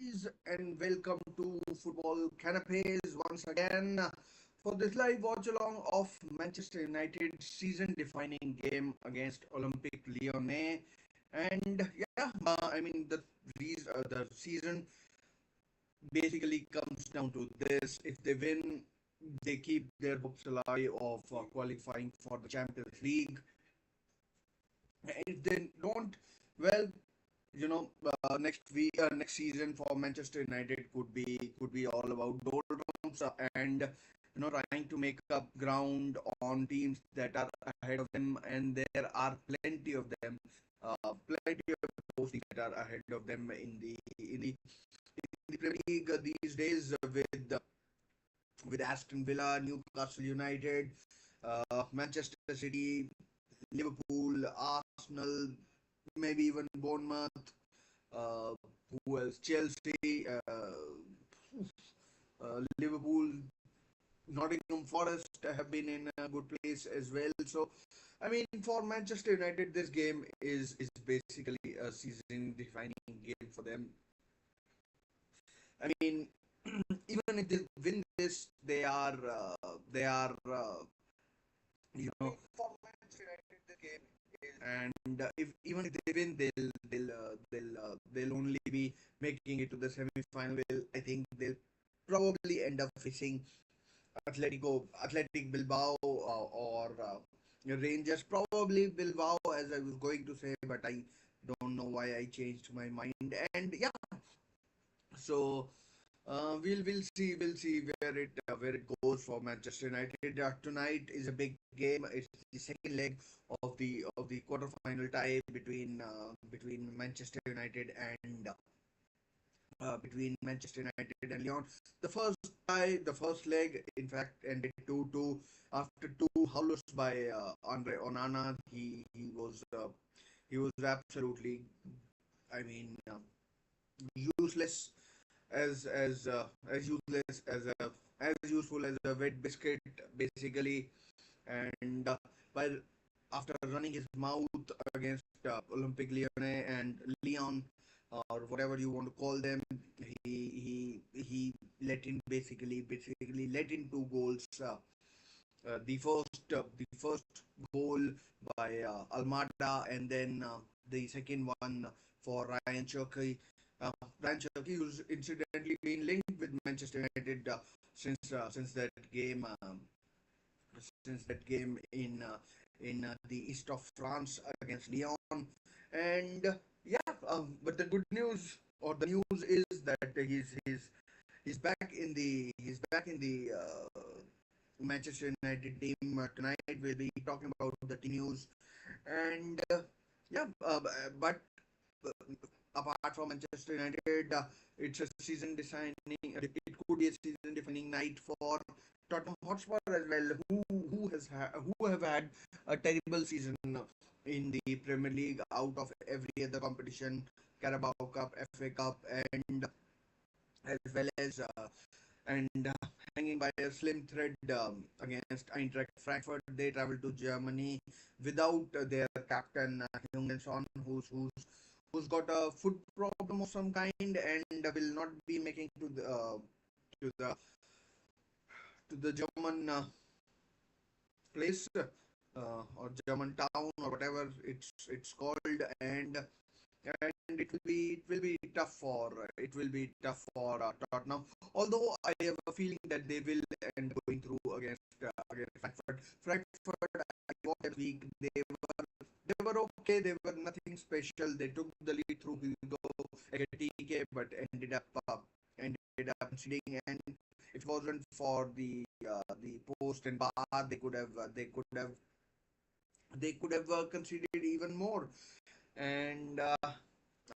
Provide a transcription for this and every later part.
guys, and welcome to Football Canapes once again for this live watch along of Manchester United season defining game against Olympique Lyonnais. And the season basically comes down to this: if they win, they keep their hopes alive of qualifying for the Champions League. If they don't, well, next season for Manchester United could be all about doldrums and trying to make up ground on teams that are ahead of them, and there are plenty of those teams that are ahead of them in the Premier League these days with Aston Villa, Newcastle United, Manchester City, Liverpool, Arsenal, maybe even Bournemouth. Uh, who else? Chelsea, Liverpool, Nottingham Forest have been in a good place as well. So, I mean, for Manchester United, this game is basically a season-defining game for them. I mean, even if they win this, for Manchester United, the game is, and if even if they win, they'll only be making it to the semi-final. I think they'll probably end up facing Athletic Bilbao or Rangers. Probably Bilbao, as I was going to say, but I don't know why I changed my mind. And yeah, so we'll see where it goes for Manchester United. Tonight is a big game. It's the second leg of the quarterfinal tie between Manchester United and between Manchester United and Lyon. The first leg, in fact, ended 2-2 after two howlers by Andre Onana. He was absolutely, I mean, useless as useless as useful as a wet biscuit, basically. And while after running his mouth against Olympique Lyonnais and Lyon, or whatever you want to call them, he basically let in two goals. The first goal by Almada, and then the second one for Ryan Cherky. Ryan Cherky, who's incidentally been linked with Manchester United since that game in the east of France against Lyon. And but the good news or the news is that he's back in the Manchester United team tonight. We'll be talking about the team news, and yeah, but uh, apart from Manchester United, it's a season defining. It could be a season defining night for Tottenham Hotspur as well, who have had a terrible season in the Premier League out of every other competition, Carabao Cup, FA Cup, and as well as hanging by a slim thread against Eintracht Frankfurt. They traveled to Germany without their captain Jürgen, who's got a foot problem of some kind and will not be making to the to the German place or German town or whatever it's called, and it will be tough for Tottenham. Although I have a feeling that they will end up going through against Frankfurt. Frankfurt, I watched that week. They were okay. They were nothing special. They took the lead through Hugo Ekitike, but ended up conceding. And if it wasn't for the post and bar, they could have conceded even more. And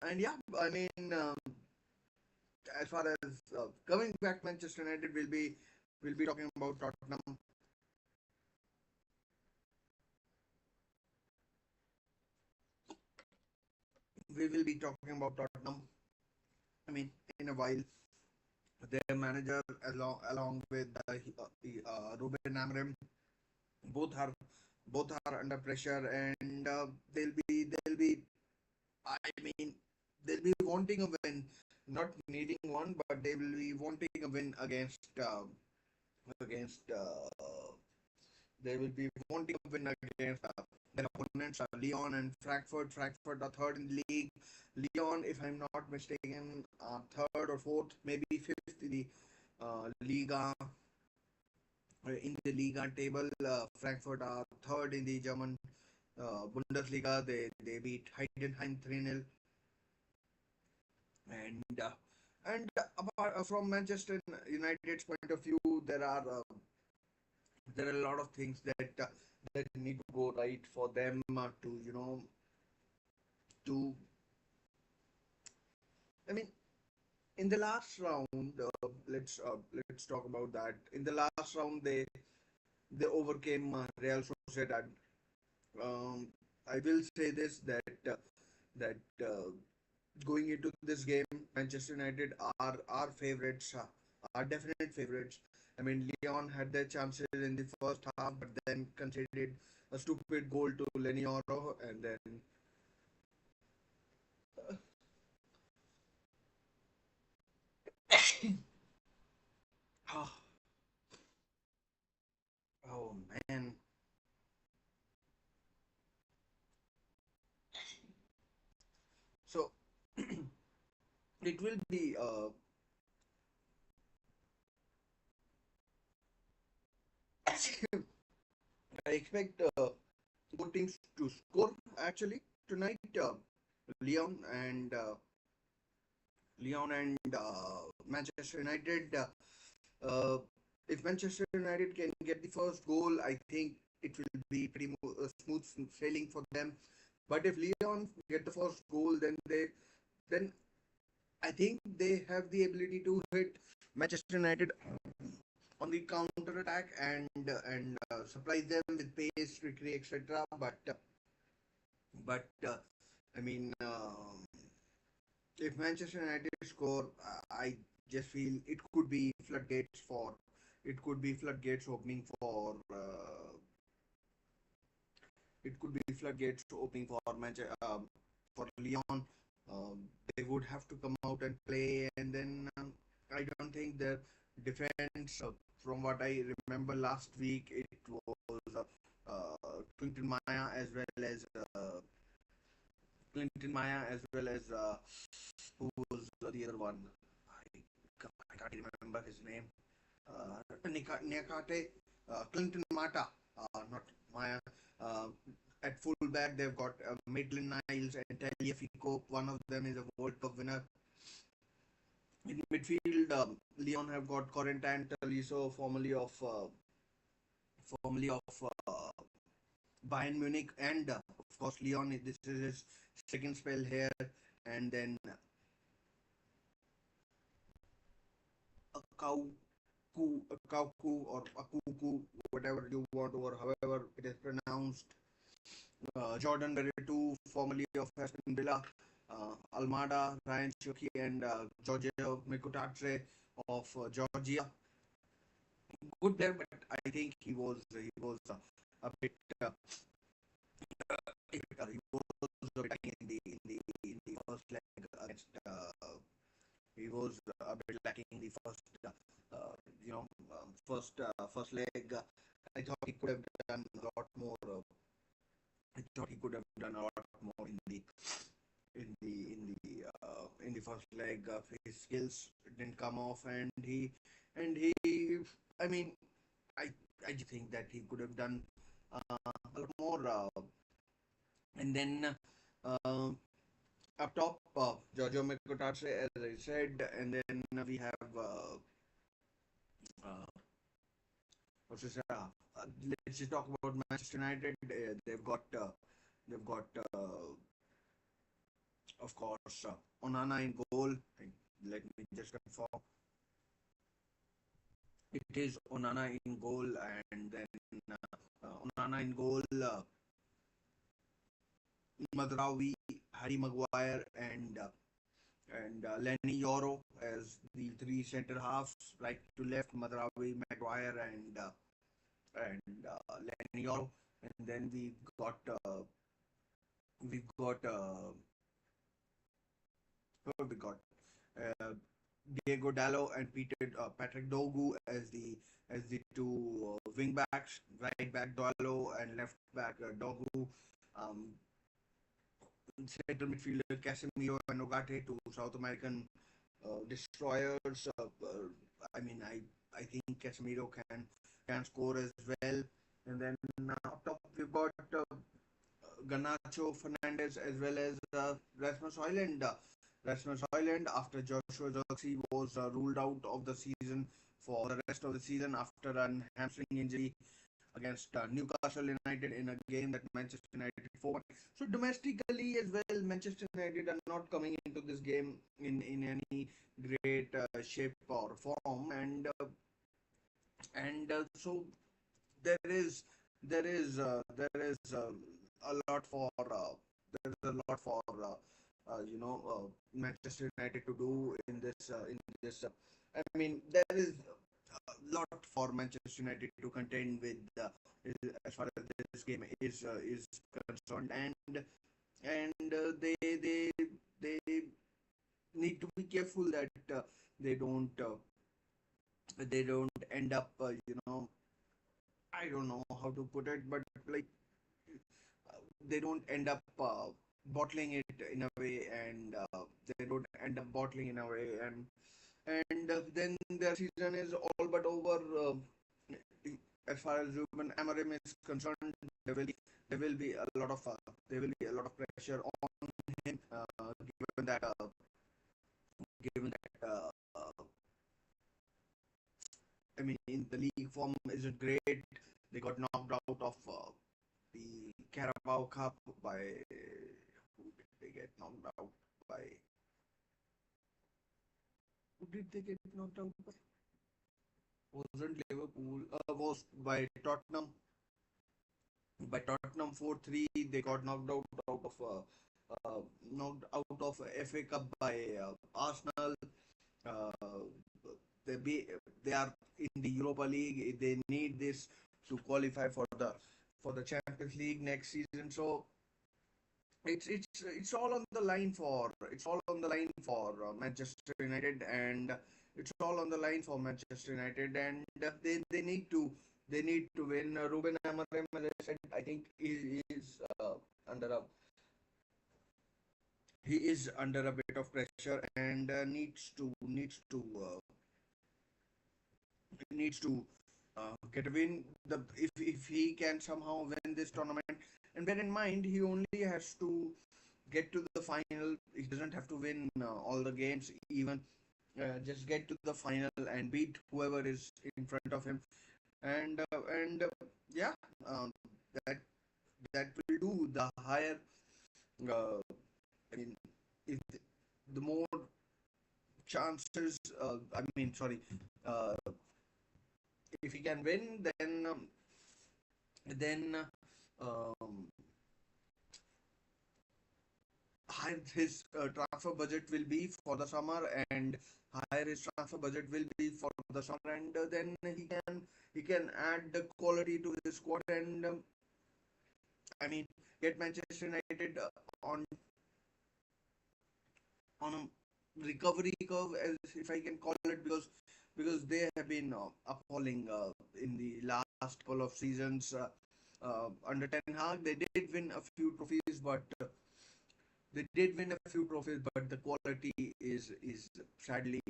and yeah, I mean, as far as coming back to Manchester United, we'll be talking about Tottenham. We will be talking about Tottenham. I mean, in a while, their manager along with Ruben Amorim, both are both are under pressure, and they'll be I mean they'll be wanting a win. not needing one, but they will be wanting a win against they will be wanting a win against their opponents are Lyon and Frankfurt. Frankfurt are third in the league. Lyon, if I'm not mistaken, are third or fourth, maybe fifth in the Liga in the Liga table. Frankfurt are third in the German Bundesliga. They beat Heidenheim 3-0. And apart from Manchester United's point of view, there are a lot of things that need to go right for them to to I mean in the last round, let's talk about that. In the last round, they overcame Real Sociedad. um, I will say this that going into this game, Manchester United are favorites, are definite favorites. I mean, Leon had their chances in the first half, but then conceded a stupid goal to Lenioro, and then oh, oh man. So it will be I expect good teams to score actually tonight. Leon and Manchester United. Uh, if Manchester United can get the first goal, I think it will be pretty smooth sailing for them. But if Leon get the first goal, then I think they have the ability to hit Manchester United on the counter attack and supply them with pace, trickery, etc. But I mean, if Manchester United score, I just feel it could be floodgates opening for for Lyon. They would have to come out and play, and then I don't think their defense, from what I remember last week, it was Clinton Maya as well as who was the other one? I, I can't remember his name. Niakate, Clinton Mata, not Maya. Uh, at fullback, they've got Maitland Niles and Tagliafico. One of them is a World Cup winner. In midfield, Leon have got Corentin Tolisso, formerly of Bayern Munich, and of course Leon. This is his second spell here, and then a Kauku or Akuku, whatever you want, or however it is pronounced. Jordan Veretout, formerly of Aston Villa, Almada, Ryan Cherki, and Giorgio Mikutatse of Georgia. Good there, but I think he was a bit uh, he was a bit lacking in the first leg against. He was a bit lacking in the first leg. I thought he could have done a lot more. I thought he could have done a lot more in the first leg. His skills didn't come off, and he. I mean, I I just think that he could have done a lot more. And then uh, up top, Giorgio Mikotarse, as I said, and then we have uh, what's this, let's just talk about Manchester United. They've got of course Onana in goal. Let me just confirm. It is Onana in goal, and then Onana in goal. Madrawi, Harry Maguire, and Lenny Yoro as the three centre halves, right to left, Madrawi, Maguire, and Lenny Yoro, and then we've got who have we got? uh, Diego Dallo and Patrick Dogu as the two wing backs, right back Dallo and left back Dogu. Um, Central midfielder Casemiro and Ugarte, two South American destroyers. I mean, I think Casemiro can score as well. And then up top we've got Garnacho Fernandez as well as Rasmus Højlund. Rasmus Højlund, after Joshua Zirkzee was ruled out of the season for the rest of the season after an hamstring injury against Newcastle United in a game that Manchester United fought. So domestically as well, Manchester United are not coming into this game in any great shape or form, and so there is there is a lot for there is a lot for Manchester United to do in this. I mean, there is a lot for Manchester United to contend with as far as this game is concerned, and they need to be careful that they don't uh, they don't end up I don't know how to put it, but like they don't end up bottling it in a way, and they don't end up bottling in a way, and then their season is all but over. As far as Ruben Amorim is concerned, there will be a lot of there will be a lot of pressure on him, given that given that I mean, the league form isn't great. They got knocked out of the Carabao Cup by who did they get knocked out by? Who did they get knocked out by? Wasn't Liverpool? Was by Tottenham. By Tottenham 4-3. They got uh, knocked out of FA Cup by Arsenal. Uh, they be they are in the Europa League. They need this to qualify for the Champions League next season. So it's all on the line for Manchester United, and it's all on the line for Manchester United, and they need to win. Ruben Amorim, as I said, I think is under a he is under a bit of pressure, and needs to get a win. If he can somehow win this tournament, and bear in mind he only has to get to the final. He doesn't have to win all the games, even just get to the final and beat whoever is in front of him, and yeah, um, that that will do. The higher, uh, I mean, if the more chances, I mean, sorry, uh, if he can win, then um, higher his transfer budget will be for the summer, and higher his transfer budget will be for the summer, and then he can add the quality to his squad, and I mean, get Manchester United on a recovery curve, as if I can call it, because they have been appalling in the last couple of seasons under Ten Hag. They did win a few trophies, but the quality is sadly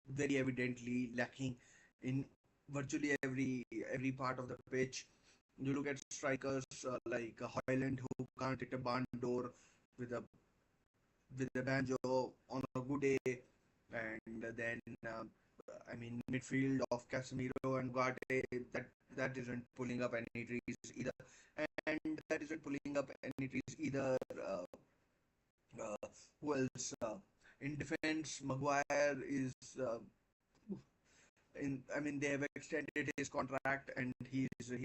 very evidently lacking in virtually every part of the pitch. You look at strikers like Hoyland, who can't hit a barn door with a banjo on a good day, and then I mean, midfield of Casemiro and Guarte, that isn't pulling up any trees either, and that isn't pulling up any trees either. Uh, who else? In defense, Maguire is in. I mean, they have extended his contract, and he will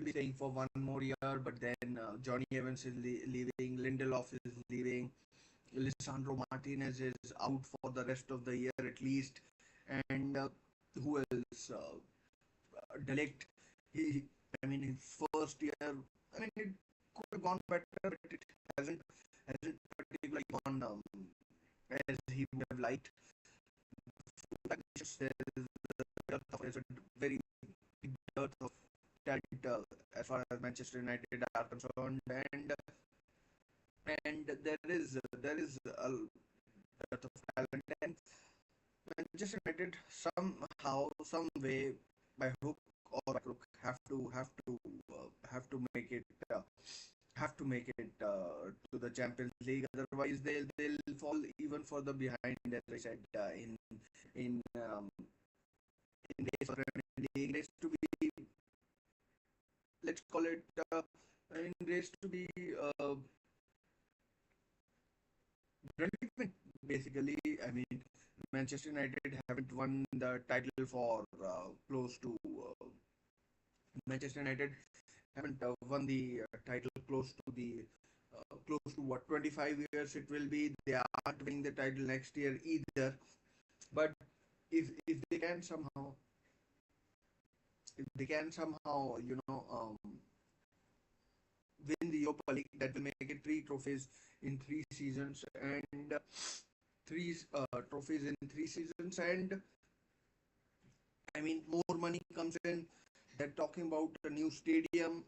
be staying for one more year. But then Johnny Evans is leaving, Lindelof is leaving, Lisandro Martinez is out for the rest of the year at least, and who else? Delict. He, I mean, his first year. I mean, it could have gone better, but it hasn't particularly gone light. There is a very big dearth of talent as far as Manchester United are concerned, and there is a dearth of talent, and Manchester United somehow, some way, by hook or by crook, have to make it to the Champions League. Otherwise, they'll fall even further behind. As I said, in race for Premier League, race to be, let's call it, in race to be relevant. Basically, I mean, Manchester United haven't won the title for close to Manchester United haven't won the title close to what, 25 years it will be. They aren't winning the title next year either. But if they can somehow, win the Europa League, that will make it three trophies in 3 seasons, and three trophies in 3 seasons, and I mean, more money comes in. They're talking about a new stadium.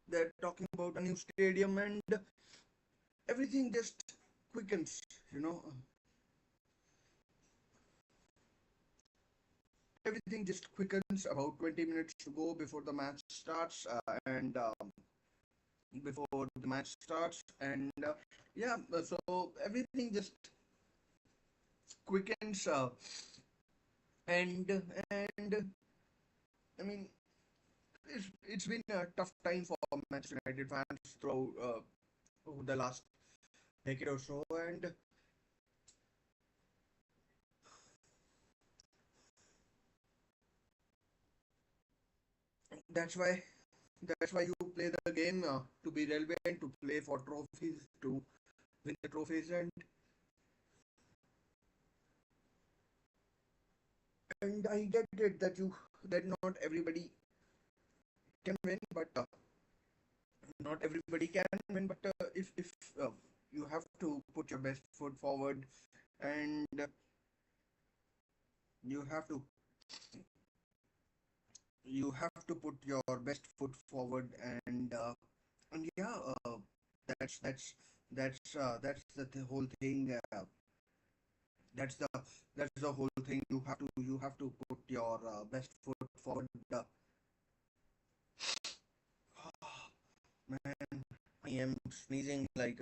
They're talking about a new stadium, and everything just quickens. You know, everything just quickens about 20 minutes to go before the match starts, and before the match starts, and yeah, so everything just quickens, and I mean, it's been a tough time for Manchester United fans throughout over the last decade or so, and that's why you play the game, to be relevant, to play for trophies, to win the trophies, and I get it that not everybody can win, but not everybody can win, but if you have to put your best foot forward, and you have to put your best foot forward, and yeah, that's that's that's the whole thing. That's the whole thing. You have to put your best foot forward. Man, I am sneezing like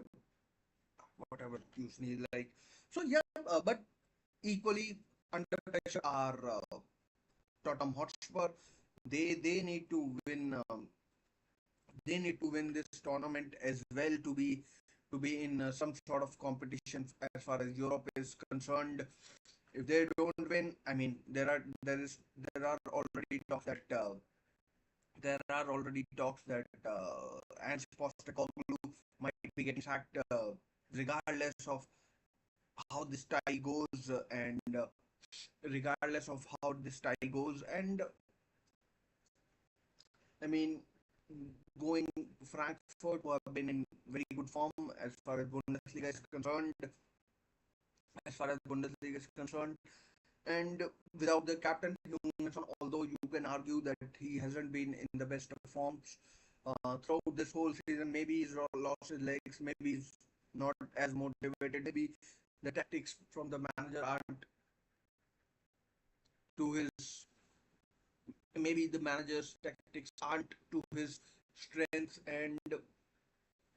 whatever you sneeze like. So yeah, but equally under pressure are Tottenham Hotspur. They need to win. They need to win this tournament as well to be in some sort of competition as far as Europe is concerned. If they don't win, I mean, there are already talks that Ange Postecoglou might be getting sacked, regardless of how this tie goes, and regardless of how this tie goes, and I mean, going Frankfurt, who have been in very good form as far as Bundesliga is concerned, and without the captain, although you can argue that he hasn't been in the best of forms throughout this whole season, maybe he's lost his legs, maybe he's not as motivated, maybe the tactics from the manager aren't to his maybe the manager's tactics aren't to his strength, and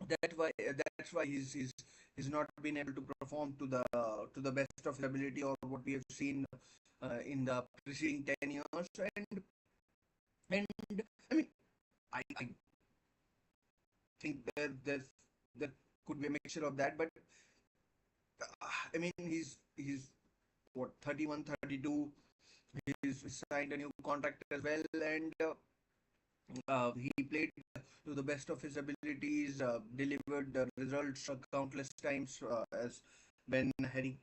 that's why he's not been able to perform to the best of his ability, or what we have seen in the preceding 10 years, and I mean, I think there could be a mixture of that, but I mean, he's what, 31, 32. He's signed a new contract as well, and he played to the best of his abilities, delivered the results countless times, as when Harry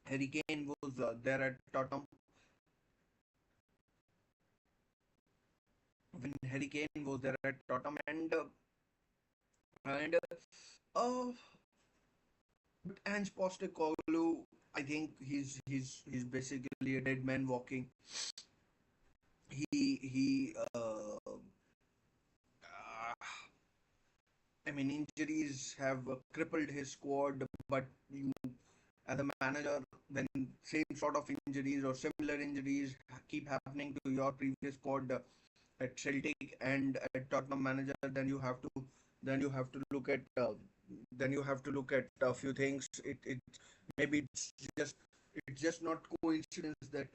Kane was there at Tottenham. when Harry Kane was there at Tottenham, and uh, but Ange Postecoglou, I think he's basically a dead man walking. He I mean, injuries have crippled his squad, but you, as a manager, when same sort of injuries or similar injuries keep happening to your previous squad at Celtic and at Tottenham manager, then you have to look at a few things. It maybe just it's just not coincidence that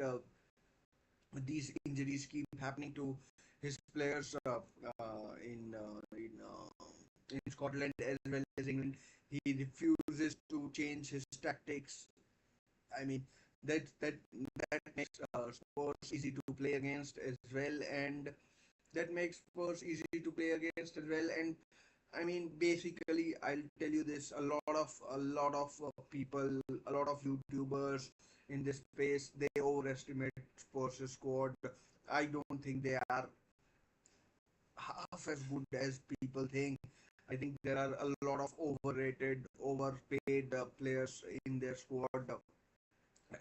these injuries keep happening to his players in Scotland as well as England. He refuses to change his tactics. I mean, that that makes Spurs easy to play against as well, and that makes Spurs easy to play against as well. And I mean, basically, I'll tell you this: a lot of people, a lot of YouTubers in this space, they overestimate Spurs' squad. I don't think they are half as good as people think. I think there are a lot of overrated, overpaid players in their squad,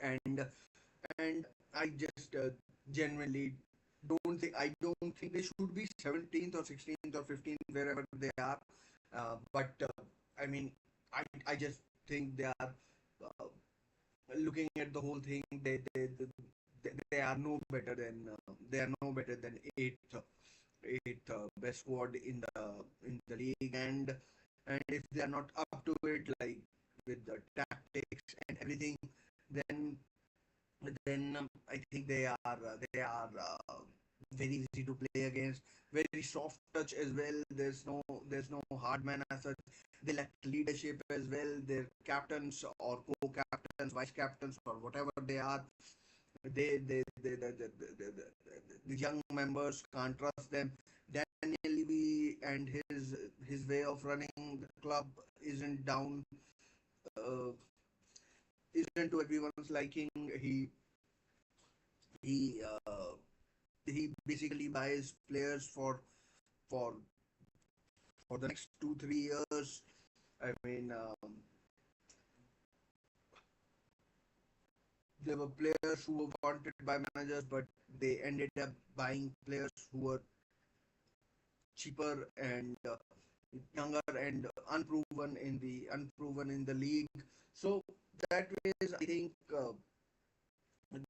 and and I just genuinely don't think they should be 17th or 16th or 15th wherever they are. But I mean, I just think they are looking at the whole thing. They are no better than eighth best squad in the league, and if they are not up to it, like with the tactics and everything, then I think they are very easy to play against. Very soft touch as well. There's no hard man as such. They lack leadership as well. Their captains or co-captains, vice captains, or whatever they are, the young members can't trust them. Daniel Levy and his way of running the club isn't down, uh, isn't to everyone's liking. He basically buys players for for the next 2 3 years. I mean, there were players who were wanted by managers, but they ended up buying players who were cheaper and younger and unproven in the league. So that is, I think,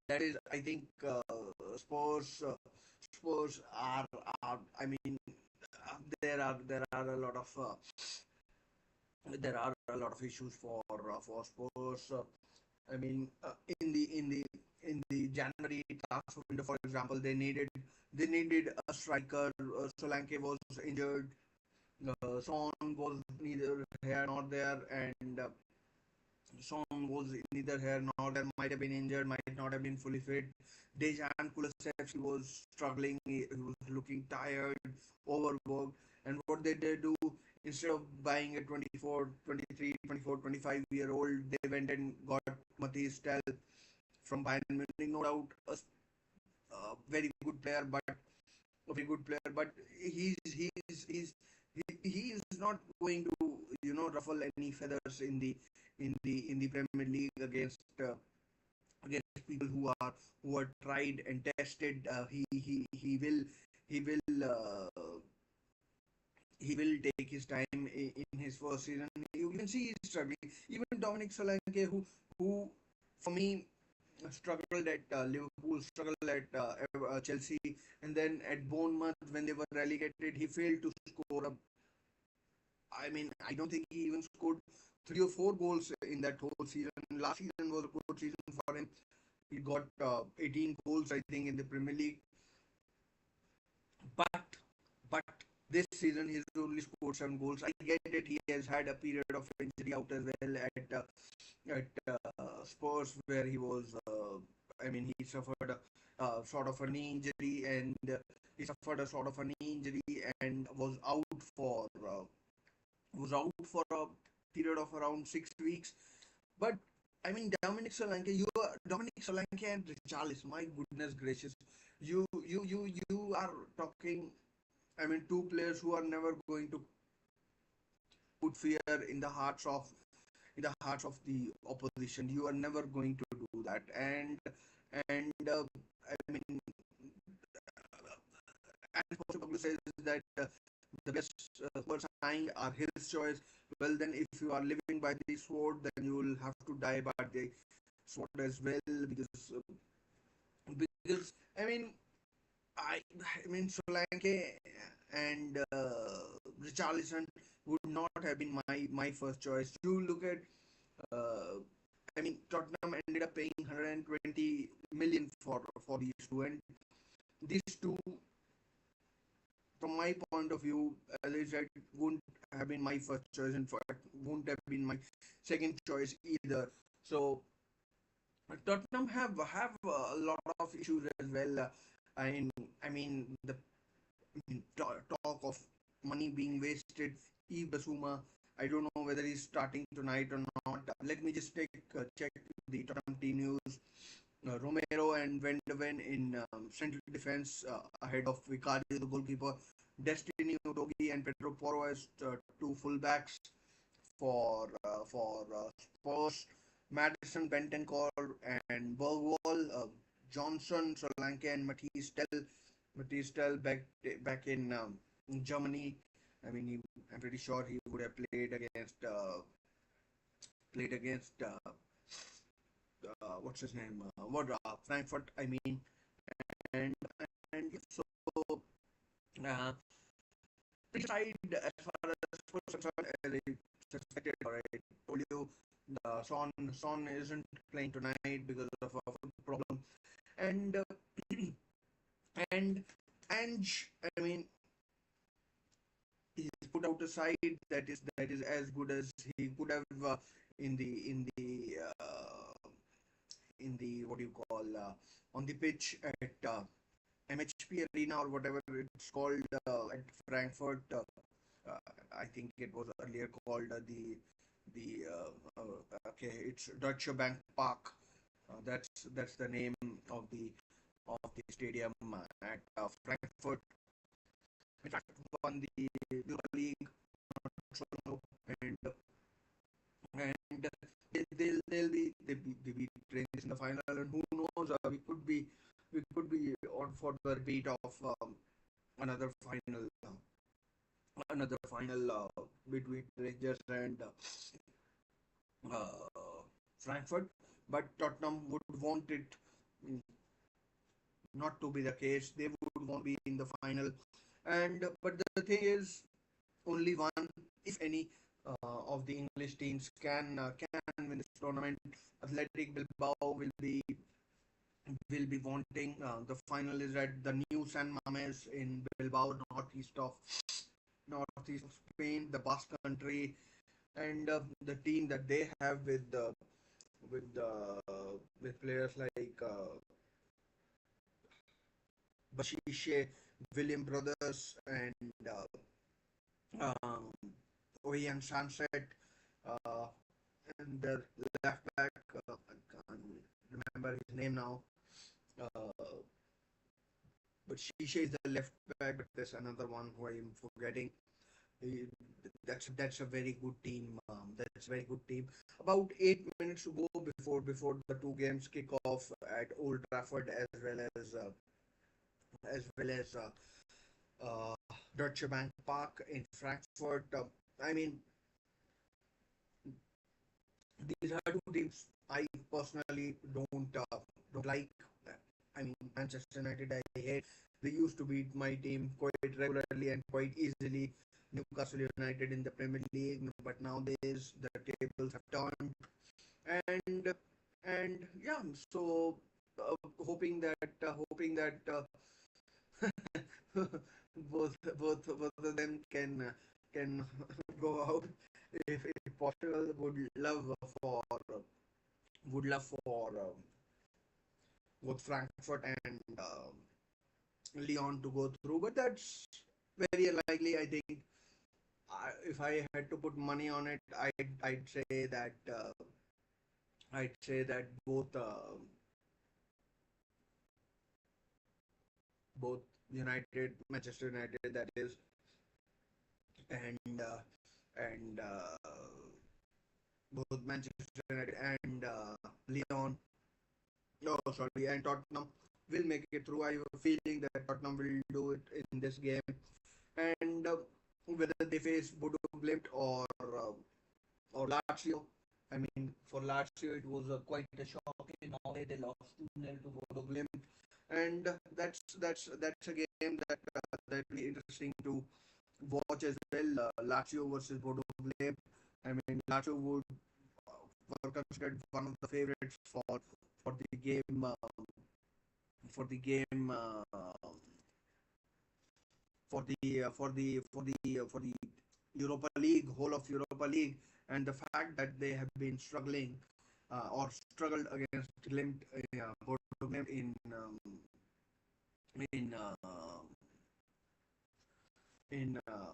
that is, I think, Spurs are. I mean, there are a lot of issues for Spurs. I mean, in the January transfer window, for example, they needed a striker. Solanke was injured. Son was neither here nor there, and Son was neither here nor there. Might have been injured, might not have been fully fit. Dejan Kulusevski was struggling. He was looking tired, overworked. And what did they do? Instead of buying a 24, 23, 24, 25-year old, they went and got Matthias Tell from Bayern Munich. No doubt a very good player, but he is not going to ruffle any feathers in the Premier League against people who are tried and tested. He will take his time in his first season. You can see he's struggling. Even Dominic Solanke, who for me struggled at Liverpool, struggled at Chelsea, and then at Bournemouth when they were relegated, he failed to score a. I mean, I don't think he even scored 3 or 4 goals in that whole season. Last season was a good season for him. He got 18 goals, I think, in the Premier League. But but this season he's only scored 7 goals. I get it. He has had a period of injury out as well at Spurs, where he was. I mean, he suffered sort of a knee injury, and he suffered a sort of a knee injury and was out for a period of around 6 weeks. But I mean, Dominic Solanke and Richarlison. My goodness gracious, you are talking. I mean, two players who are never going to put fear in the hearts of the opposition. You are never going to do that. And I mean, as Postecoglou says that the best who are signed are his choice. Well, then if you are living by the sword, then you will have to die by the sword as well, because I mean I mean Solanke and Richarlison would not have been my first choice. You look at uh, I mean Tottenham ended up paying 120 million for these two, and these two, from my point of view, as I said, wouldn't have been my first choice. In fact, wouldn't have been my second choice either. So Tottenham have a lot of issues as well. I mean the talk of money being wasted. Eve Basuma, I don't know whether he's starting tonight or not. Let me just take check the Tottenham team news. Romero and Van de Ven in central defense ahead of Vicario, the goalkeeper. Destiny Udogi and Pedro Porro as two fullbacks for Spurs. Madison Bentancur and Bergwall, Johnson, Solanke, and Matisse Tell back in Germany. I mean, I'm pretty sure he would have played against what's his name? What Frankfurt? I mean, and and so uh, side as far as sports concerned, as I suspected or I told you, Son isn't playing tonight because of a foot problem, and and Ange, I mean, he's put out a side that is as good as he could have in the in the in the what do you call on the pitch at MHP Arena or whatever it's called at Frankfurt. Uh, I think it was earlier called okay, it's Deutsche Bank Park. That's the name of the stadium at Frankfurt. In fact, won the Europa League, and they'll be Rangers in the final, and who knows? We could be on for the repeat of another final, between Rangers and Frankfurt. But Tottenham would want it mm, not to be the case. They would want to be in the final, and but the thing is, only one, if any, of the English teams can win this tournament. Athletic Bilbao will be wanting. The final is at the new San Mames in Bilbao, northeast of Spain, the Basque Country, and the team that they have with players like Bashishe, William Brothers, and um, Oyan Sunset, uh, and the left back. I can't remember his name now. Uh, but Shisha is the left back, but there's another one who I am forgetting. He- that's a very good team. That's a very good team. About 8 minutes to go before the two games kick off at Old Trafford, as well as uh, Deutsche Bank Park in Frankfurt. I mean, these are two teams I personally don't like. I mean, Manchester United I hate. They used to beat my team quite regularly and quite easily. Newcastle United in the Premier League, but nowadays the tables have turned, and yeah. So hoping that both of them can go out if possible. Would love for both Frankfurt and Lyon to go through, but that's very unlikely. I think if I had to put money on it, I'd say that I'd say that both United, Manchester United, that is, and both Manchester United and Leon, oh sorry, and Tottenham will make it through. I have a feeling that Tottenham will do it in this game, and whether they face Bodo Glimt or Lazio. I mean, for Lazio, it was quite a shock in Norway. They lost 2-0 to Bodo Glimt, and that's a game that will be interesting to watch as well. Lazio versus Bodo Glimt. I mean, Lazio were considered one of the favorites for the game for the game for the Europa League, whole of Europa League, and the fact that they have been struggling or struggled against Glimt, Bodo Glimt in in uh,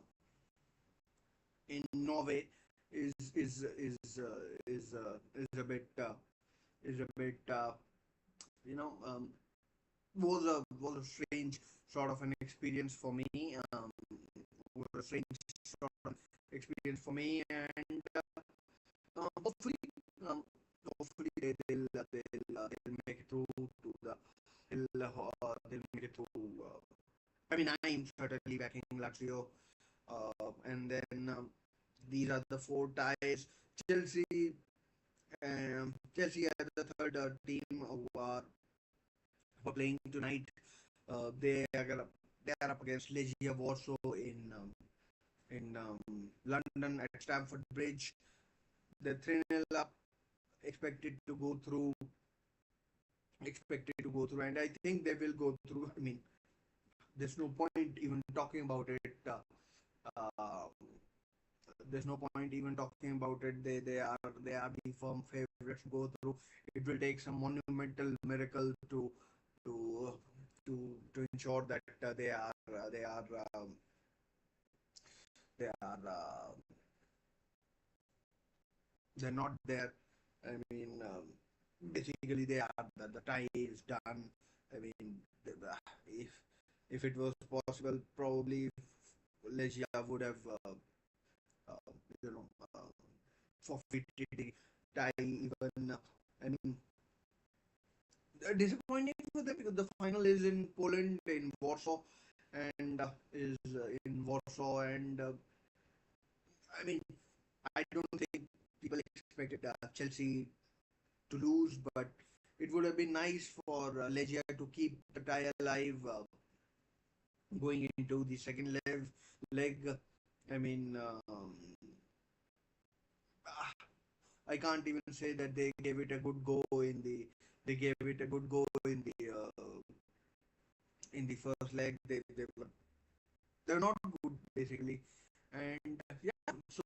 in Norway is a bit you know was a strange sort of an experience for me. Was a strange sort of experience for me, and hopefully, um, hopefully they'll make it through to the they'll make it through. I mean, I'm certainly backing Lazio, and then these are the four ties. Chelsea, Chelsea are the third team who are playing tonight. They are up against Legia Warsaw in London at Stamford Bridge. They're 3-0 up, expected to go through, and I think they will go through. I mean, there's no point even talking about it. Uh, there's no point even talking about it. They are the firm favorites to go through. It will take some monumental miracle to to ensure that they are they're not there. I mean, basically the tie is done. I mean, if if it was possible, probably Legia would have uh, you know uh, forfeited the tie. Even I mean, disappointing for them because the final is in Poland, in Warsaw, and I mean, I don't think people expected Chelsea to lose, but it would have been nice for Legia to keep the tie alive going into the second leg. I mean, I can't even say that they gave it a good go they gave it a good go in the first leg. They're not good basically, and yeah. So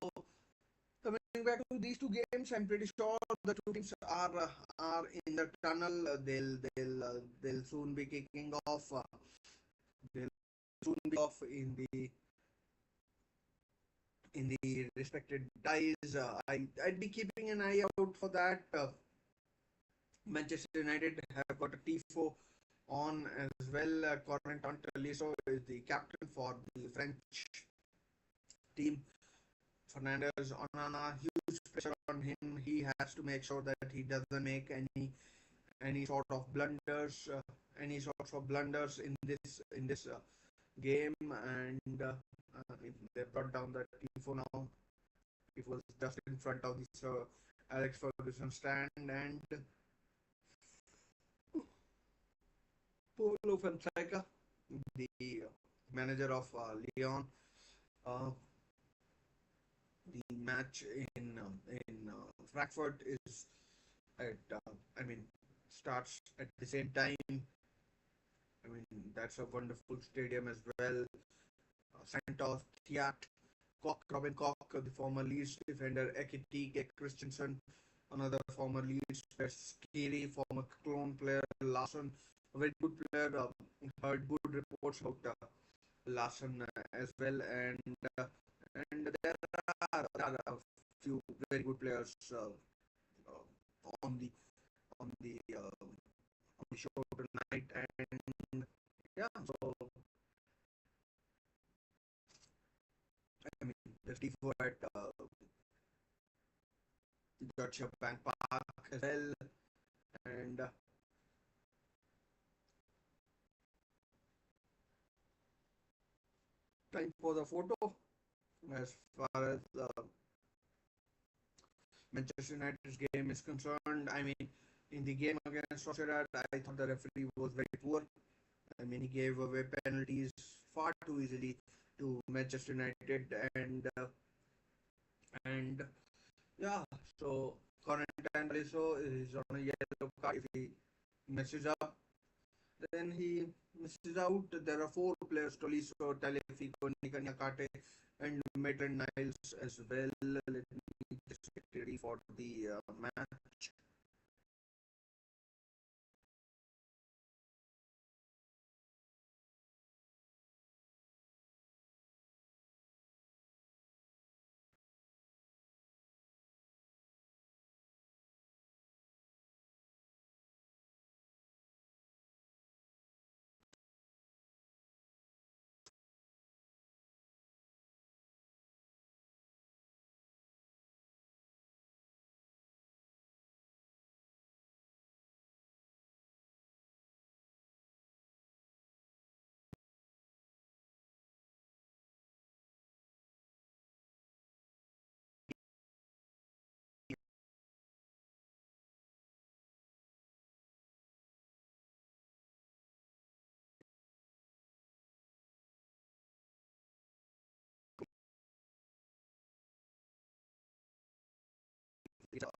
coming back to these two games, I'm pretty sure the two teams are in the tunnel. They'll soon be kicking off. They'll soon be off in the respected ties. I'd be keeping an eye out for that. Manchester United have got a Tifo on as well. Corentin Tolisso is the captain for the French team. Fernandez Onana, huge pressure on him. He has to make sure that he doesn't make any sort of blunders, in this game. And they brought down the Tifo now. It was just in front of this Alex Ferguson stand, and Paulo Fonseca, the manager of Lyon. Uh, the match in Frankfurt is at I mean starts at the same time. I mean that's a wonderful stadium as well. Santos, Thiat, Koch, Robin Koch, the former Leeds defender, Ekitike Christensen, another former Leeds player, Skiri, former Cologne player, Larson, a very good player. Heard good reports about Larson as well, and there are a few very good players on the on the uh, on the show tonight. And yeah, so I mean, there's tifo at Deutsche Bank Park as well, and time for the photo. As far as Manchester United's game is concerned, I mean, in the game against Sociedad, I thought the referee was very poor. I mean, he gave away penalties far too easily to Manchester United, and yeah, so Quarantine also is on a yellow card. If he messes up, then he misses out. There are four players: Tolisso, Tagliafico, Niakate, and Maitland Niles as well. Let me just get ready for the match.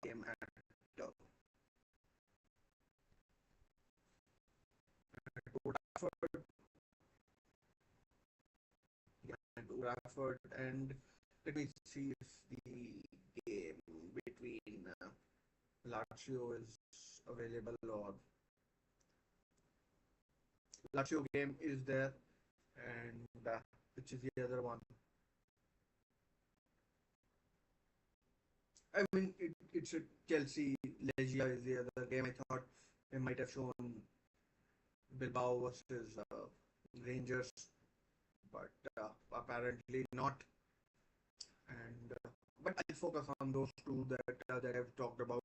Game at Old Trafford, and let me see if the game between Lazio is available, or Lazio game is there, and which is the other one. I mean, it's a Chelsea Legia is the other game. I thought they might have shown Bilbao versus Rangers, but apparently not. And but I'll focus on those two that I've talked about.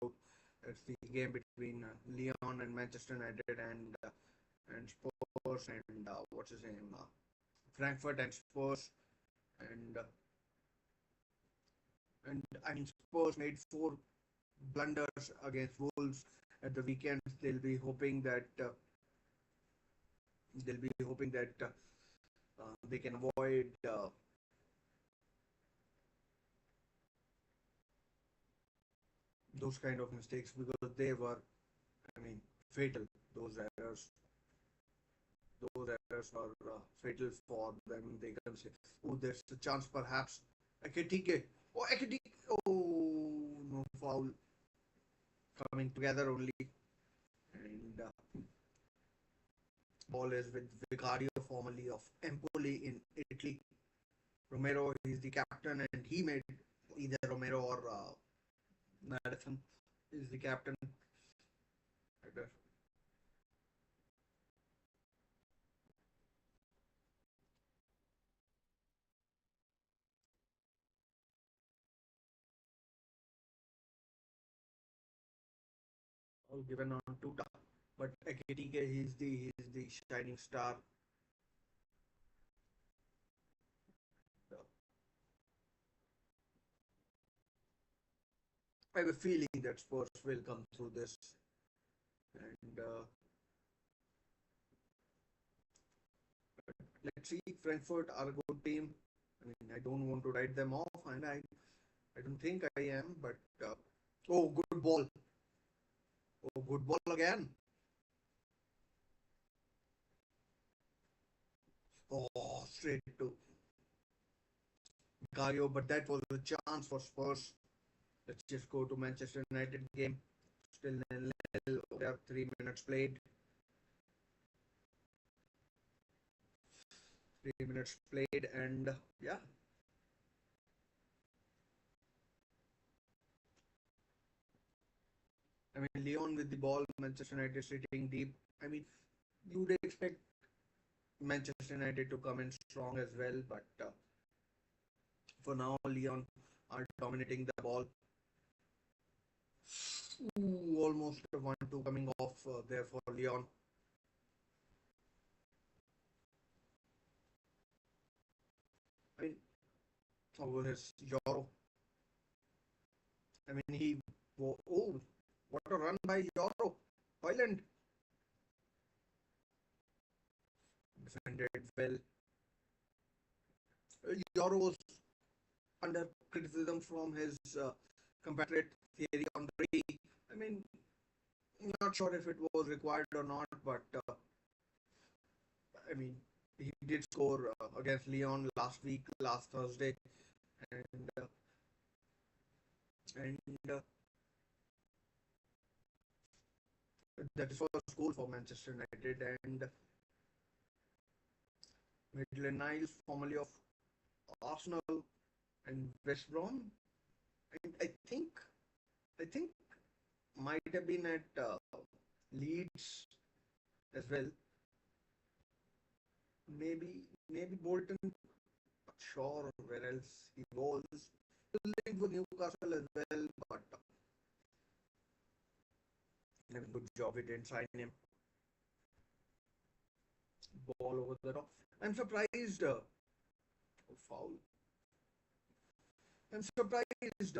It's the game between Lyon and Manchester United, and Spurs, and what's his name, Frankfurt and Spurs, and and I mean Spurs made four blunders against Wolves at the weekend. They'll be hoping that they can avoid those kind of mistakes, because they were, I mean, fatal. Those errors, those errors are fatal for them. They can say, "Oh, there's a chance, perhaps." Ekitike, oh Ekitike, oh no foul, coming together only, and ball is with Vicario, formerly of Empoli in Italy. Romero is the captain, and he made either Romero or Madison is the captain. All given on Tuta, but Ekitike, he's the shining star. I have a feeling that Spurs will come through this, and let's see. Frankfurt are a good team. I mean, I don't want to write them off, and I don't think I am, but oh, good ball! Oh, good ball again! Oh, straight to Vicario, but that was a chance for Spurs. Let's just go to Manchester United game. Still nil. We have 3 minutes played. 3 minutes played, and yeah, I mean, Leon with the ball, Manchester United sitting deep. I mean, you would expect Manchester United to come in strong as well, but for now, Leon are dominating the ball. Ooh, almost a 1-2 coming off there for Leon. I mean, over his Euro. I mean, oh, what a run by Euro. Hoyland defended well. Euro was under criticism from his compatriot Thierry Henry. I mean, not sure if it was required or not, but I mean, he did score against Lyon last week, last Thursday, and uh, and that is first goal for Manchester United and Maitland Niles, formerly of Arsenal and West Brom. I think might have been at Leeds as well. Maybe Bolton. Not sure where else he was. He was linked with Newcastle as well, but I mean, good job we didn't sign him. Ball over the top. I'm surprised. Foul. I'm surprised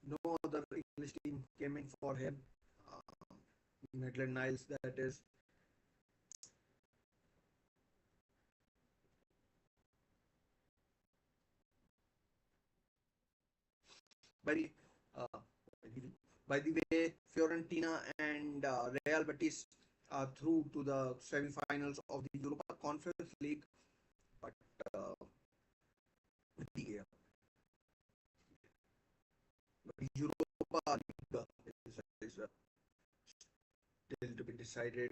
no other English team came in for him. Uh, Maitland Niles, that is. By the, uh, by the way, Fiorentina and Real Betis are through to the semi-finals of the Europa Conference League, but uh, the, Europa League is still to be decided.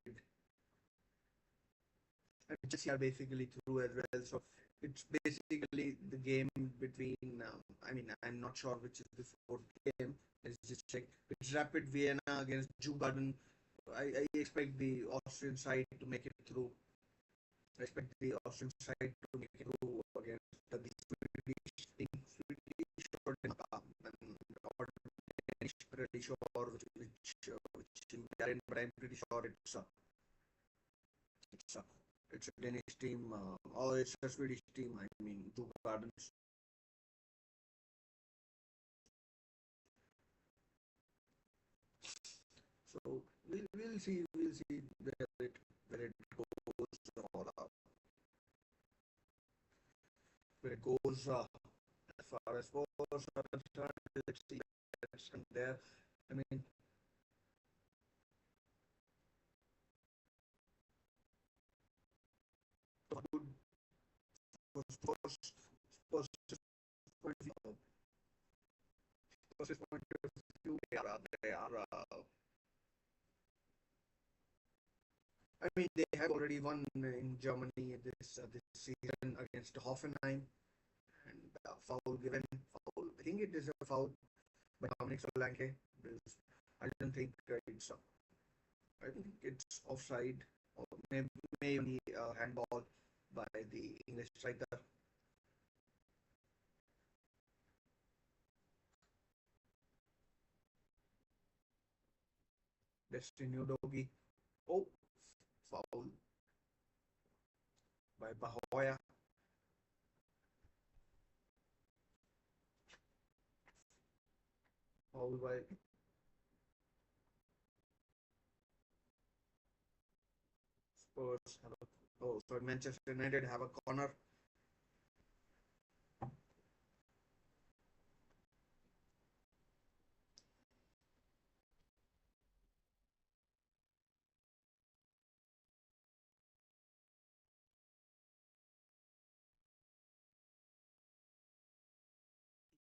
And Chelsea are basically through as well. So it's basically the game between. I mean, I'm not sure which is the fourth game. Let's just check. It's Rapid Vienna against Garden. I expect the Austrian side to make it through. I expect the Austrian side to make it through against the Swedish team. Swedish or Denmark. Or Danish, pretty sure which team they are in, but I'm pretty sure it's a it's a Danish team, or it's a Swedish team. I mean, two gardens. So we'll see where it goes or where it goes as far as sports are concerned. Let's see that's there. I mean, good first point of view. First point of view, they are I mean, they have already won in Germany this season against Hoffenheim, and foul given. Foul. I think it is a foul by Dominic Solanke. I don't think it's. I think it's offside or maybe handball by the English striker. Destiny Udogi. Oh, foul by Bahoya. Foul by Spurs. Oh, sorry, Manchester United have a corner.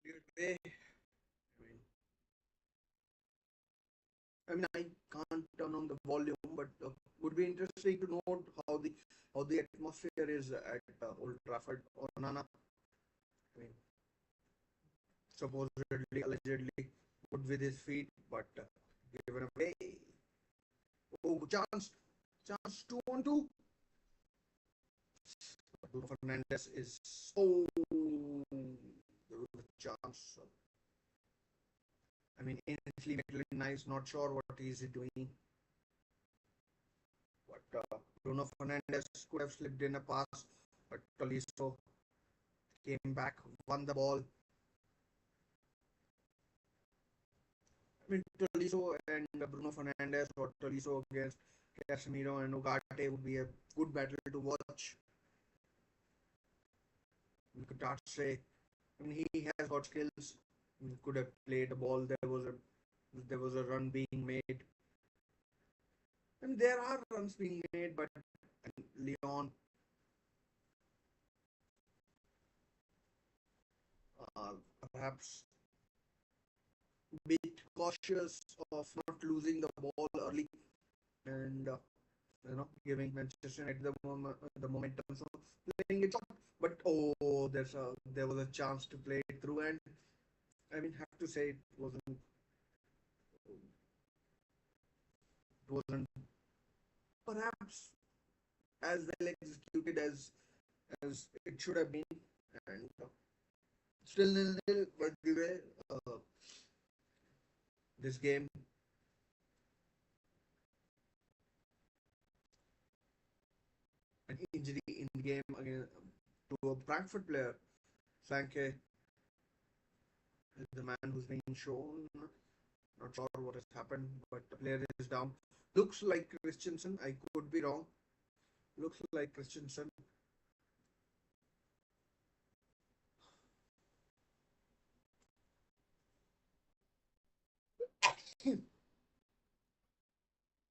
Weird way. I can't turn on the volume, but would be interesting to note how the atmosphere is at Old Trafford or Nana. I mean, supposedly, allegedly, good with his feet, but given a Oh, chance 2-on-2. Bruno Fernandes is. Oh, there was a chance. I mean, initially, McLean is not sure what he is doing. But Bruno Fernandes could have slipped in a pass, but Tolisso came back, won the ball. I mean, Tolisso and Bruno Fernandes, or Tolisso against Casemiro and Ugarte would be a good battle to watch. You could not say. I mean, he has got skills. He could have played the ball. There was a run being made. And there are runs being made, but Lyon are perhaps a bit cautious of not losing the ball early and giving Manchester United the momentum, so playing it short. But there was a chance to play it through, and I mean, have to say it wasn't perhaps as well executed as it should have been, and still nil-nil. But the way this game, an injury in the game again to a Frankfurt player, Sanke is the man who's being shown. Not sure what has happened, but the player is down. Looks like Christensen. I could be wrong. Looks like Christensen.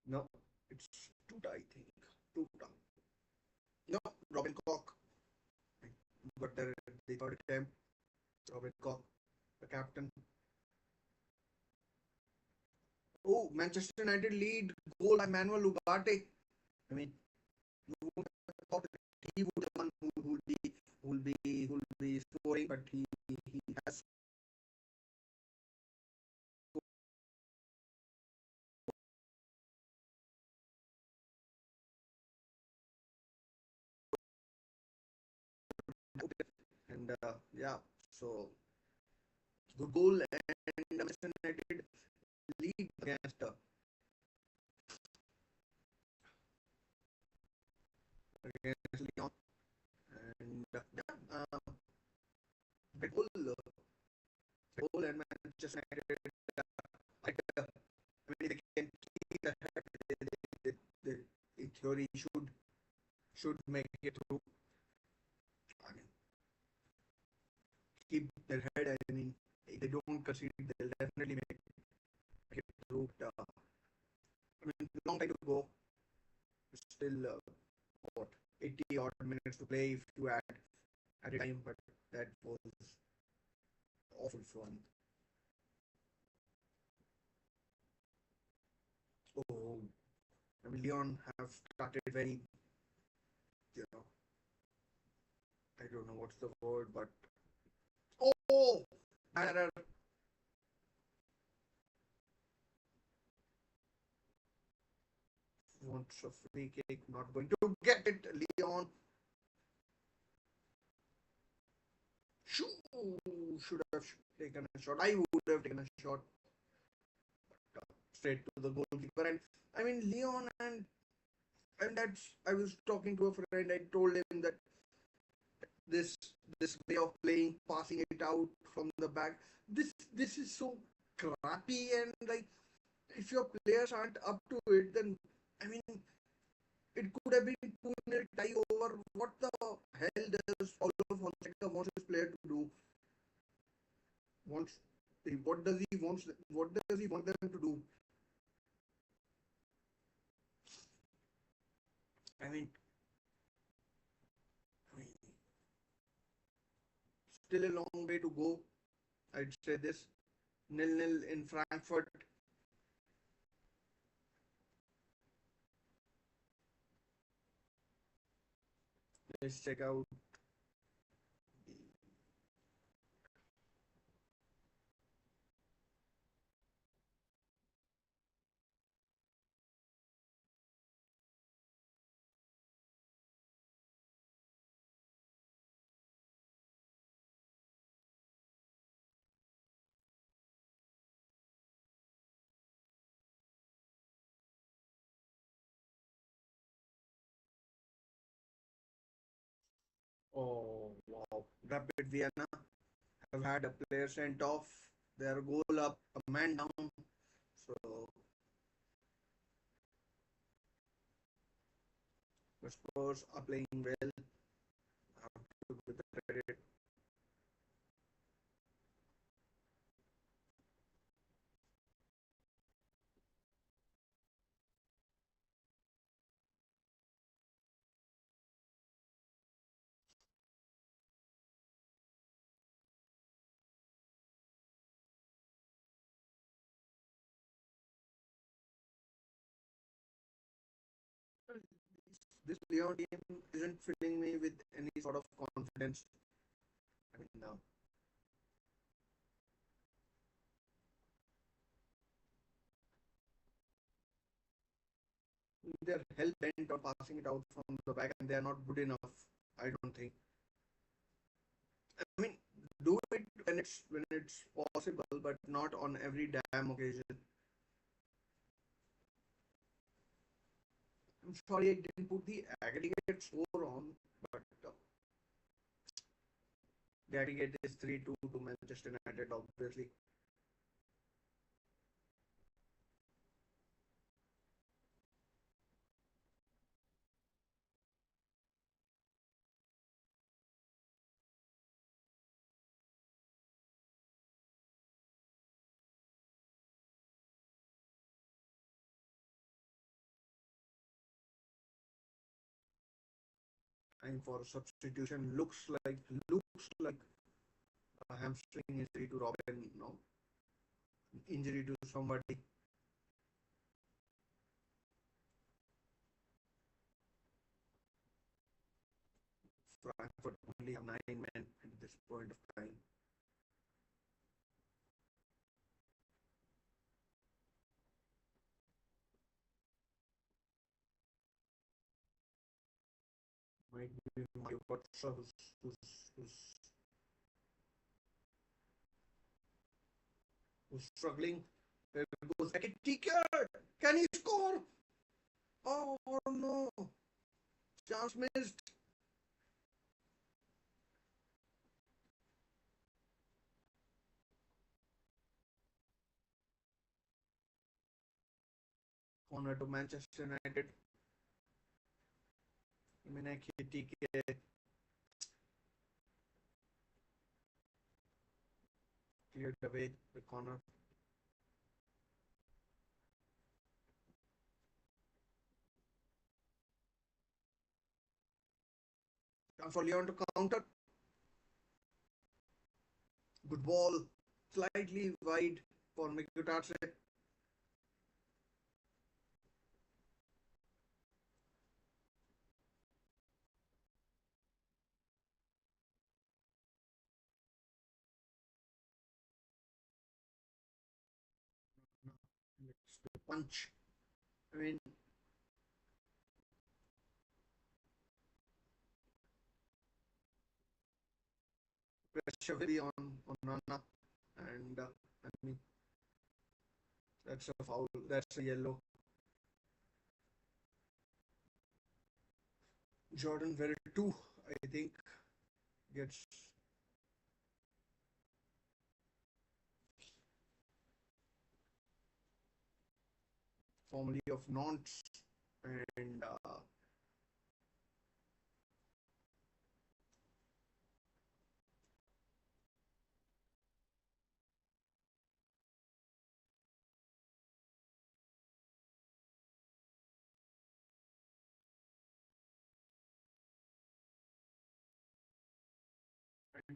No, it's Tuta, I think. Tuta. No, Robin Koch. But the third attempt, Robin Koch, the captain. Oh, Manchester United lead goal by Manuel Ugarte. I mean, you would have thought that he would be the one who will be scoring, but he has scored. And yeah, so good goal, and Manchester United lead against Lyon. And yeah, big goal, and Manchester United. I mean, they can keep ahead. They, in theory, should make it through. I mean, keep their head. I mean, if they don't concede, they'll definitely make it through. I mean, long time to go. Still, what 80 odd minutes to play if you add at a time, but that was awful fun. Oh, I mean, Leon have started very, you know, I don't know what's the word, but oh, error. Wants a free kick, not going to get it. Leon should have taken a shot. I would have taken a shot straight to the goalkeeper. And I mean, Leon and that's I was talking to a friend. I told him that this this way of playing, passing it out from the back, this is so crappy. And like, if your players aren't up to it, then I mean, it could have been 2-0 tie over. What the hell does Paulo Fonseca wants his player to do? Wants what does he wants? What does he want them to do? I mean, I mean, still a long way to go. I'd say this 0-0 in Frankfurt. Let's check out Rapid Vienna have had a player sent off, their goal up, a man down. So the Spurs are playing well. I have to give the credit. This Leon team isn't filling me with any sort of confidence. I mean, they're hell bent on passing it out from the back, and they are not good enough. I don't think. I mean, do it when it's possible, but not on every damn occasion. I'm sorry I didn't put the aggregate score on, but the aggregate is 3-2 to Manchester United, obviously. And for substitution, looks like a hamstring injury to Robin, no injury to somebody. Frankfurt only have 9 men at this point of time. Might be Mario Götze who's struggling. There goes Ekitike. Can he score? Oh no! Chance missed. Corner to Manchester United. I mean, Ekitike cleared away the corner. Chance for Leon to counter. Good ball. Slightly wide for Mkhitaryan. It's the punch. I mean, pressure will be on Nana, and I mean that's a foul. That's a yellow. Jordan Veretout, I think, gets formerly of Nantes, and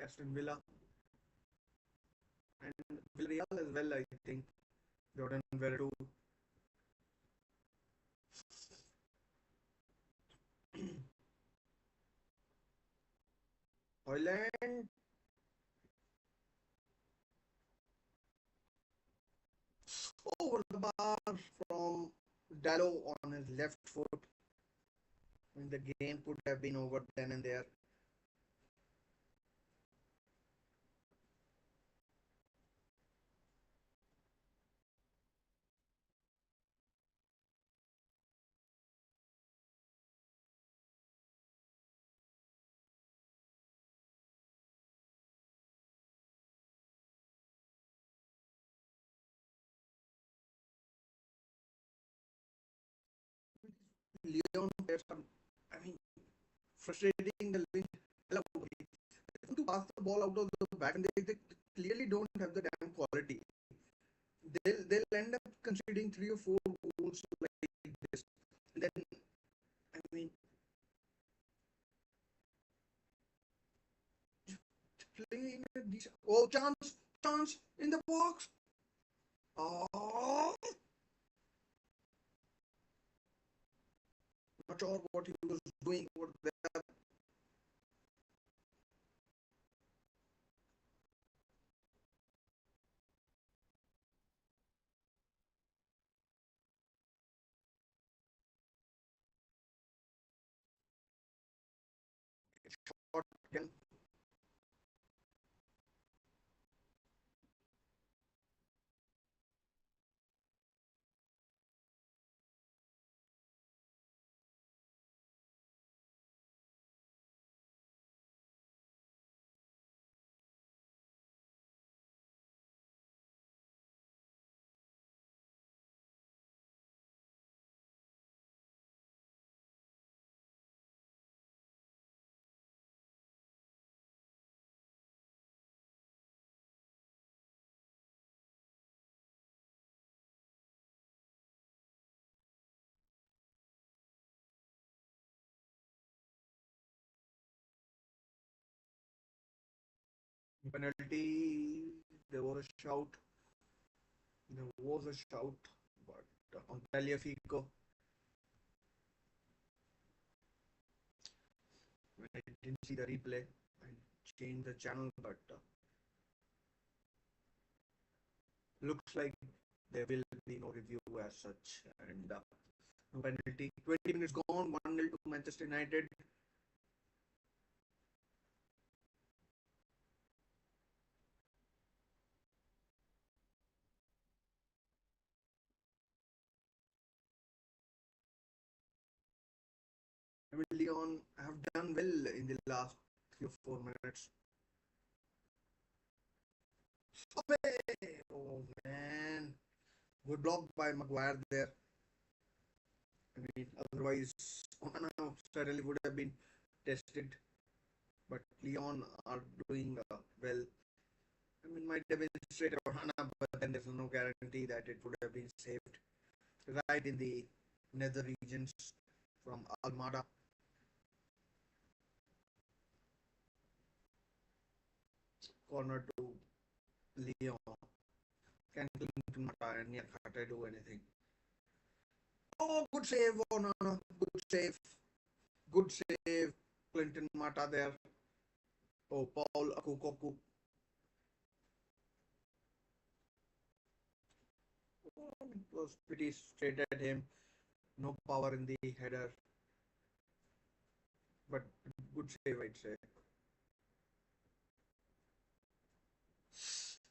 Aston Villa and Villarreal as well. I think Jordan Veretout. Holland over the bar from Dallo on his left foot. I mean, the game could have been over then and there. Leon players are, I mean, frustrating. The allow to pass the ball out of the back, and they clearly don't have the damn quality. They'll end up conceding 3 or 4 goals like this. And then, I mean, playing these. Oh, chance in the box. Oh, not sure what he was doing over there. Shot again. Penalty. There was a shout. There was a shout, but on Tagliafico, I didn't see the replay. I changed the channel, but looks like there will be no review as such. And no penalty. 20 minutes gone. 1-0 to Manchester United. I mean, Leon have done well in the last 3 or 4 minutes. Oh man, good block by Maguire there. I mean, otherwise, Onana certainly would have been tested. But Leon are doing well. I mean, might have been straight Onana, but then there's no guarantee that it would have been saved. Right in the nether regions from Almada. Corner to Leon. Can Clinton Mata and Nyakate do anything? Oh, good save, Onana. Good save. Good save. Clinton Mata there. Oh, Paul Akukoku. Oh, it was pretty straight at him. No power in the header. But good save, I'd say.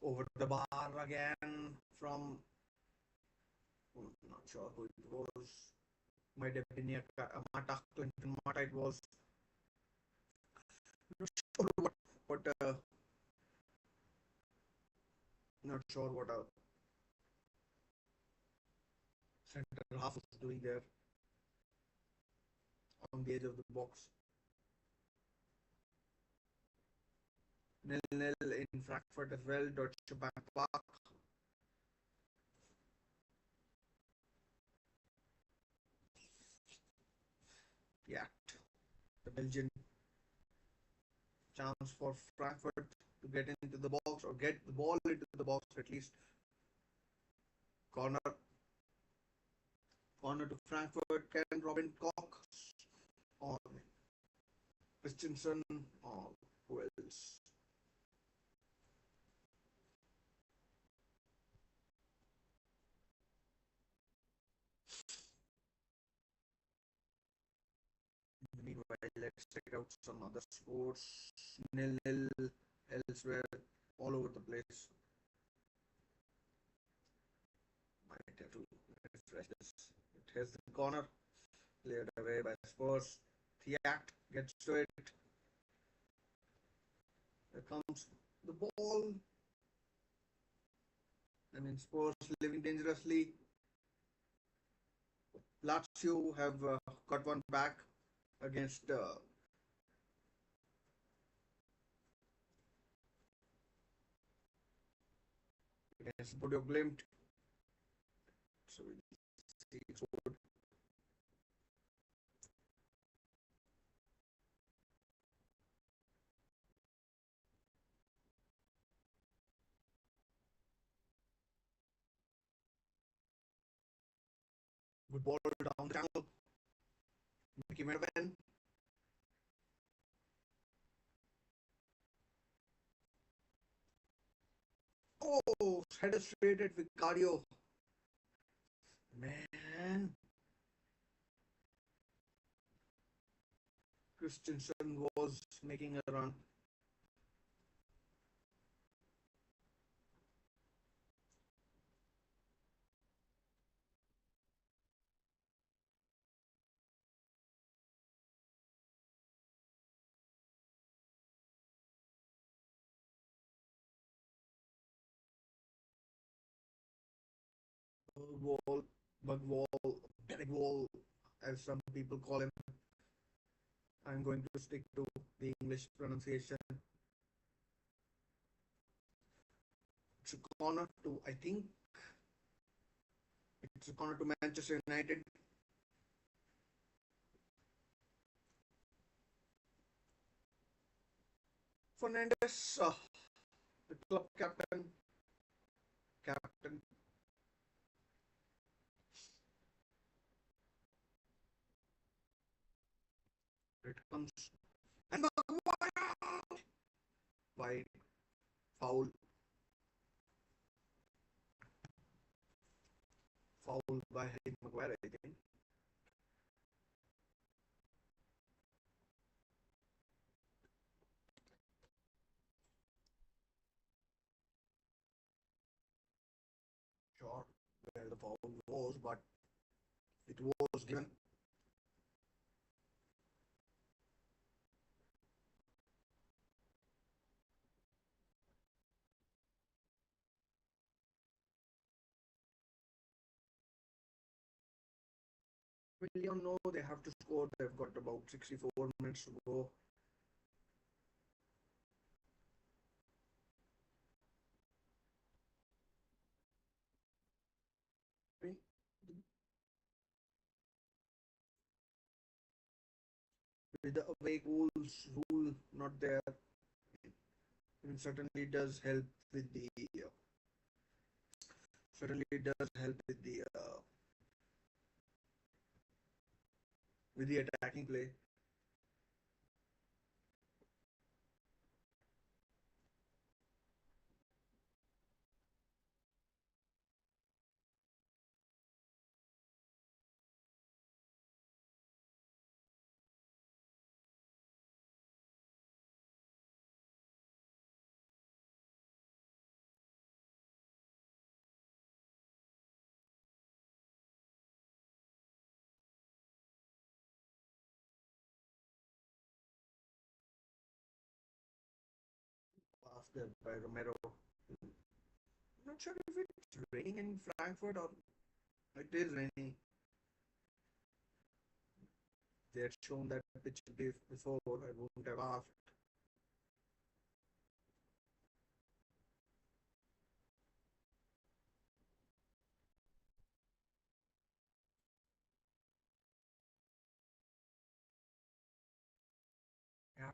Over the bar again from, not sure who it was. Might have been Mata, Clinton Mata. It was not sure what not sure what a center half is doing there on the edge of the box. 0-0 in Frankfurt as well. Deutsche Bank Park. Yeah, the Belgian chance for Frankfurt to get into the box or get the ball into the box at least. Corner. Corner to Frankfurt. Can Robin Cox or Christensen or who else? Meanwhile, let's check out some other sports. 0-0 elsewhere, all over the place. Might have to refresh this. It has the corner, cleared away by Spurs. Thiact gets to it. There comes the ball. I mean, Spurs living dangerously. Large Lazio have got one back against Bodo Glimt. So we see it's good ball down the channel. Mickey Mervin. Oh, header straight at Vicario. Man, Christensen was making a run. Wall, bug wall, panic wall, as some people call him. I'm going to stick to the English pronunciation. It's a corner to, I think, it's a corner to Manchester United. Fernandez, the club captain. It comes and Maguire by foul, foul by Harry Maguire, I think. Sure, where the foul was, but it was given. Lyon know they have to score. They've got about 64 minutes to go. With the away goals rule not there, it certainly does help with the certainly does help with the attacking play. Pass there by Romero. I'm not sure if it's raining in Frankfurt or it is raining. They had shown that pitch before, I wouldn't have asked. Yeah.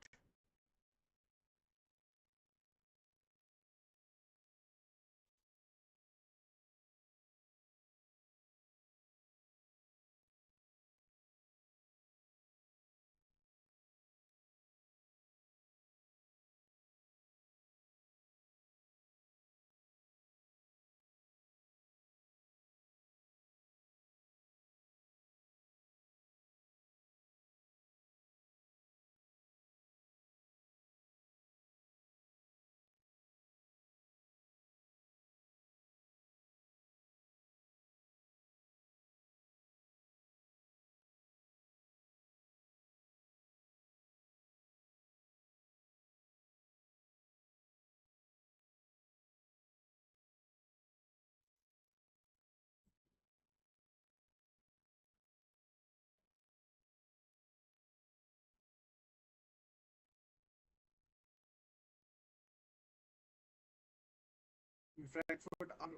Frankfurt are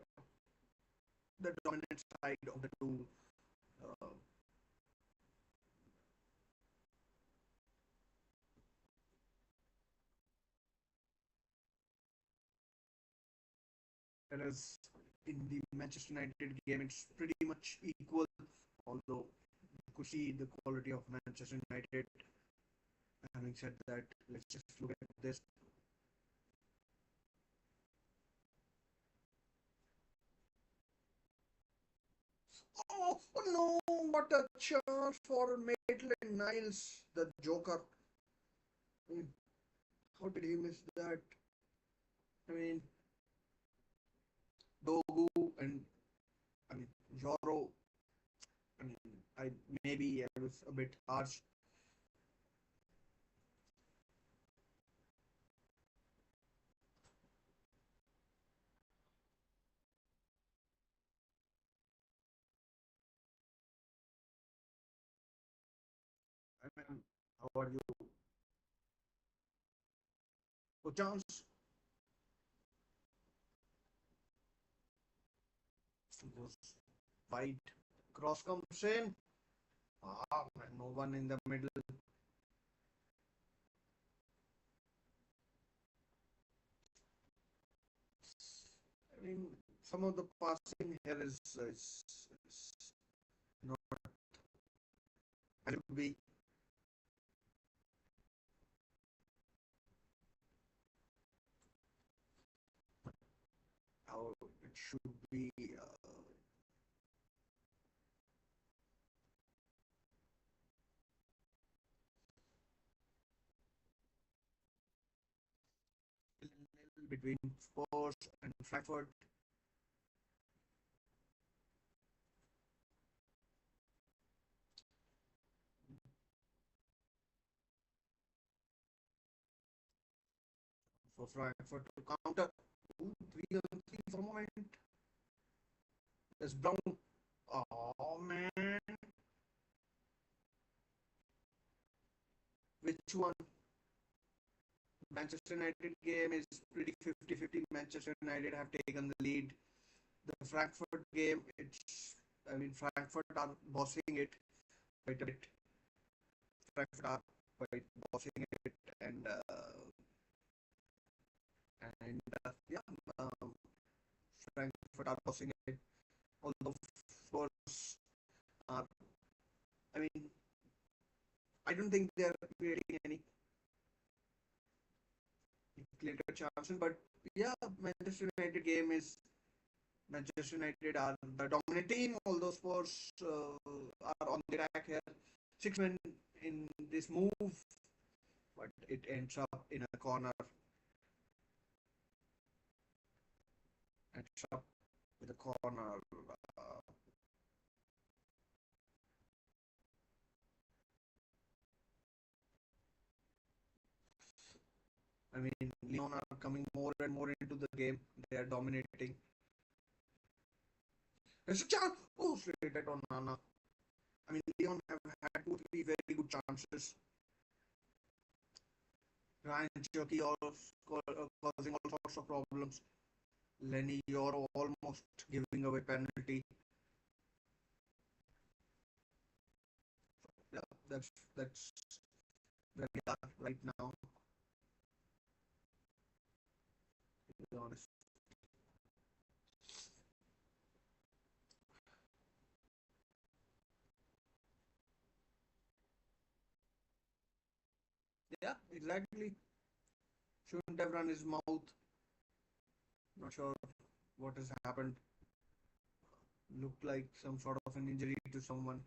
the dominant side of the two. Uh, Whereas in the Manchester United game, it's pretty much equal. Although you could see the quality of Manchester United. Having said that, let's just look at this. Oh, oh no! What a chance for Maitland Niles, the Joker. I mean, how did he miss that? I mean, Dogu and I mean Joro. I mean, I maybe I was a bit harsh. I mean, how are you? Oh, chance was wide. Cross comes in. Ah, man, no one in the middle. I mean, some of the passing here is not as it would be how it should be. Between Spurs and Frankfurt. For Frankfurt to counter. Ooh, 3 on 3 for a moment. There's Brown. Oh man, which one? Manchester United game is pretty 50-50. Manchester United have taken the lead. The Frankfurt game, it's I mean Frankfurt are bossing it quite a bit. Frankfurt are quite bossing it yeah, um, Frankfurt are bossing it. Although Spurs are, I mean, I don't think they're creating any clear chances. But yeah, Manchester United game is Manchester United are the dominant team. Although Spurs are on the track here, 6 men in this move, but it ends up in a corner. Ends up with a corner. Uh, I mean, Lyon are coming more and more into the game. They are dominating. There's a chance. Oh, straight at on Nana. I mean, Lyon have had 2 3 very good chances. Ryan Cherky causing all sorts of problems. Lenny Yoro almost giving away penalty. Yeah, that's where we are right now. To be honest. Yeah, exactly. Shouldn't have run his mouth. Not sure what has happened. Looked like some sort of an injury to someone.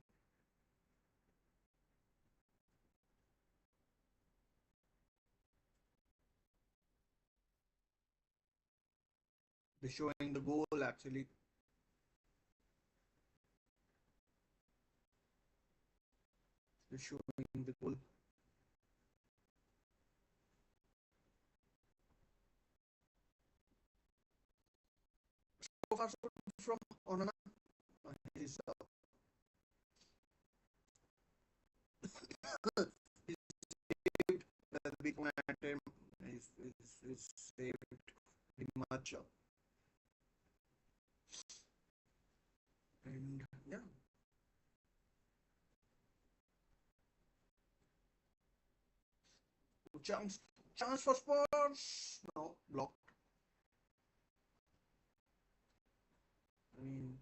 They're showing the goal actually. They're showing the goal. So far, so good from Onana. He's, he's saved the big one at him. He's saved pretty much. Chance for Spurs. No, blocked. I mean,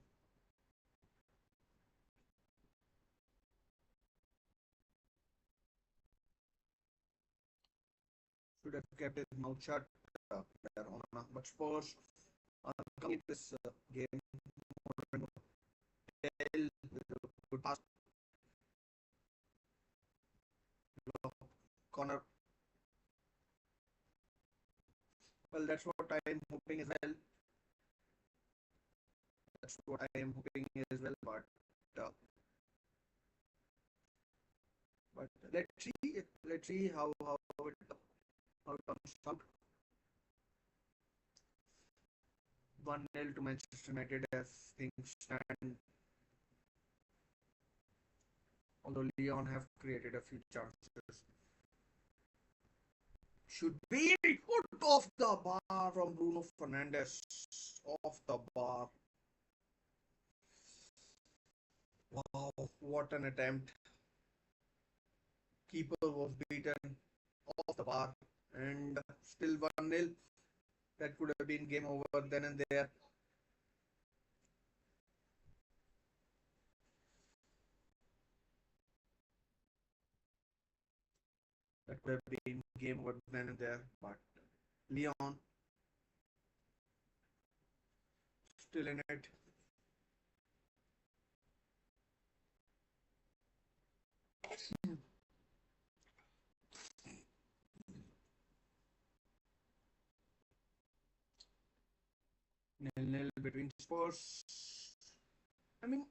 should have kept his mouth shut there on. But Spurs are coming to this game more and more. Tell with a good pass, corner. Well, that's what I am hoping as well. That's what I am hoping as well. Uh, but let's see how it comes out. 1-0 to Manchester United as things stand. Although Lyon have created a few chances. Should be put off the bar from Bruno Fernandes. Off the bar. Wow, what an attempt. Keeper was beaten off the bar and still 1-0. That could have been game over then and there. That could have been game over then and there. But Lyon still in it. Nil-nil between Spurs. I mean,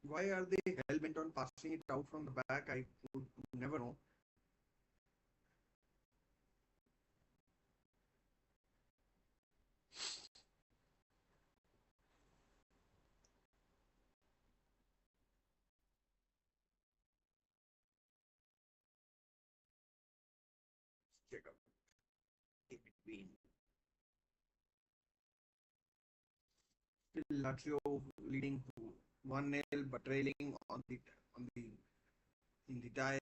why are they hell bent on passing it out from the back? I would never know. Check out in between. Still Lazio leading to 1-0 but trailing on the in the tie.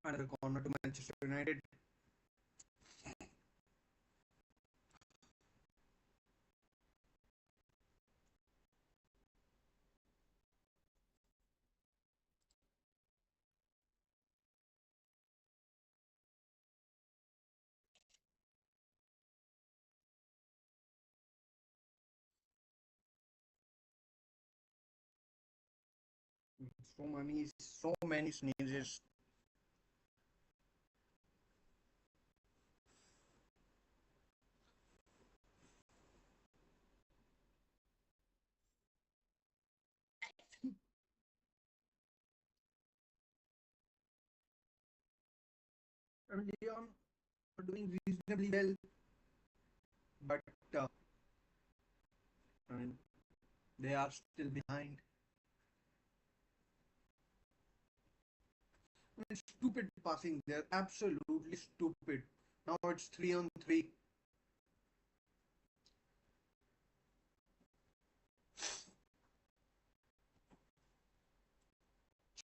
Another corner to Manchester United. So many sneezes. I mean, Leon are doing reasonably well, but uh, I mean, they are still behind. I mean, stupid passing there, absolutely stupid. Now it's 3-on-3.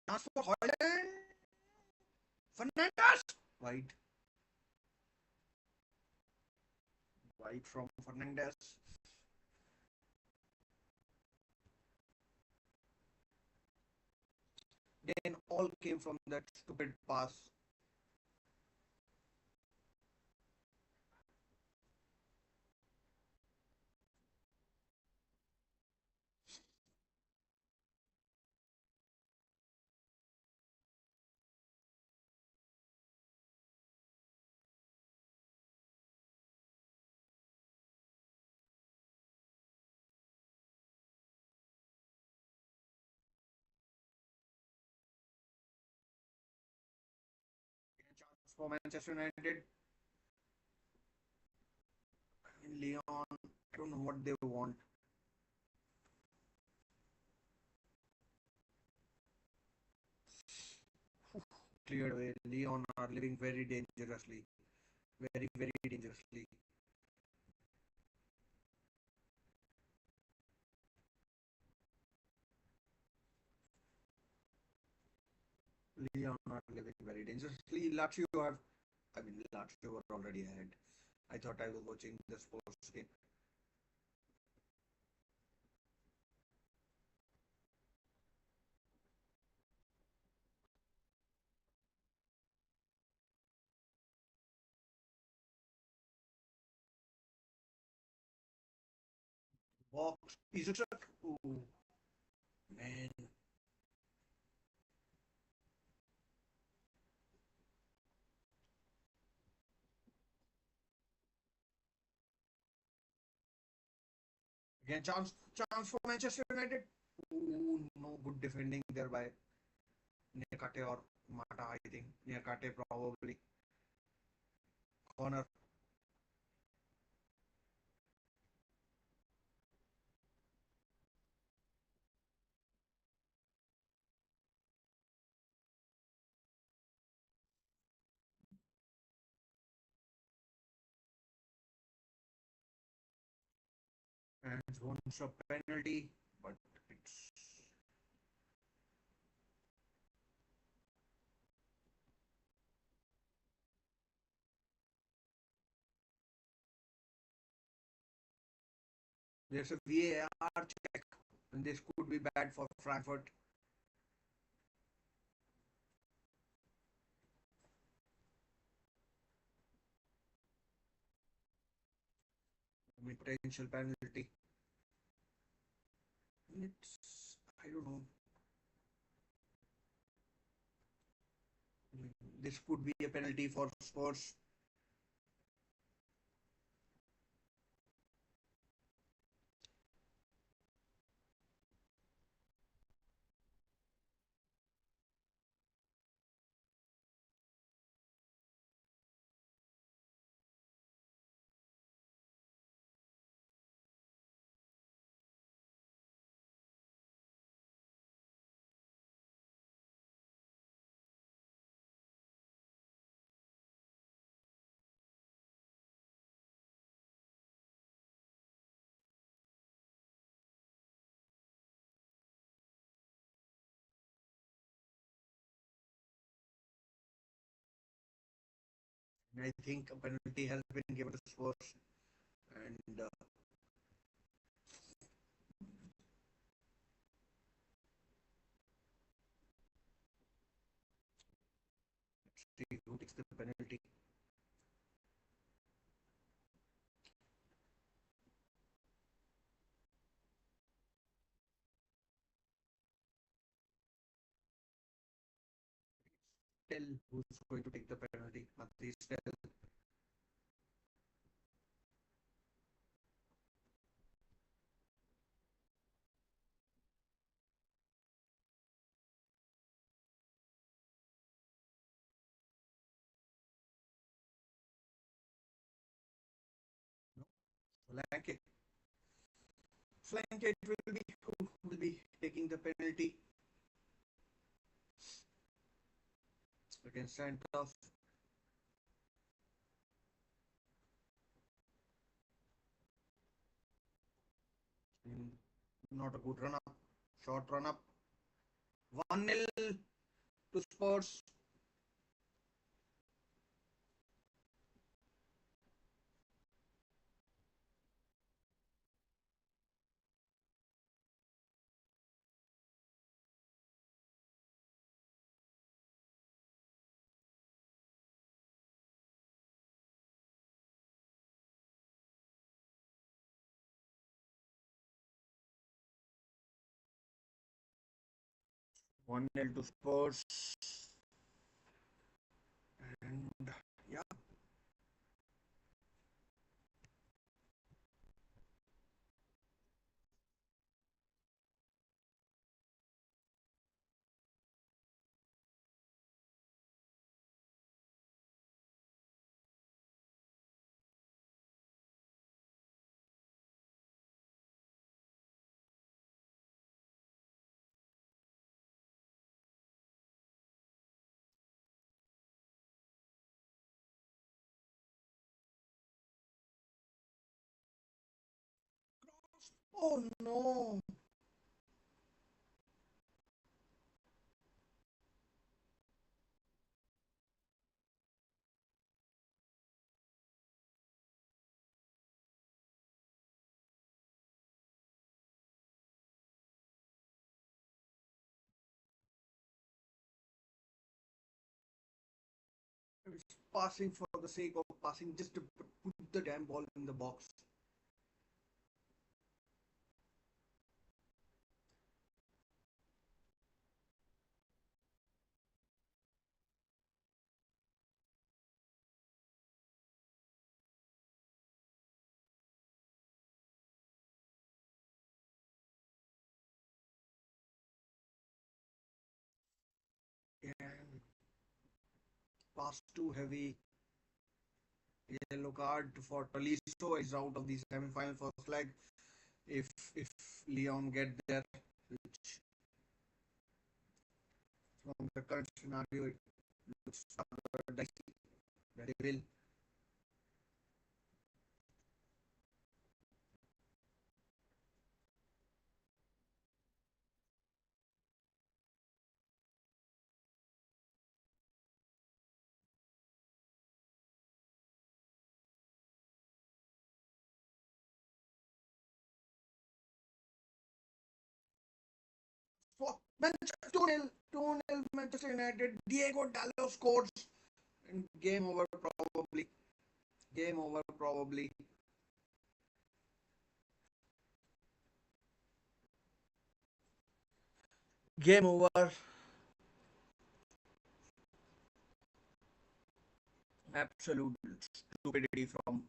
Chance for Holland. Fernandes. Wide. Wide from Fernandes. Then all came from that stupid pass. Chance for Manchester United. In Leon, I don't know what they want. cleared away. Leon are living very dangerously, very very dangerously. Leon are living very dangerously. Lazio have, I mean, Lazio were already ahead. I thought I was watching the sports game. Box Isaac. Ooh, man. Again, chance for Manchester United. Ooh, no good defending there by Nekate or Mata, I think. Nekate probably. Corner. And wants a penalty, but it's there's a VAR check, and this could be bad for Frankfurt. I mean, potential penalty. It's I don't know. I mean, this could be a penalty for Spurs. And I think a penalty has been given to Spurs, and let's see who takes the penalty. Tell who's going to take the penalty. Please tell. 'Flank Flank will be who will be taking the penalty against Santos. Not a good run up, short run up. 1-0 to Spurs. 1-0 to Spurs. And yeah, Oh no! It's passing for the sake of passing, just to put the damn ball in the box. Yeah, pass too heavy. Yellow card for Tolisso is out of the semi-final first leg. If Leon get there, which from the current scenario it looks rather dicey that they will. So Manchester 2-0, 2-0 Manchester United. Diego Dallo scores and game over probably. Game over probably. Game over. Absolute stupidity from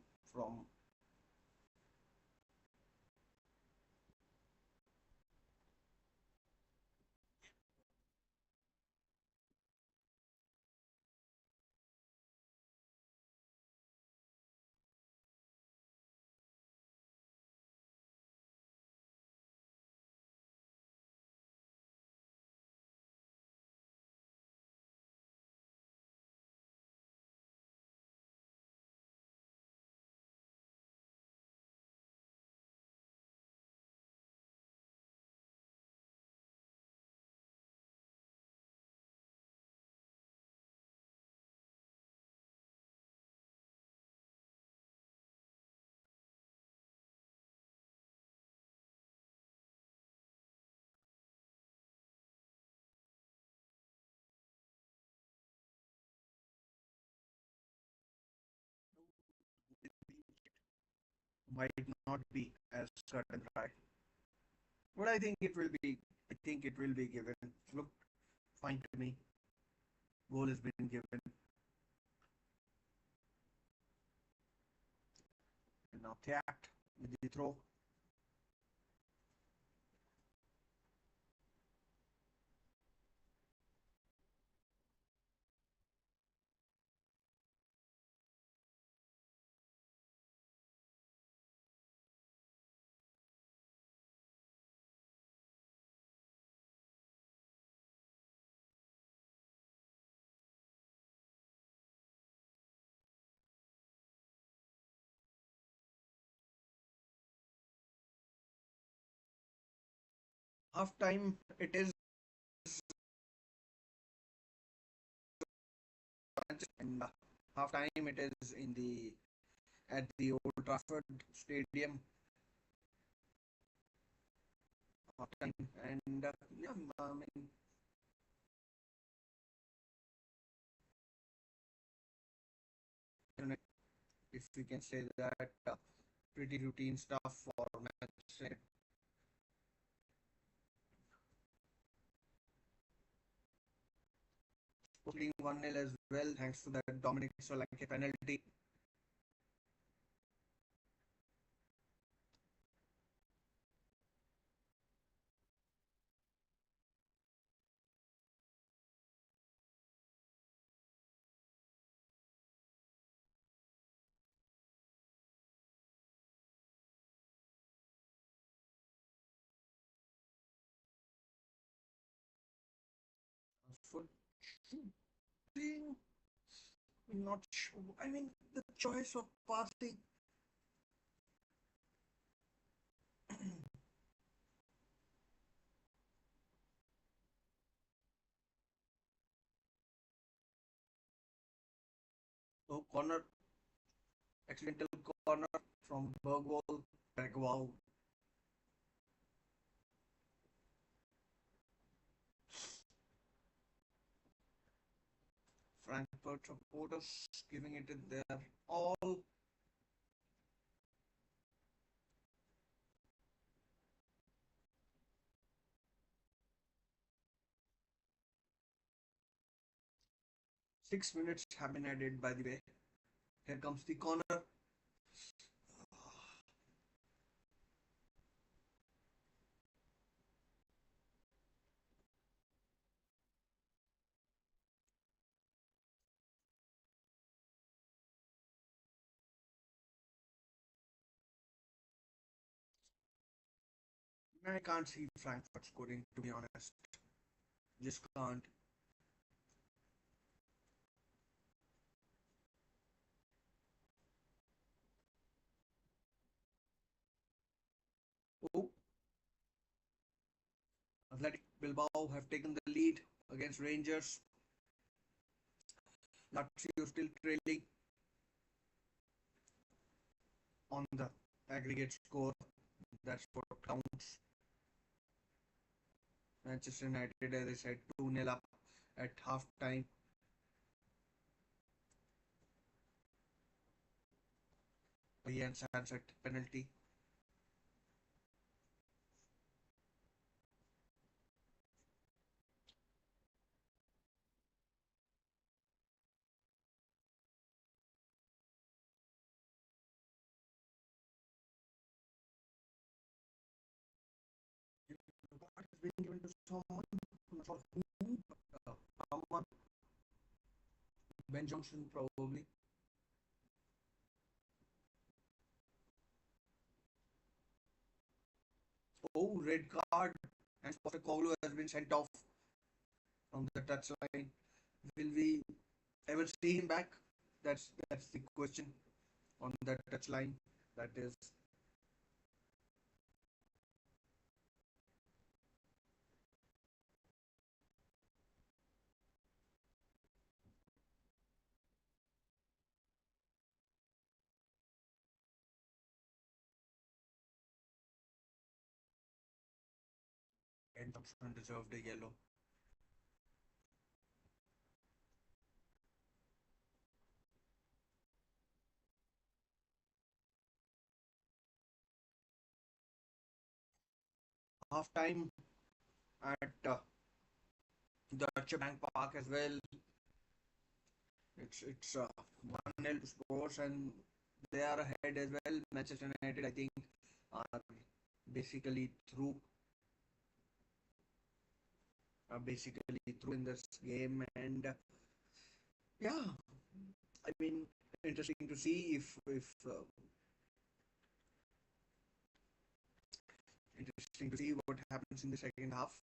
might not be as cut and dry. But I think it will be. I think it will be given. Look fine to me. Goal has been given. And now tapped with the throw. Half time it is, and half time it is in the at the Old Trafford Stadium. Half time and yeah, I mean if we can say that pretty routine stuff for Manchester. Leading 1-0 as well, thanks to that Dominic Solanke penalty. For shooting, not sure. I mean, the choice of passing. Oh, corner, accidental corner from Bergwall. Wow. Frankfurt supporters giving it their all. 6 minutes have been added, by the way. Here comes the corner. I can't see Frankfurt scoring, to be honest. Just can't. Oh, Athletic Bilbao have taken the lead against Rangers. Lazio still trailing on the aggregate score. That's what counts. Manchester United, as I said, 2-0 up at half time. Ian Sunset penalty. What has been given to someone? Not sure who. Someone. Ben Johnson, probably. Oh, red card. And Postecoglou has been sent off from the touchline. Will we ever see him back? That's the question on that touchline. That is and Thompson deserved a yellow. Half time at Deutsche Bank Park as well. It's 1-0 to Spurs and they are ahead as well. Manchester United, I think, are basically through. Are basically through in this game, and yeah, I mean, interesting to see if interesting to see what happens in the second half.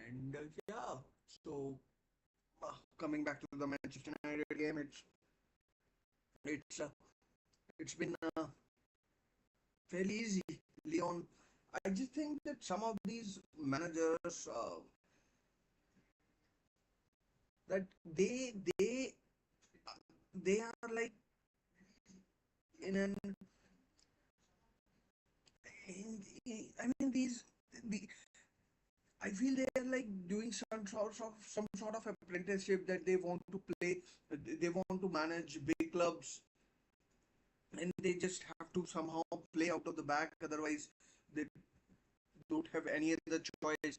And yeah, so coming back to the Manchester United game, it's it's been fairly easy. Leon, I just think that some of these managers that they are like in an I mean the I feel they are like doing some sort of apprenticeship that they want to play. They want to manage big clubs, and they just have to somehow play out of the back. Otherwise, they don't have any other choice.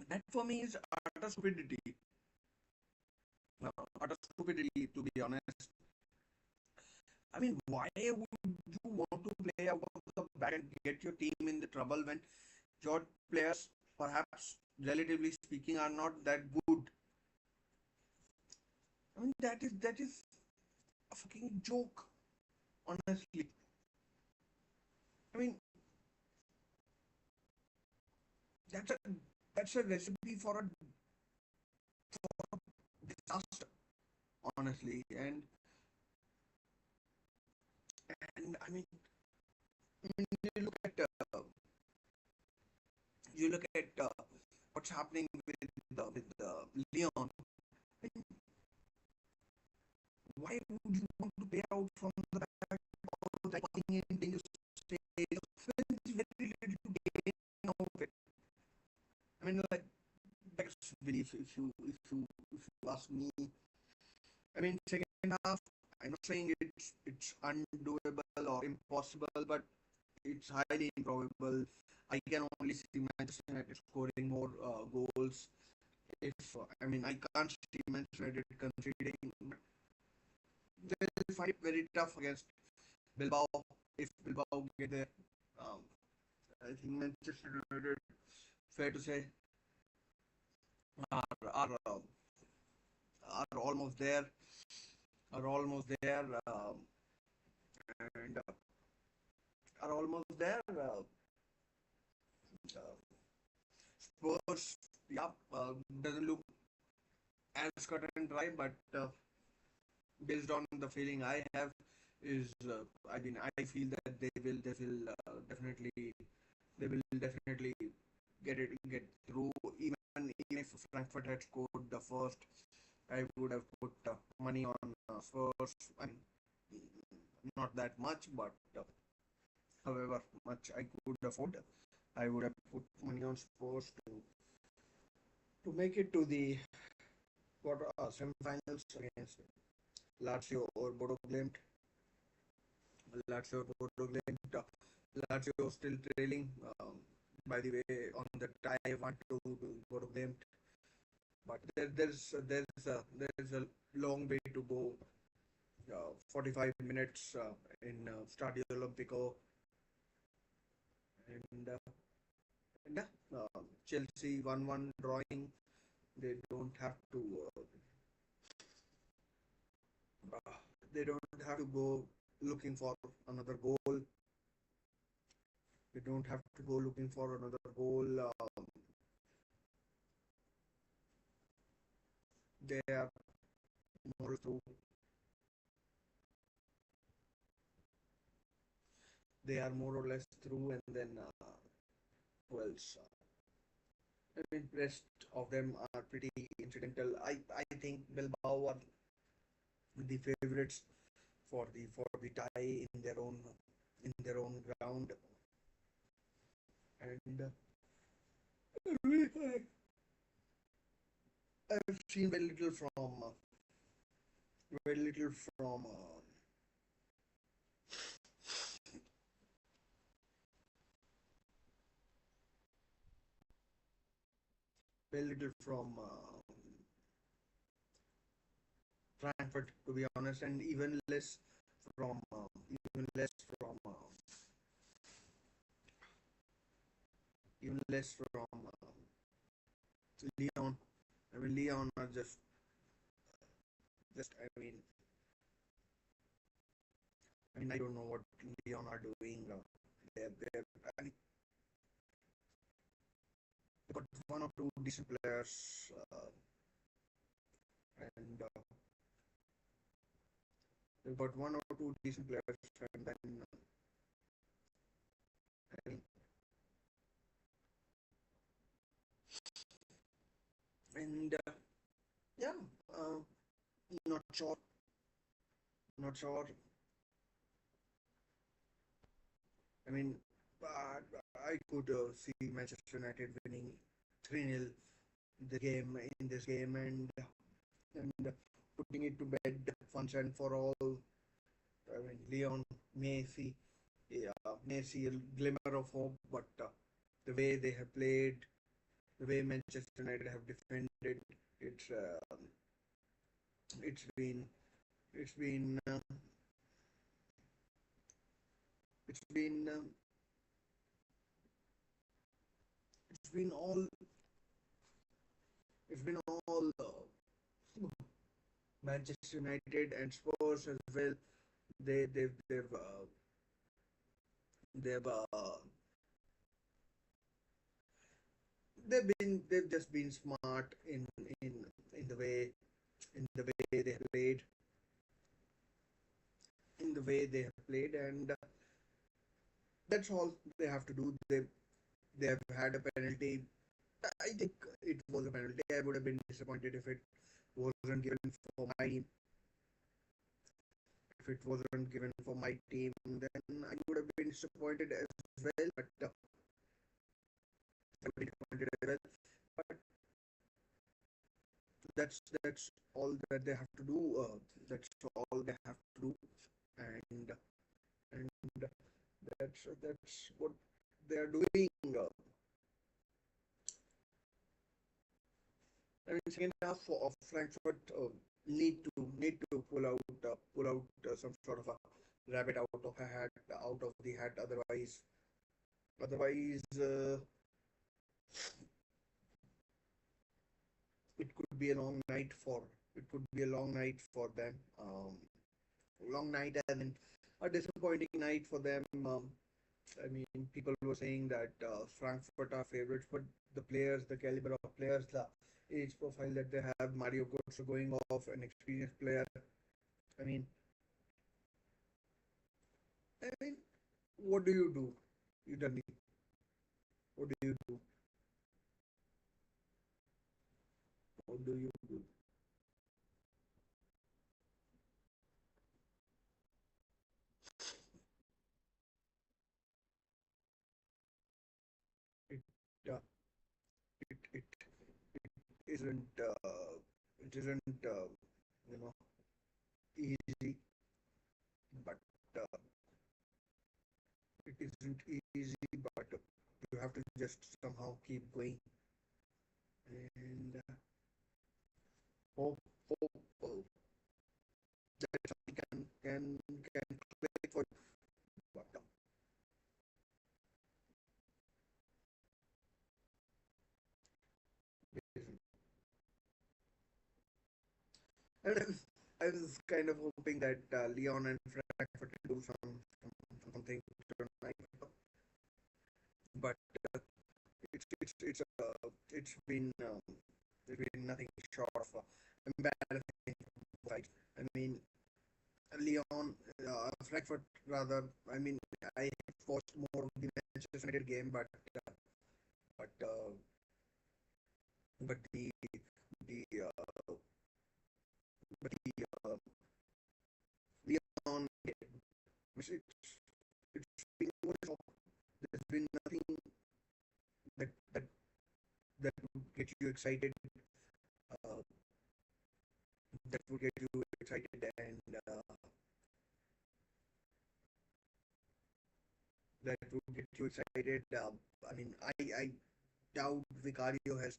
That for me is utter stupidity. Utter stupidity, to be honest. I mean, why would you want to play out of the back and get your team in the trouble when your players, perhaps relatively speaking, are not that good? I mean, that is a fucking joke, honestly. I mean, that's a that's a recipe for a disaster, honestly. And And you look at you look at what's happening with Leon. Why would you want to pay out from the back or like in dangerous stage when there's very little to gain out of it? Like that's belief. If you ask me, second half. I'm not saying it's undoable or impossible, but it's highly improbable. I can only see Manchester United scoring more goals. If I can't see Manchester United conceding. They'll find it very tough against Bilbao if Bilbao get there. Um, I think Manchester United, fair to say, are are, uh, are almost there. Are almost there. And are almost there. Uh, Spurs, yeah, doesn't look as cut and dry, but based on the feeling I have, is I feel that they will definitely get through. Even if Frankfurt had scored the first, I would have put money on Spurs. Not that much, but however much I could afford, I would have put money on Spurs to make it to the semi-finals against Lazio or Bodo Glimt. Lazio or Bodo Glimt. Lazio still trailing. By the way, on the tie 1-2 to Bodo Glimt, but there's a long way to go. 45 minutes in Stadio Olimpico, and Chelsea 1-1 drawing. They don't have to. Uh, they don't have to go looking for another goal. They don't have to go looking for another goal. They are more through. They are more or less through, and then who else? Rest of them are pretty incidental. I think Bilbao are the favorites for the tie in their own ground, and I've seen very little from very little from Frankfurt, to be honest, and from even less from even less from Leon. Leon are just I don't know what Leon are doing. They're I mean, they got one or two decent players, and they've got one or two decent players, and then uh, and yeah, uh, not sure, not sure. I mean, I could see Manchester United winning 3-0 in this game, and putting it to bed once and for all. Leon may see, yeah, may see a glimmer of hope, but the way they have played, the way Manchester United have defended, it's uh, it's been it's been it's been it's been all it's been all Manchester United and Spurs as well. They they've they've just been smart in the way they have played, in the way they have played, and that's all they have to do. They have had a penalty. I think it was a penalty. I would have been disappointed if it wasn't given for my team. If it wasn't given for my team, then I would have been disappointed as well. But I would be disappointed as well. But that's all that they have to do. That's all they have to do, and and that's what they are doing. I mean, second half of Frankfurt need to pull out some sort of a rabbit out of the hat. Otherwise, it could be a long night for it could be a long night for them. Long night and then a disappointing night for them. I mean, people were saying that Frankfurt are favorites, but the caliber of players, the age profile that they have, Mario Götze going off, an experienced player. I mean, I mean, what do you do? You done it. What do you do? What do you do? It uh, it isn't it isn't you know easy, but uh, it isn't easy, but you have to just somehow keep going and hope hope that something can click for you. But it isn't. And I was kind of hoping that Leon and Frankfurt can do something tonight, but it's been nothing short of embarrassing fight. I mean, Leon, Frankfurt rather. I mean, I have watched more of the Manchester United game, but but the but the Leon game, it's been no shock. There's been nothing that that that would get you excited. Uh, that would get you excited and that would get you excited. I mean, I doubt Vicario has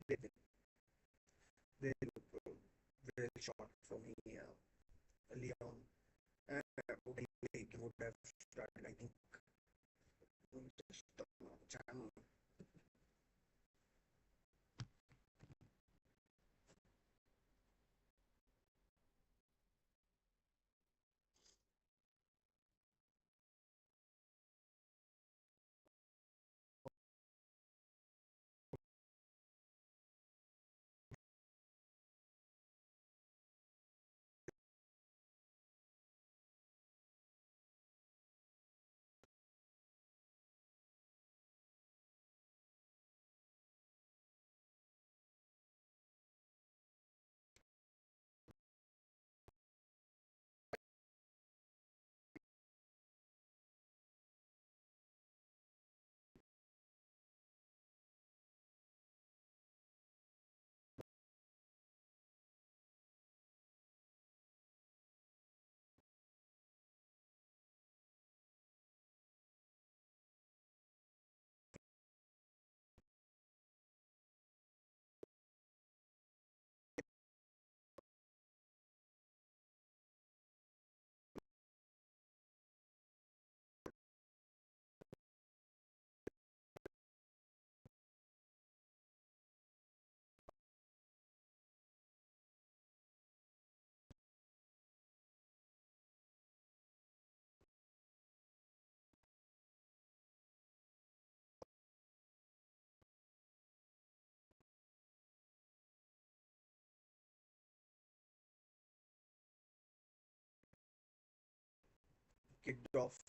they, they look very short for me, Leon. Okay, have started, I think, just channel. Kicked off.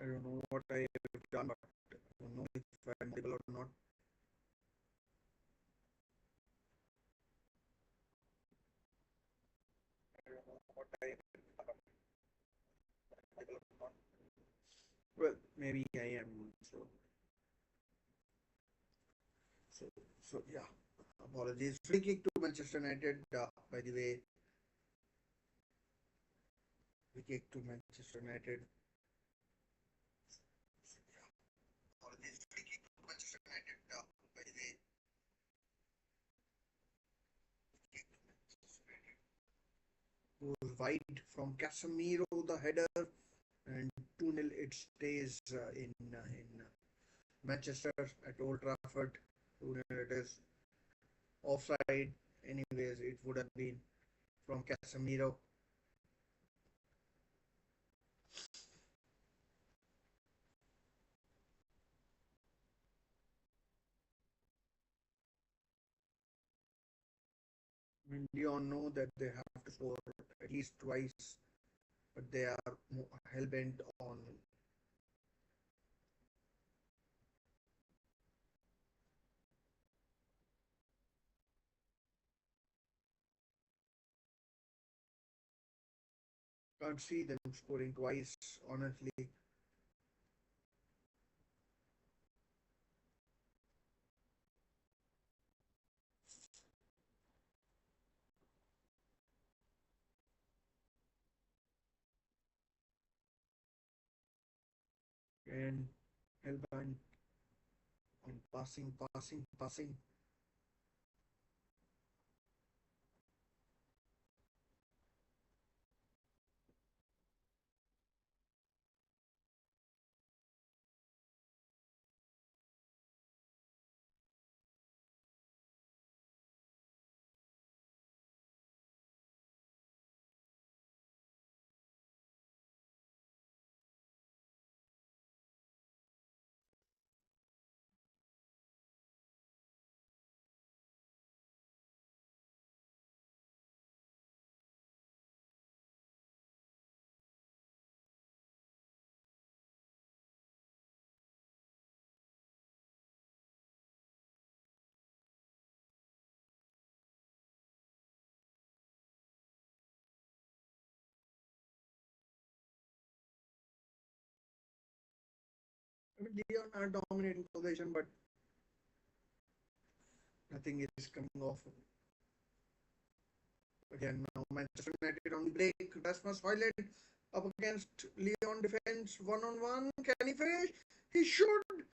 I don't know what I have done, but I don't know if I'm able or not. I don't know what I have done, but I'm able or not. Well, maybe I am. So, so yeah. Apologies. Free kick to Manchester United. By the way, free kick to Manchester United. So, yeah. Apologies. Free kick to Manchester United. By the way, kick to Manchester United. Goes wide from Casemiro, the header, and 2-0 it stays in Manchester at Old Trafford. 2-0 it is. Offside. Anyways, it would have been from Casemiro. And Leon know that they have to score at least twice, but they are hell bent on can't see them scoring twice, honestly. and Hellbine on passing. I mean, Leon are dominating possession, but nothing is coming off. Again, now Manchester United on the break. Rasmus Højlund up against Leon defense one on one. Can he finish? He should.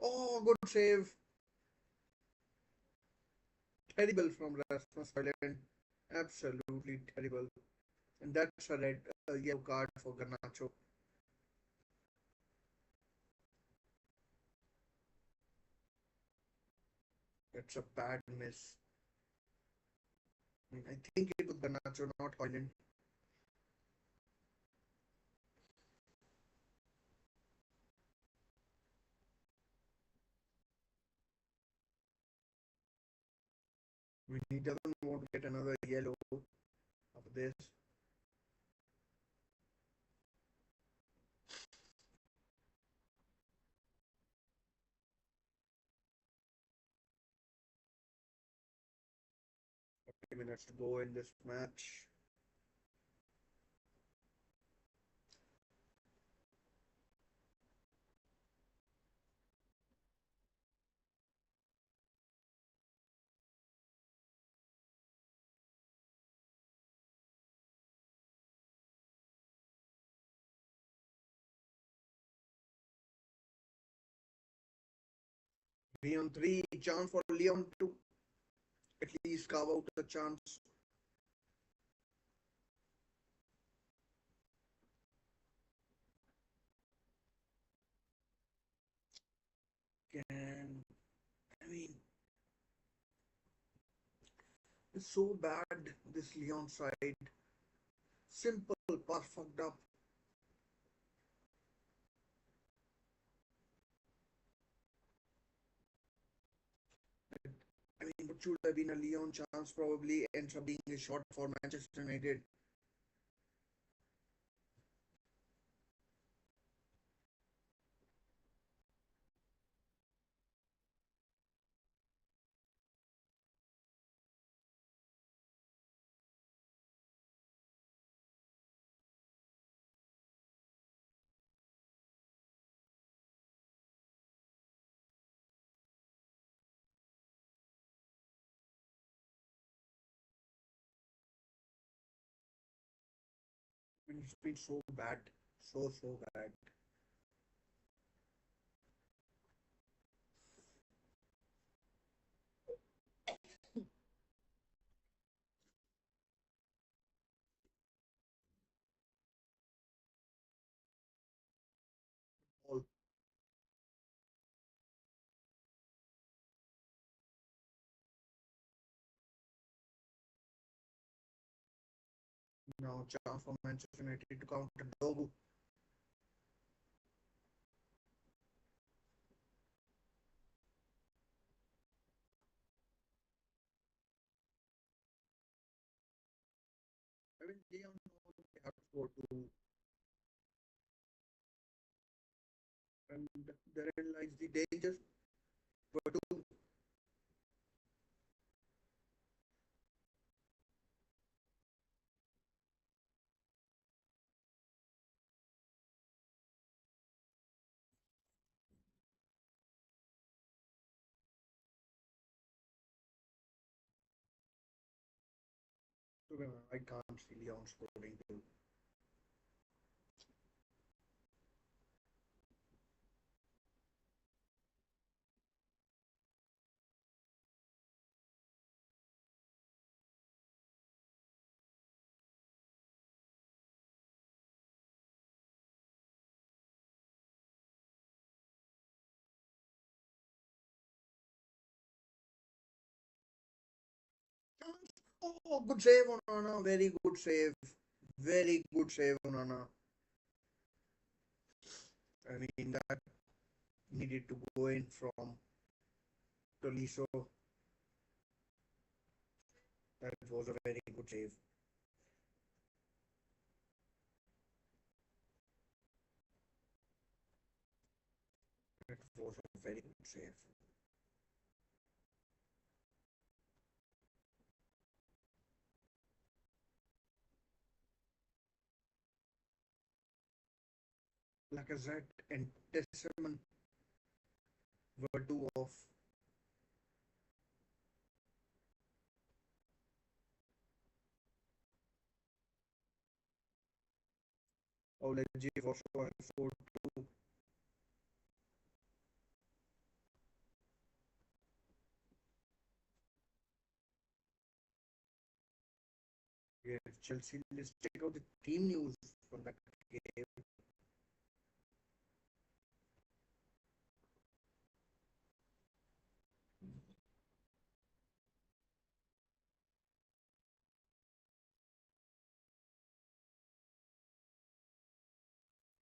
Oh, good save. Terrible from Rasmus Højlund. Absolutely terrible. And that's a red yellow card for Garnacho. That's a bad miss. I think it was Garnacho, not Højlund. I mean, he doesn't want to get another yellow after this. 40 minutes to go in this match. Leon 3, chance for Leon to at least carve out a chance. Can I mean it's so bad this Leon side. Simple pass fucked up. I mean what should have been a Leon chance probably ends up being a shot for Manchester United. I mean, it's been so bad. So bad. All now chance for Manchester United to counter Dogu. I mean Leon knows they have to score two, and therein lies the danger. But two, I can't see Leon scoring two. Oh, good save, Onana. Very good save. Very good save, Onana. I mean, that needed to go in from Tolisso. That was a very good save. That was a very good save. Lacazette and Tessman were two of Oleji for sure. 4-2. Yeah, Chelsea. Let's check out the team news from that game.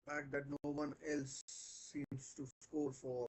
Fact that no one else seems to score for.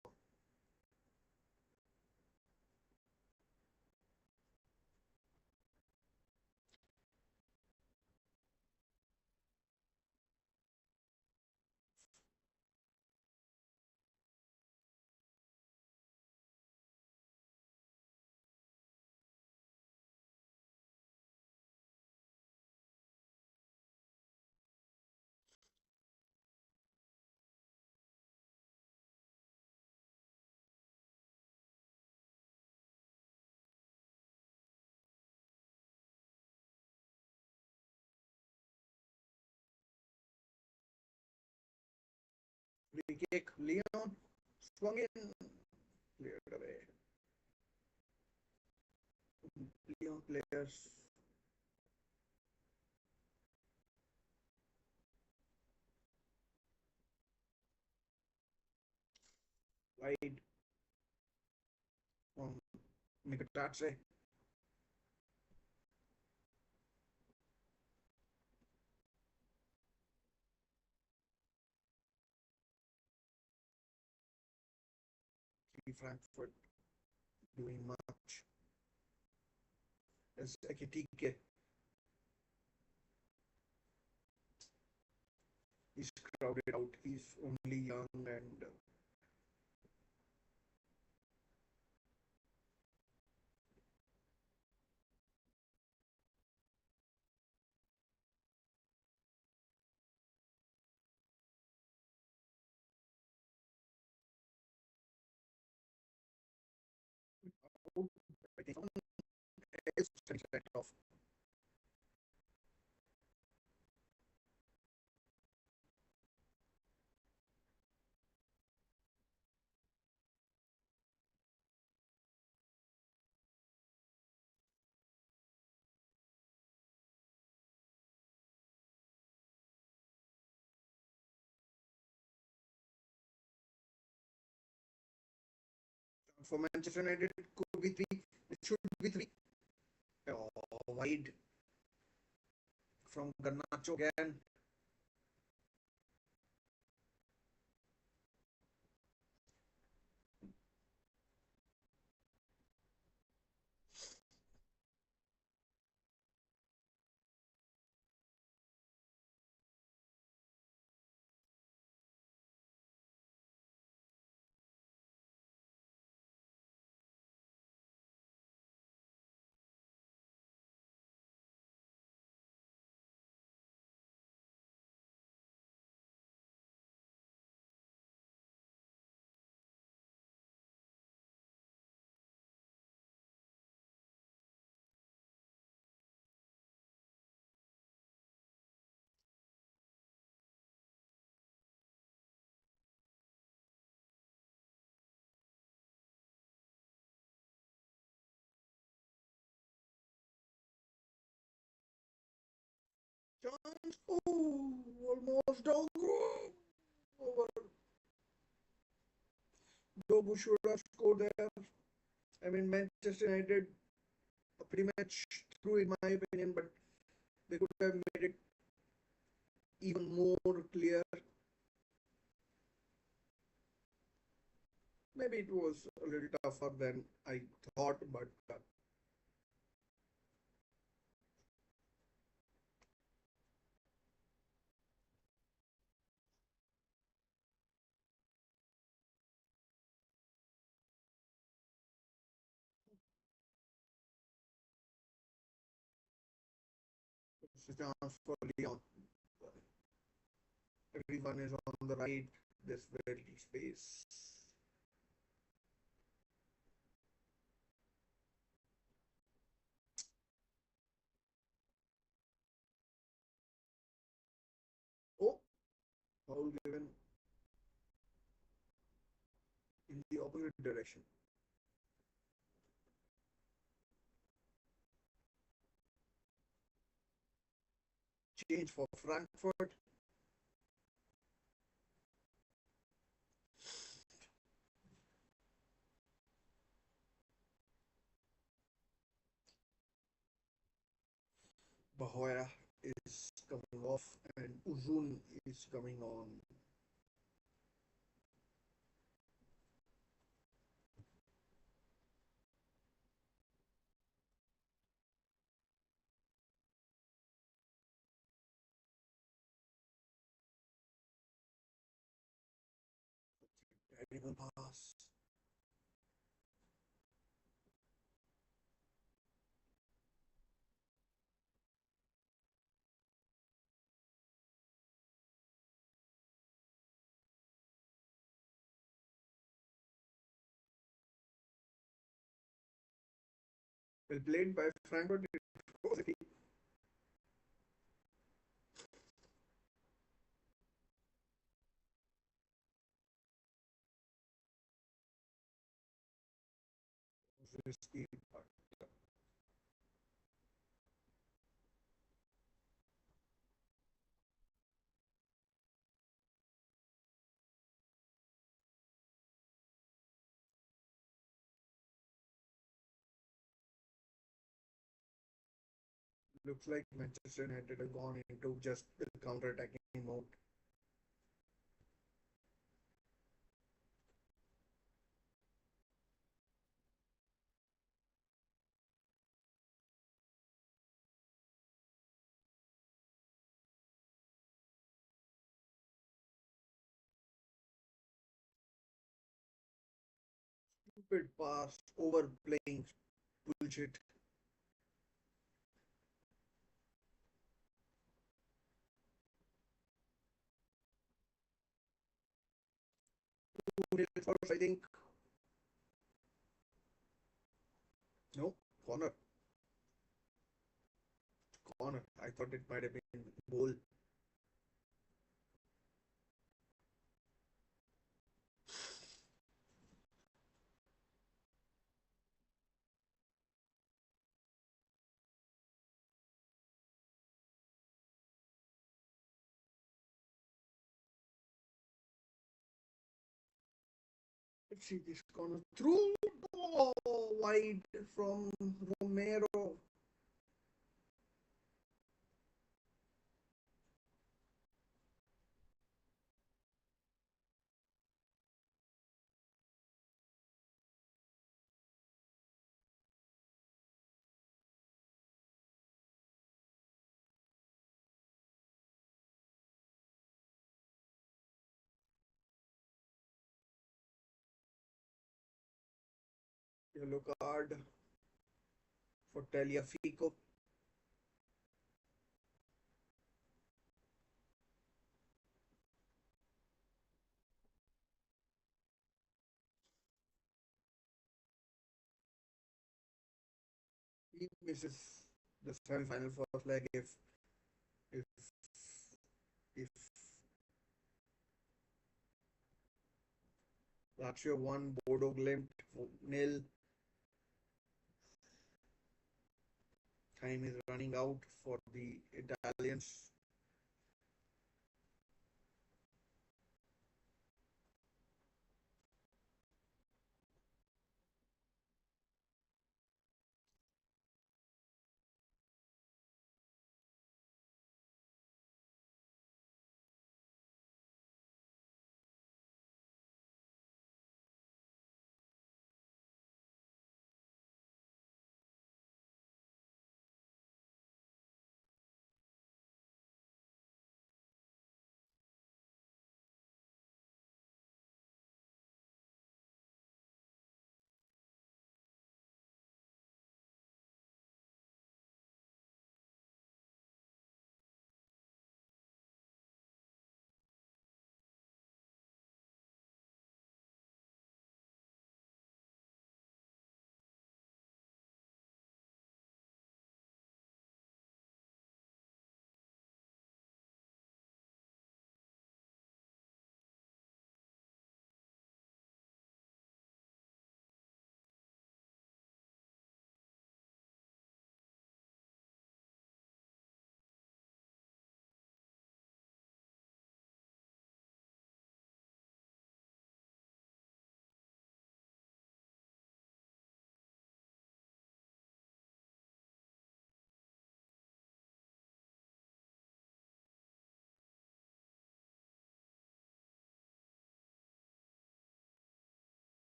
Free kick. Leon swung in. Cleared away. Leon players wide from Mikatatse. Frankfurt doing much. As Ekitike is crowded out. He's only young and I think someone else set off. For Manchester United, it could be three. It should be three. Oh, wide from Garnacho again. Chance. Oh, almost down. Over. Dobu should have scored there. I mean, Manchester United pretty much through, in my opinion, but they could have made it even more clear. Maybe it was a little tougher than I thought, but it's a chance for Leon. Everyone is on the right. There's very little space. Oh, foul given in the opposite direction. Change for Frankfurt. Bahoya is coming off and Uzun is coming on. Terrible pass. Well played by Frankfurt. It was a risky, but looks like Manchester United have gone into just the counter-attacking mode. Stupid pass, overplaying bullshit. 2-0 first, I think. No, corner. Corner. I thought it might have been goal. Let's see this corner through. Oh, wide from Romero. Yellow card for Taliafico. He misses the semi-final first leg if if Lazio won, Bodo Glimt nil. Time is running out for the Italians.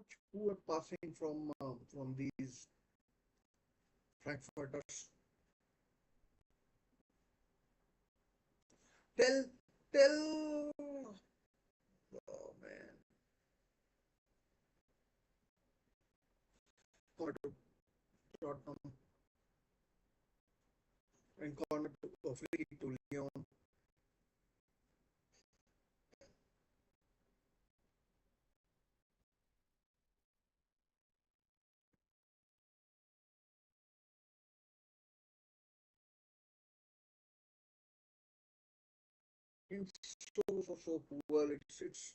much poor passing from these Frankfurters. Tell, tell. Oh man, corner to Tottenham and corner to free kick to Lyon. It's so poor. It's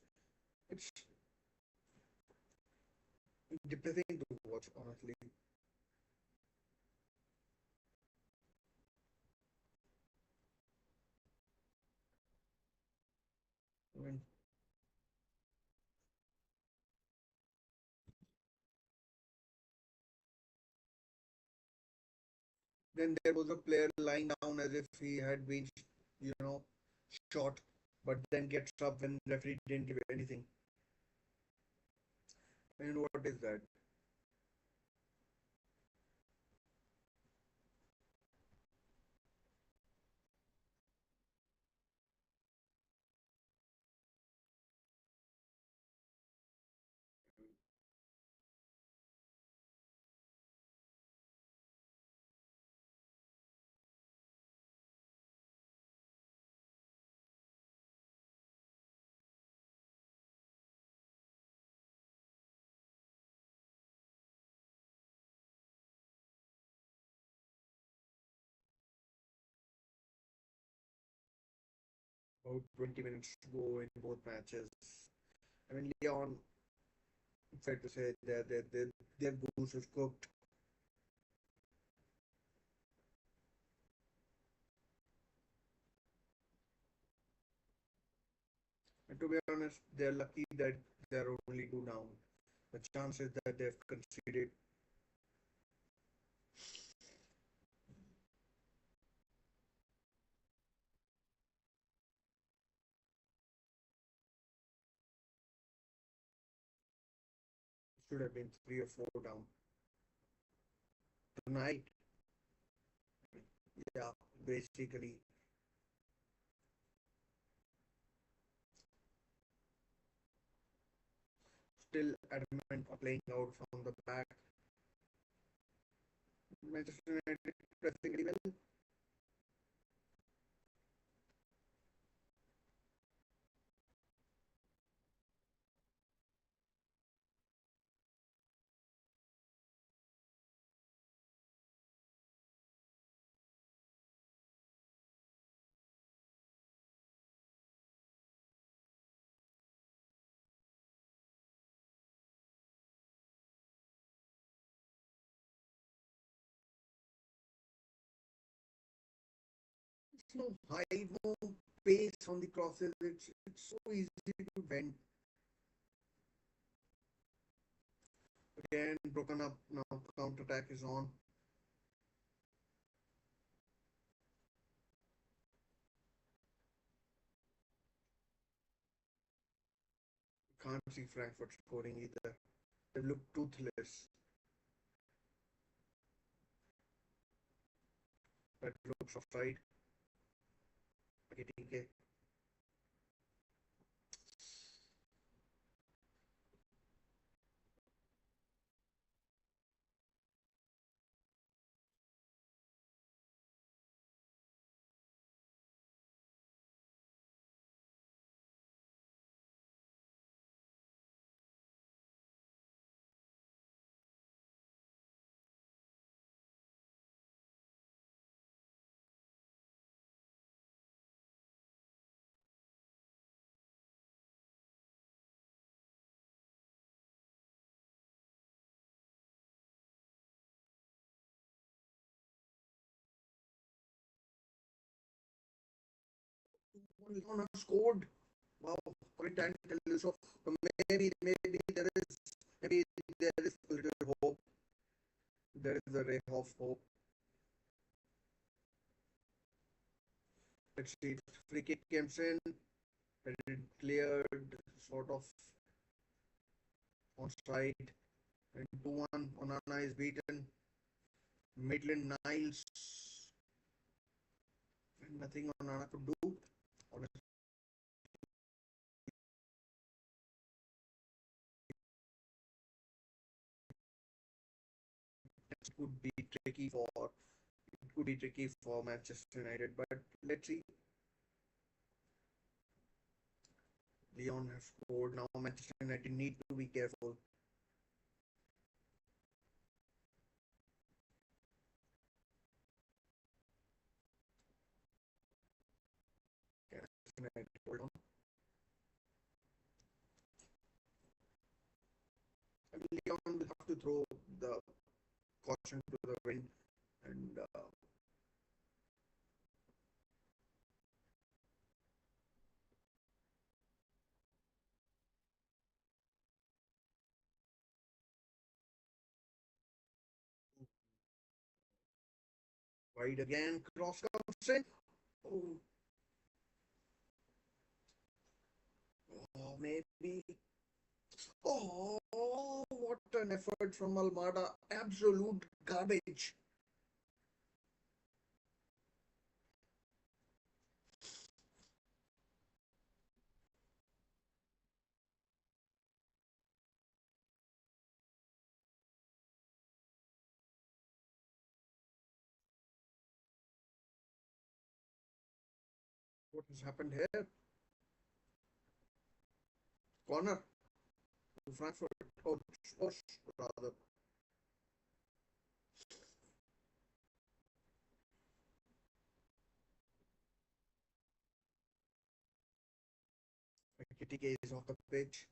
depressing to watch, honestly. I mean, then there was a player lying down as if he had been, you know, shot, but then gets up when referee didn't give anything. And what is that? About 20 minutes to go in both matches. I mean, Leon, fair to say, their goose is cooked. And to be honest, they're lucky that they're only two down. The chances that they've conceded should have been three or four down. Tonight, yeah, basically, still adamant on playing out from the back. Manchester United pressing very well. No height, no pace on the crosses. It's so easy to bend. Again, broken up now. Counter attack is on. Can't see Frankfurt scoring either. They look toothless. That looks offside. KTK. One scored. Wow, quite tantalising. So maybe maybe there is a little hope. There is a ray of hope. Let's see. Free kick comes in. It cleared sort of on on side, and 2-1. Onana is beaten. Maitland Niles, and nothing Onana could do. Honestly, it could be tricky for Manchester United, but let's see. Leon have scored. Now Manchester United need to be careful. Manchester United hold on. I mean, Leon will have to throw the caution to the wind and wide again. Cross comes in. Oh, oh, maybe. Oh, what an effort from Almada. Absolute garbage. What has happened here? Corner to Frankfurt. Or rather. Kitty is off the pitch.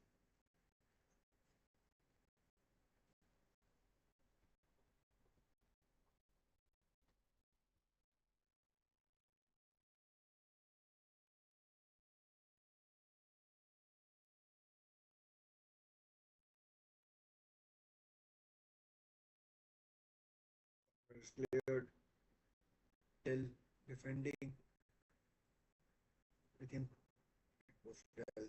It's cleared. Till defending with him. It was Till.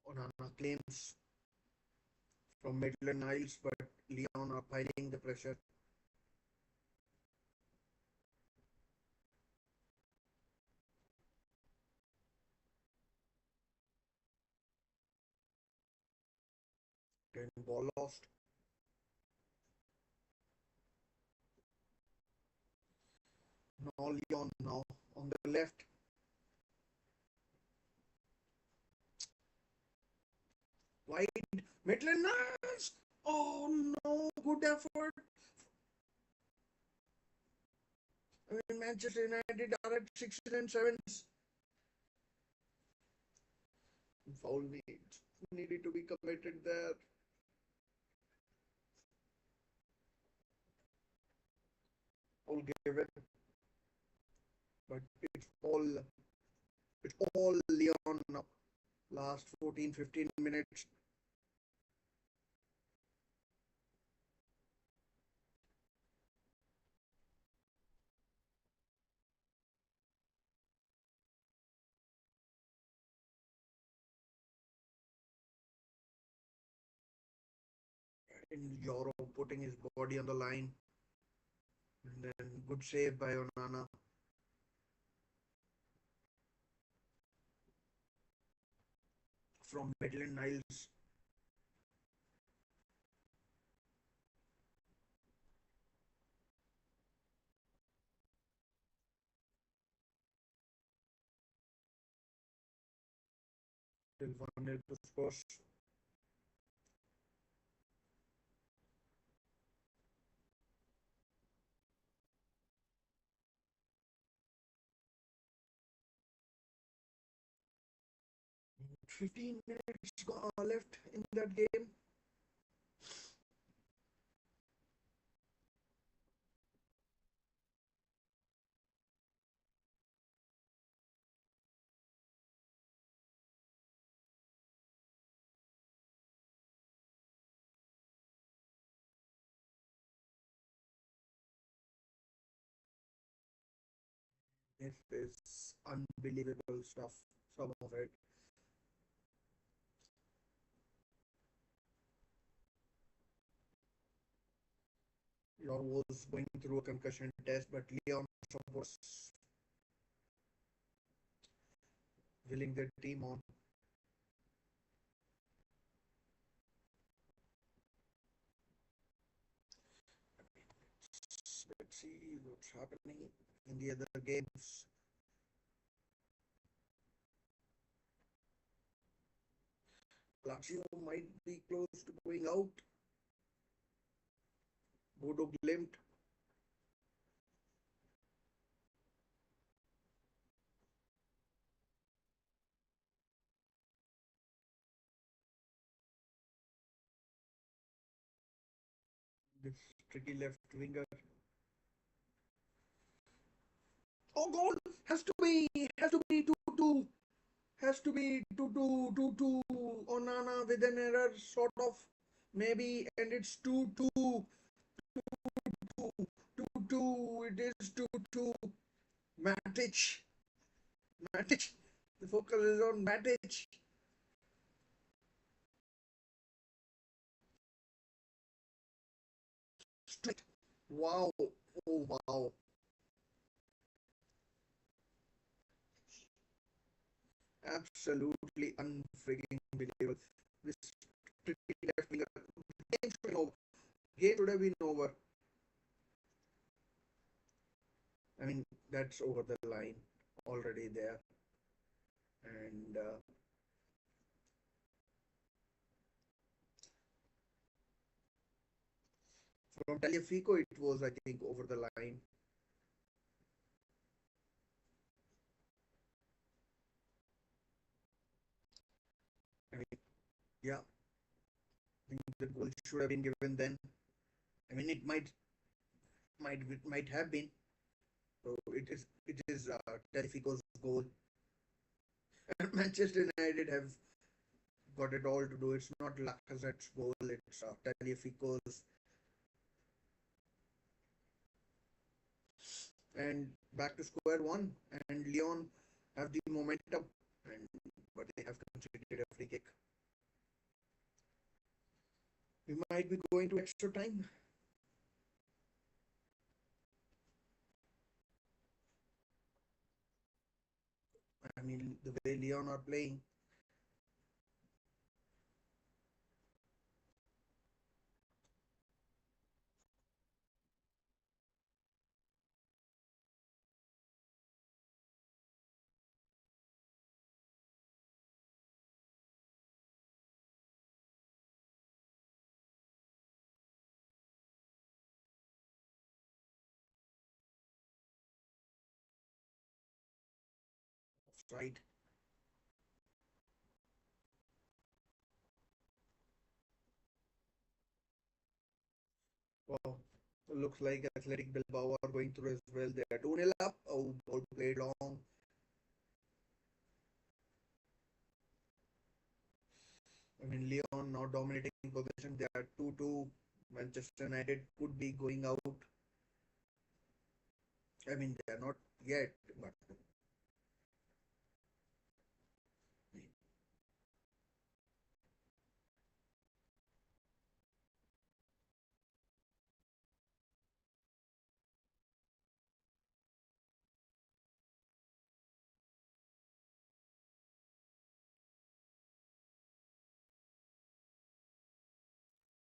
Onana claims from Maitland Niles, but Leon are piling the pressure. Then ball lost. Now Leon now on the left. Wide. Maitland Niles. Oh no, good effort. I mean, Manchester United are at 6 and 7. Foul needed to be committed there. All given, but it's all Leon now. Last 14-15 minutes. In Euro putting his body on the line, and then good save by Onana from Maitland Niles. Till 1-0 to Spurs. Mm, 15 minutes left in that game. It is unbelievable stuff. Some of it. Leon was going through a concussion test, but Leon was willing their team on. Let's see what's happening in the other games. Lazio might be close to going out. Bodo Glimt. This tricky left winger. Oh, goal! Has to be 2-2. Has to be 2-2, 2-2. Onana with an error, sort of. Maybe, and it's 2-2. 2-2. It is 2-2. Matic. Matic. The focus is on Matic. Straight. Wow. Oh, wow. Absolutely unfreaking believable. This tricky left winger. Game should be over. Game should have been over. I mean, that's over the line already there. And from Taliafico, it was, I think, over the line. I mean, yeah, I think the goal should have been given then. I mean, it might have been. So it is Taliafico's goal. And Manchester United have got it all to do. It's not Lacazette's goal. It's Taliafico's. And back to square one. And Lyon have the momentum, and but they have conceded a free kick. We might be going to extra time. I mean, the way Lyon are playing, right? Wow. Looks like Athletic Bilbao are going through as well. They are 2-0 up. Oh, ball played long. I mean, Lyon now dominating possession. They are 2-2. Manchester United could be going out. I mean, they are not yet, but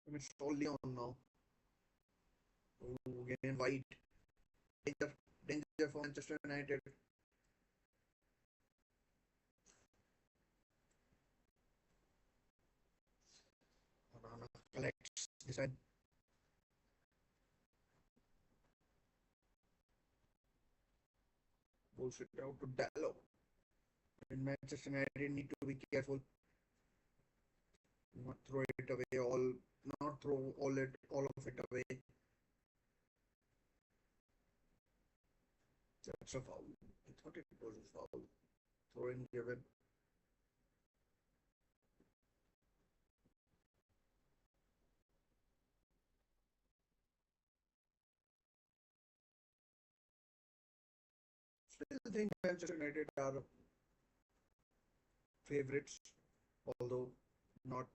I mean, it's all Lyon now. Oh, again, white. Danger, danger for Manchester United. Onana collects this time. Pulls it out to Dallo. And Manchester United need to be careful. Not throw it away all. Not throw all of it away. That's a foul. I thought it was a foul. Throwing given. still think Manchester United are favorites, although not.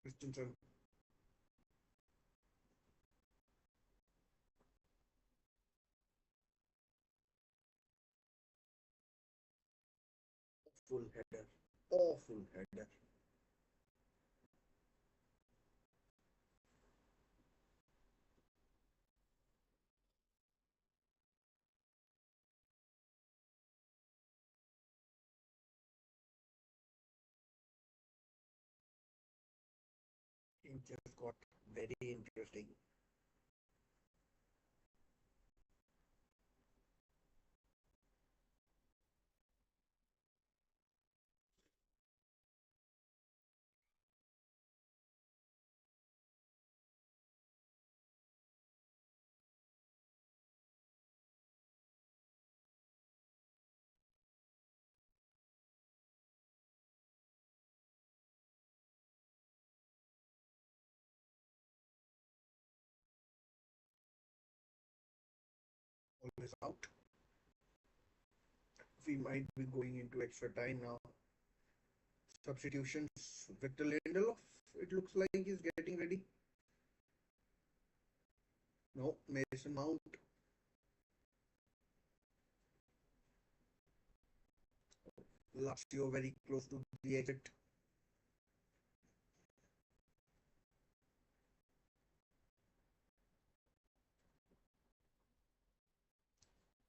Christensen. Full header. Awful header. It just got very interesting. Always out. We might be going into extra time now. Substitutions. Victor Lindelof, it looks like he's getting ready. No, Mason Mount. Lazio very close to the exit.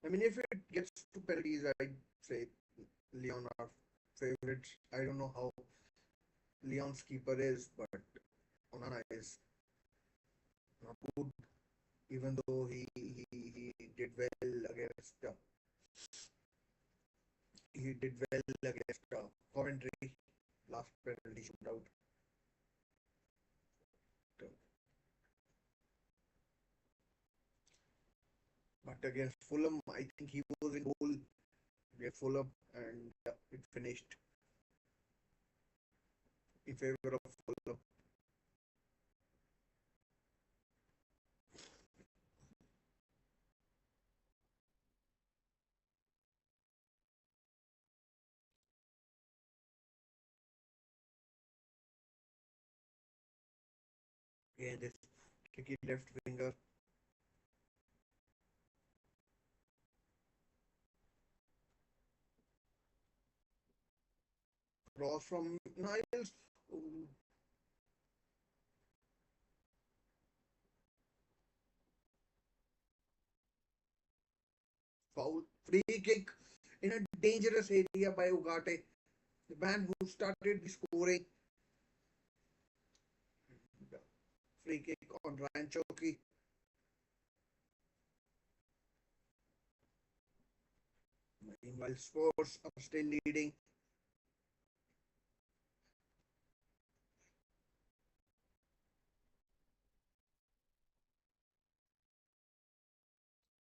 I mean, if it gets to penalties, I'd say Leon are favorites. I don't know how Leon's keeper is, but Onana is not good, even though he did well against he did well against Coventry last penalty shootout. But against Fulham, I think he was in goal against Fulham, and it finished in favor of Fulham. Again, this tricky left winger cross from Niles. Foul, free kick in a dangerous area by Ugarte, the man who started the scoring. Free kick on Ryan Choki. Meanwhile, Spurs are still leading.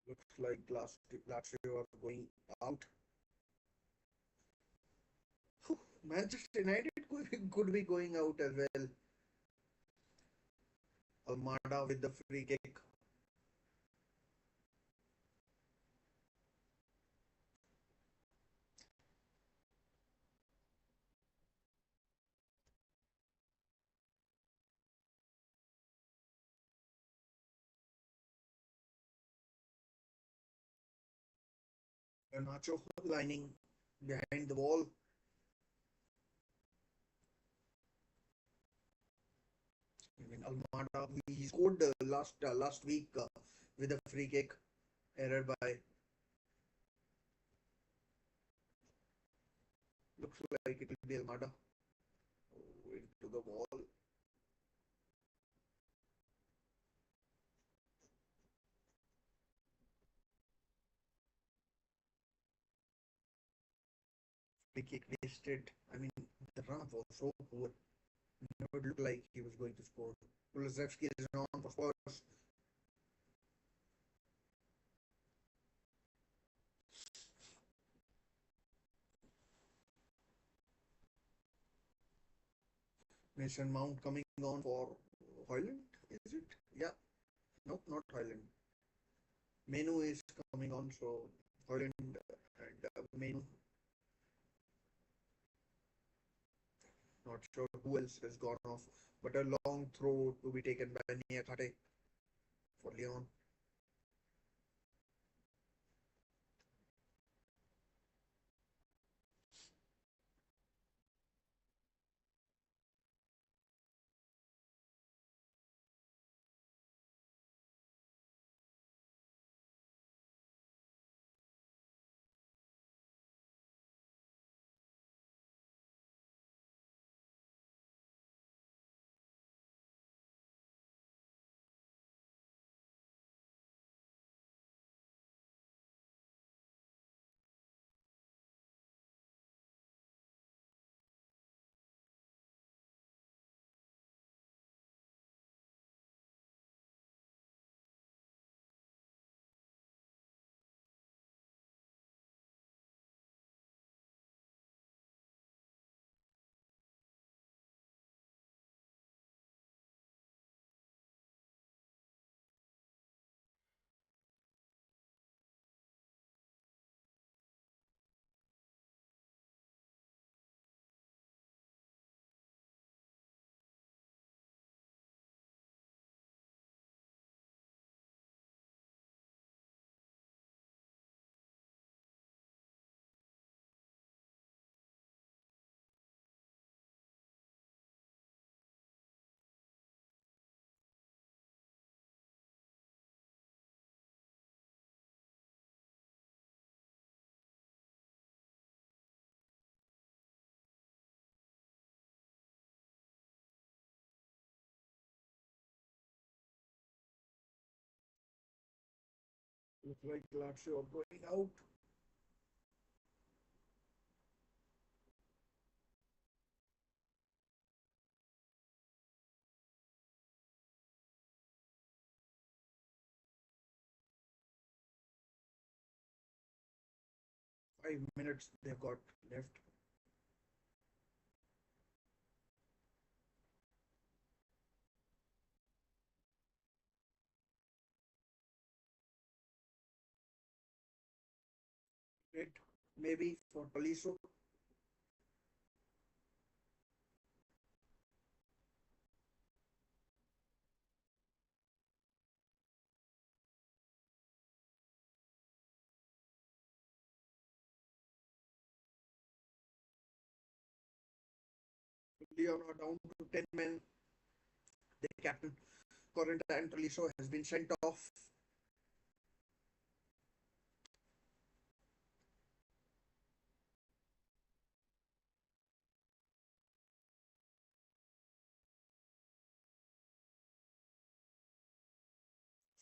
Looks like Lazio are going out. Manchester United could be going out as well. Almada with the free kick. Nacho lining behind the wall. I mean, Almada, he scored last week with a free kick error by. Looks like it will be Almada. Oh, into the wall. Free kick wasted. I mean, the run was so poor. Never looked like he was going to score. Kulusevski is on for Spurs. Mason Mount coming on for Hoyland, is it? Yeah, nope, not Hoyland. Menu is coming on, so Hoyland and Menu. Not sure who else has gone off, but a long throw to be taken by Niakate for Lyon. Looks like Lazio are going out. 5 minutes they've got left. Great. Maybe for Tolisso. Lyon are down to 10 men. The captain, Correnta and Tolisso, has been sent off.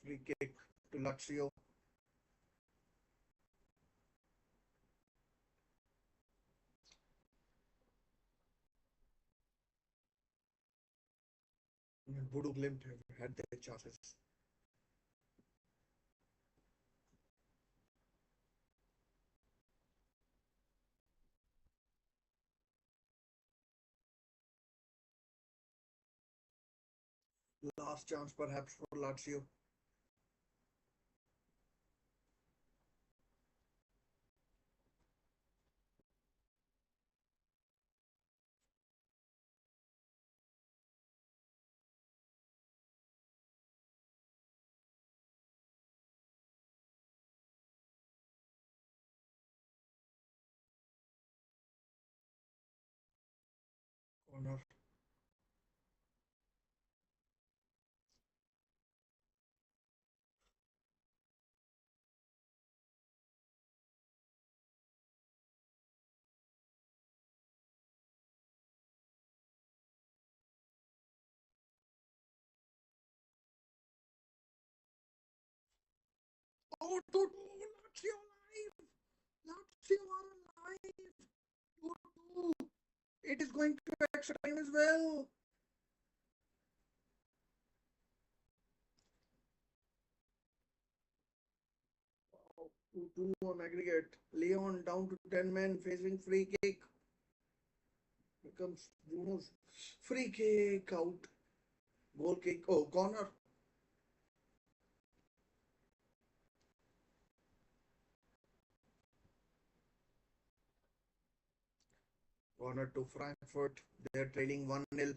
Free kick to Lazio. Bodo Glimt have had their chances. Last chance perhaps for Lazio. Corner. Oh, 2-2. Lazio alive. Lazio are alive. 2-2. It is going to extra time as well. 2-2 on aggregate. Leon down to 10 men facing free kick. Here comes Bruno's free kick out, goal kick, oh, corner. Corner to Frankfurt. They're trailing 1-0.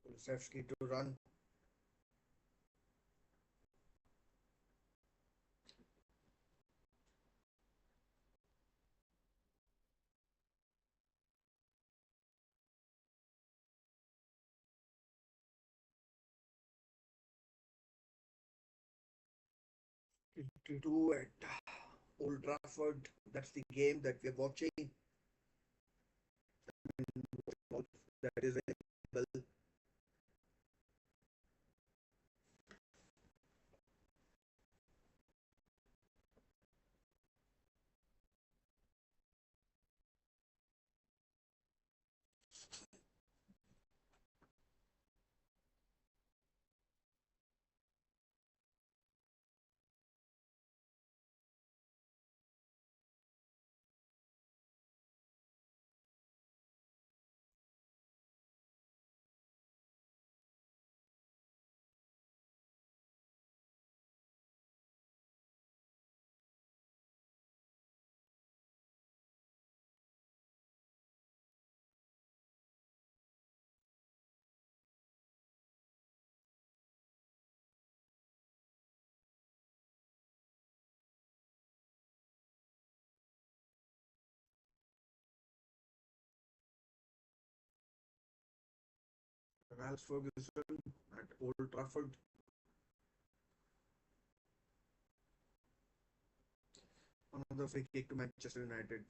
Kulusevski to run. To do at Old Trafford. That's the game that we're watching. That is available. Ralph Ferguson at Old Trafford. Another free kick to Manchester United.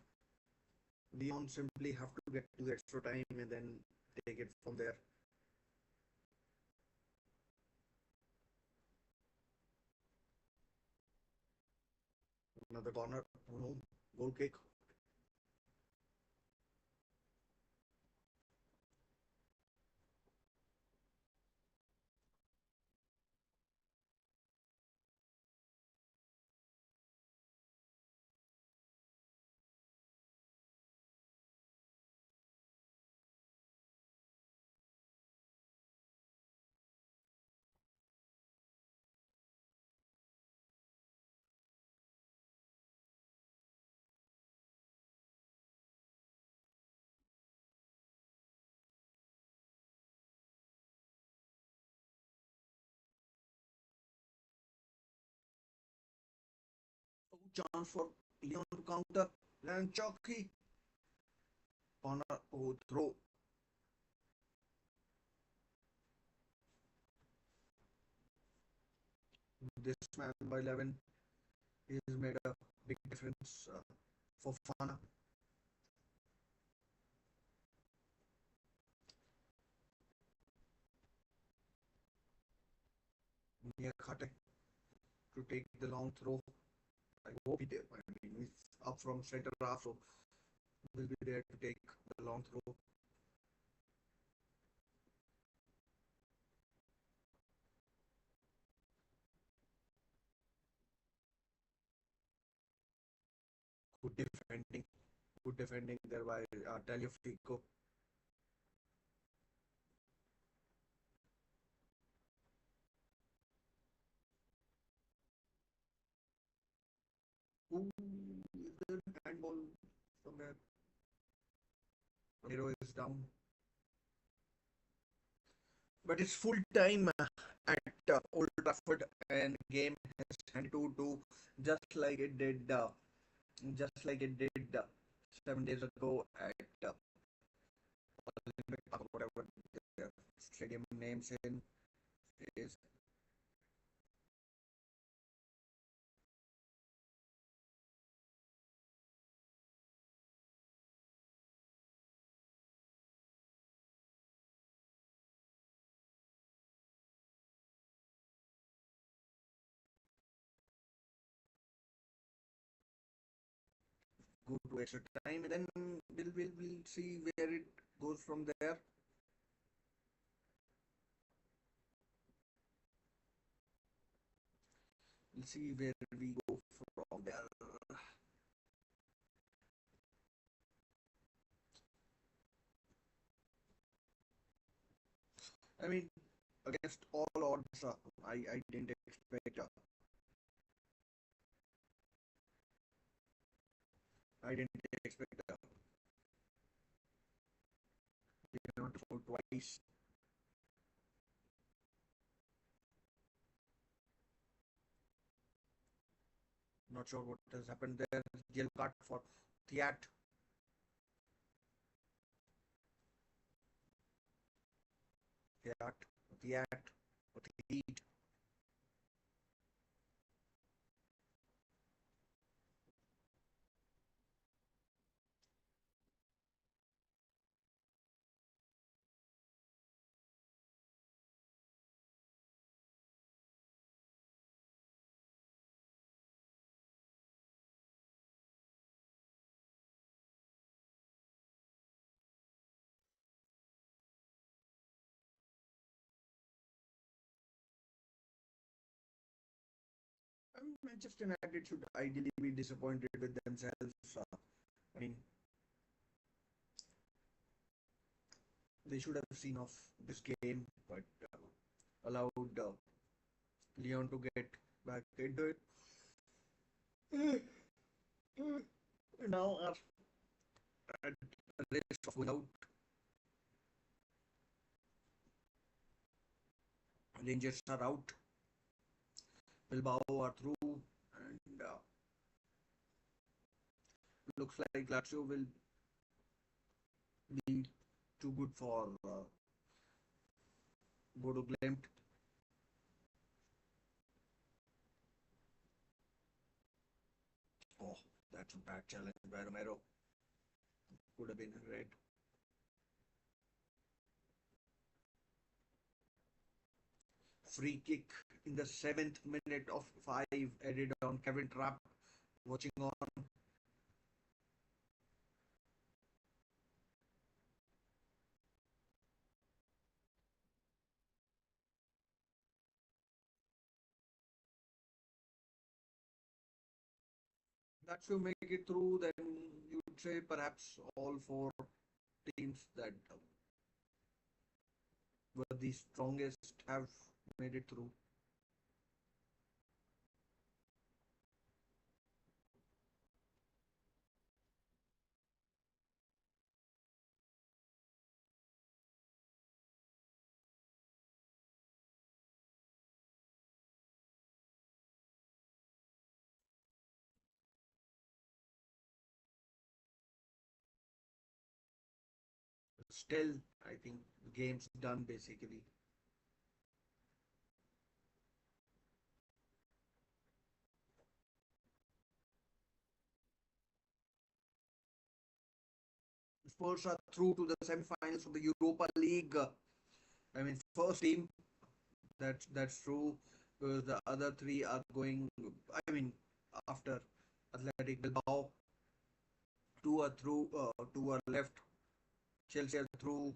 Lyon simply have to get to the extra time and then take it from there. Another corner. Oh no. Goal kick. Chance for Lyon to counter. And Chucky. Corner. Oh, throw. This man by 11 is made a big difference for Fana. Near Khate to take the long throw. I hope he did. I mean, he's up from center half, so will be there to take the long throw. Good defending. Good defending there by Taliafico. Ooh, is there a handball somewhere? Hero is down. But it's full time at Old Trafford, and game has 10-2, just like it did 7 days ago at Olympic Park, whatever the stadium names in is. go to extra time, and then we'll see where it goes from there. We'll see where we go from there. I mean, against all odds, I didn't expect I didn't expect Leon to score twice. Not sure what has happened there. Yellow card for Thiat. Thiat. Thiat. Thiat. Manchester United should ideally be disappointed with themselves. I mean, they should have seen off this game, but allowed Leon to get back into it. Now are at risk of going out. Rangers are out. Bilbao are through, and looks like Lazio will be too good for Bodo Glimt. Oh, that's a bad challenge by Romero. Could have been red. Free kick in the 7th minute of 5 added on Kevin Trapp. Watching on. That should make it through. Then you would say perhaps all four teams that were the strongest have made it through. Still, I think the game's done basically. Spurs are through to the semi-finals of the Europa League. I mean, first team. That's true. Because the other three are going. I mean, after Athletic Bilbao, two are through. Two are left. Chelsea are through.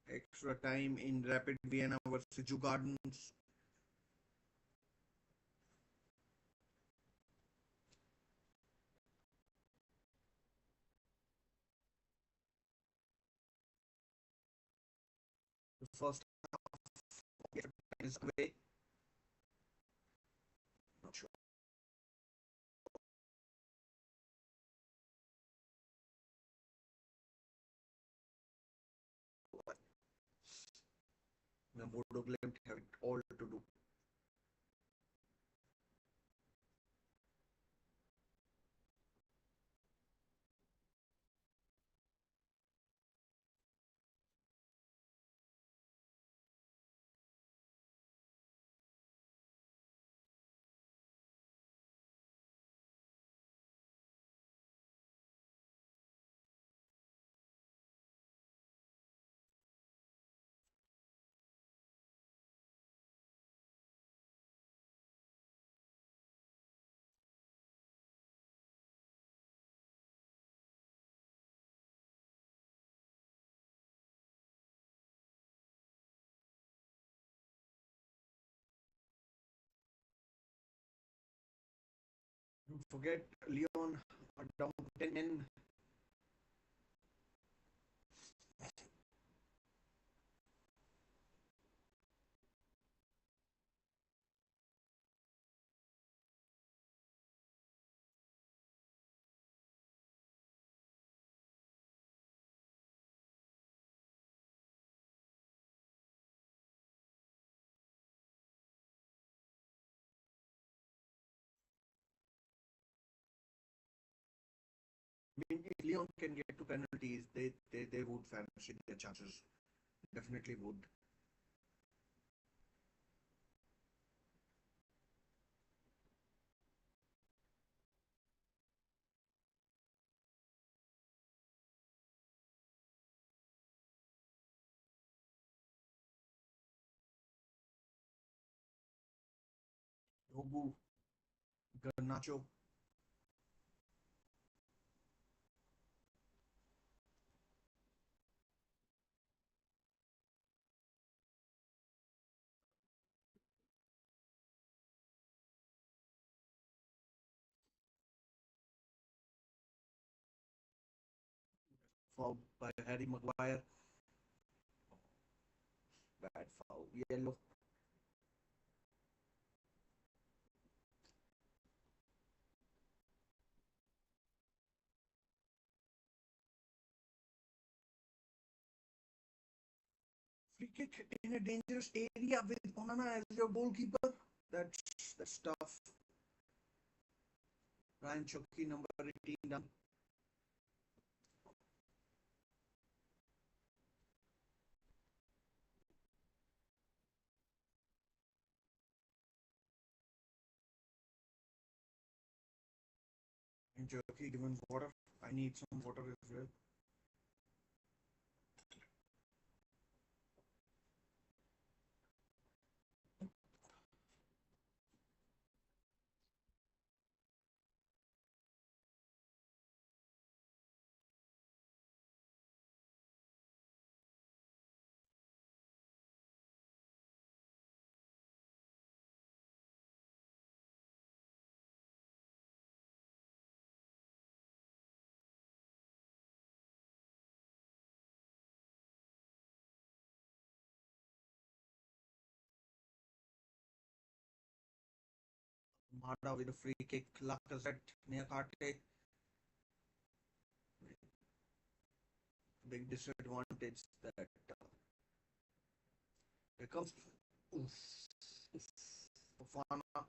Extra time in Rapid Vienna versus Jew Gardens. The first half of extra time is away. Not sure. The Bodo Glimt have it all to do. Forget Lyon are down to 10 men. I mean, if Lyon can get to penalties, they would fancy their chances. Definitely would. Dogu, Garnacho, foul by Harry Maguire. Bad foul. Yellow. Free kick in a dangerous area with Onana as your goalkeeper. That's tough. Ryan Chucky, number 18, done. Ryan Chucky given water. I need some water as well. Mada with a free kick. Lacazette, Niakate. Big disadvantage that here comes. Oof, oof, Fofana.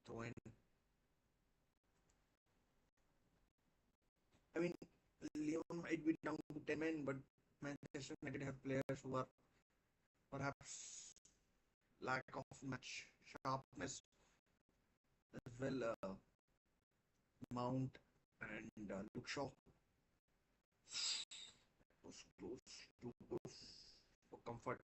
Throw in. I mean, Lyon might be down to 10 men, but Manchester United have players who are perhaps lack of match sharpness as well. Mount and Luke Shaw was close to close for comfort.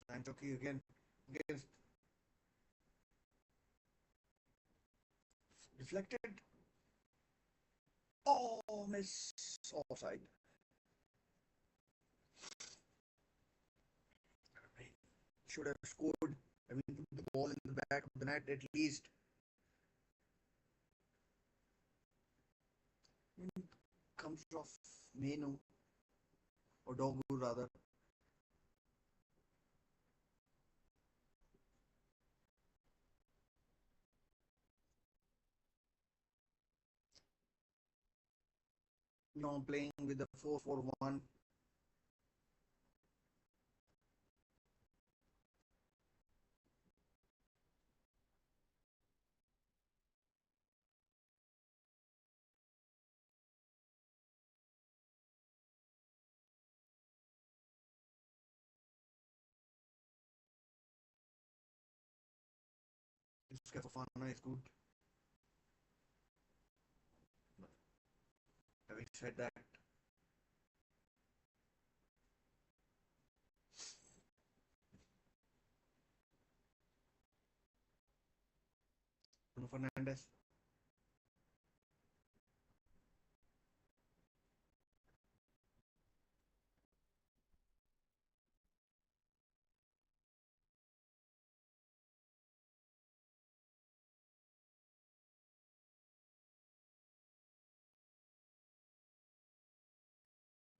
And Turkey again against deflected. Oh, miss offside. Should have scored. I mean, put the ball in the back of the net at least. I mean, comes off Menu or Dogu rather. Playing with the 4-4-1. Fofana is good. But having said that, Bruno Fernandes.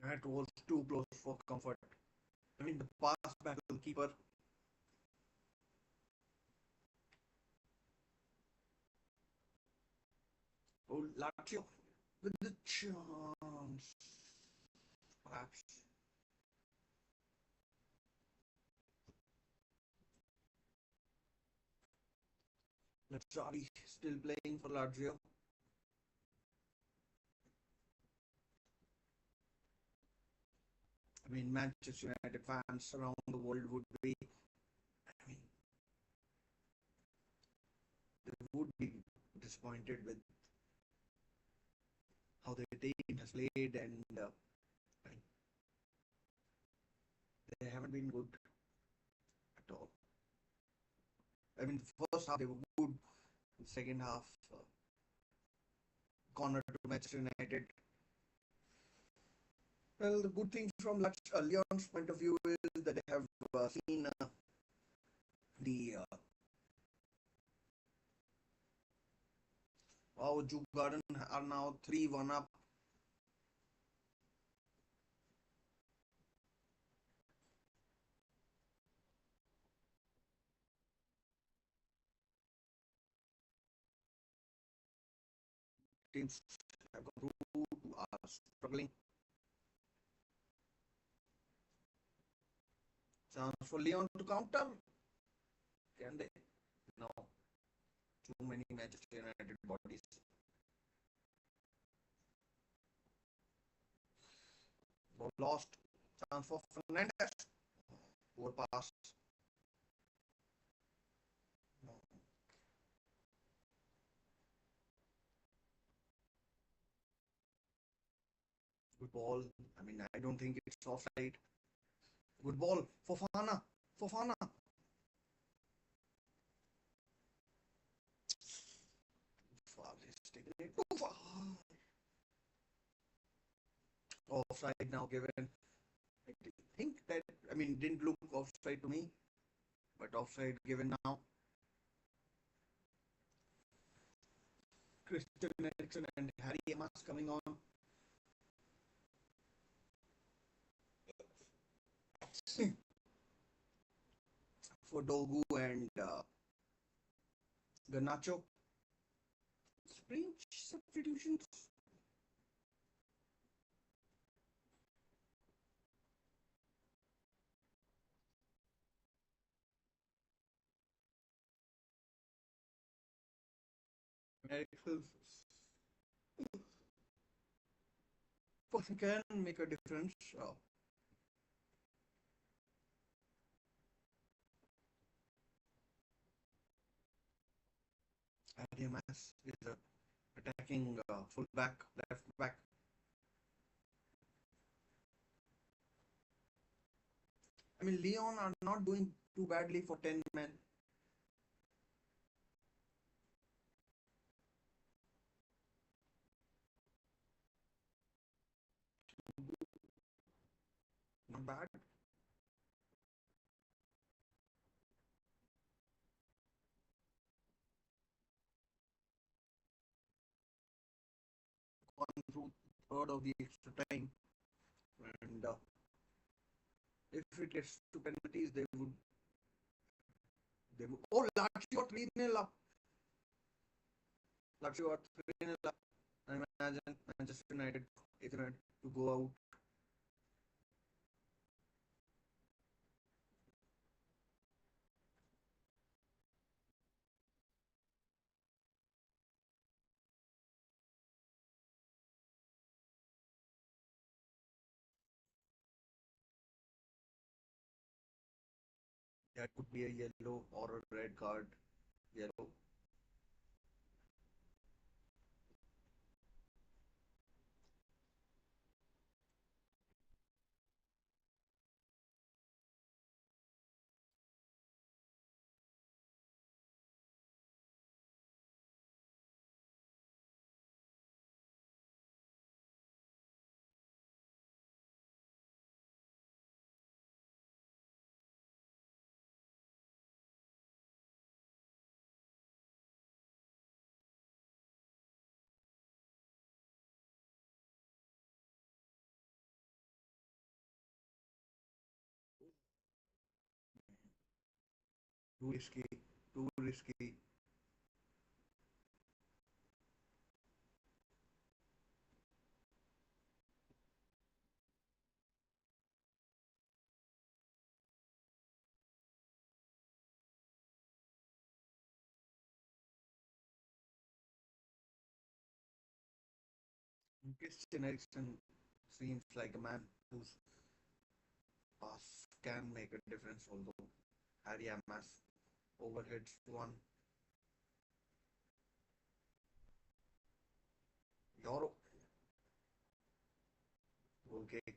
That was too close for comfort. I mean, the pass back to the keeper. Oh, Lazio with the chance. Perhaps. Lazzari still playing for Lazio. I mean, Manchester United fans around the world would be, I mean, they would be disappointed with how their team has played, and I mean, they haven't been good at all. I mean, the first half they were good, the second half corner to Manchester United. Well, the good thing from Lyon's point of view is that they have seen the wow, Juve Garden are now 3-1 up. Teams have gone through, are struggling. Chance for Lyon to counter. Can they? No. Too many Manchester United bodies. Ball lost. Chance for Fernandes. Poor pass. No. Good ball. I mean, I don't think it's offside. Good ball. Fofana. Fofana. Far is taking it too far. Offside now given. I think that, I mean, didn't look offside to me, but offside given now. Christian Eriksen and Harry Emas coming on. For Dogu and Garnacho. Strange substitutions. Miracles. Person can make a difference. Adiamas is a attacking fullback, left back. I mean, Lyon are not doing too badly for 10 men. Not bad. Gone through third of the extra time. And if it gets to penalties, they would. Oh, Lazio 3-0 up. Lazio are 3-0 up. I imagine Manchester United is going to go out. That could be a yellow or a red card. Yellow. Too risky. Too risky. Christian Eriksen seems like a man whose pass can make a difference, although Harry Amas overheads one. Euro goal kick.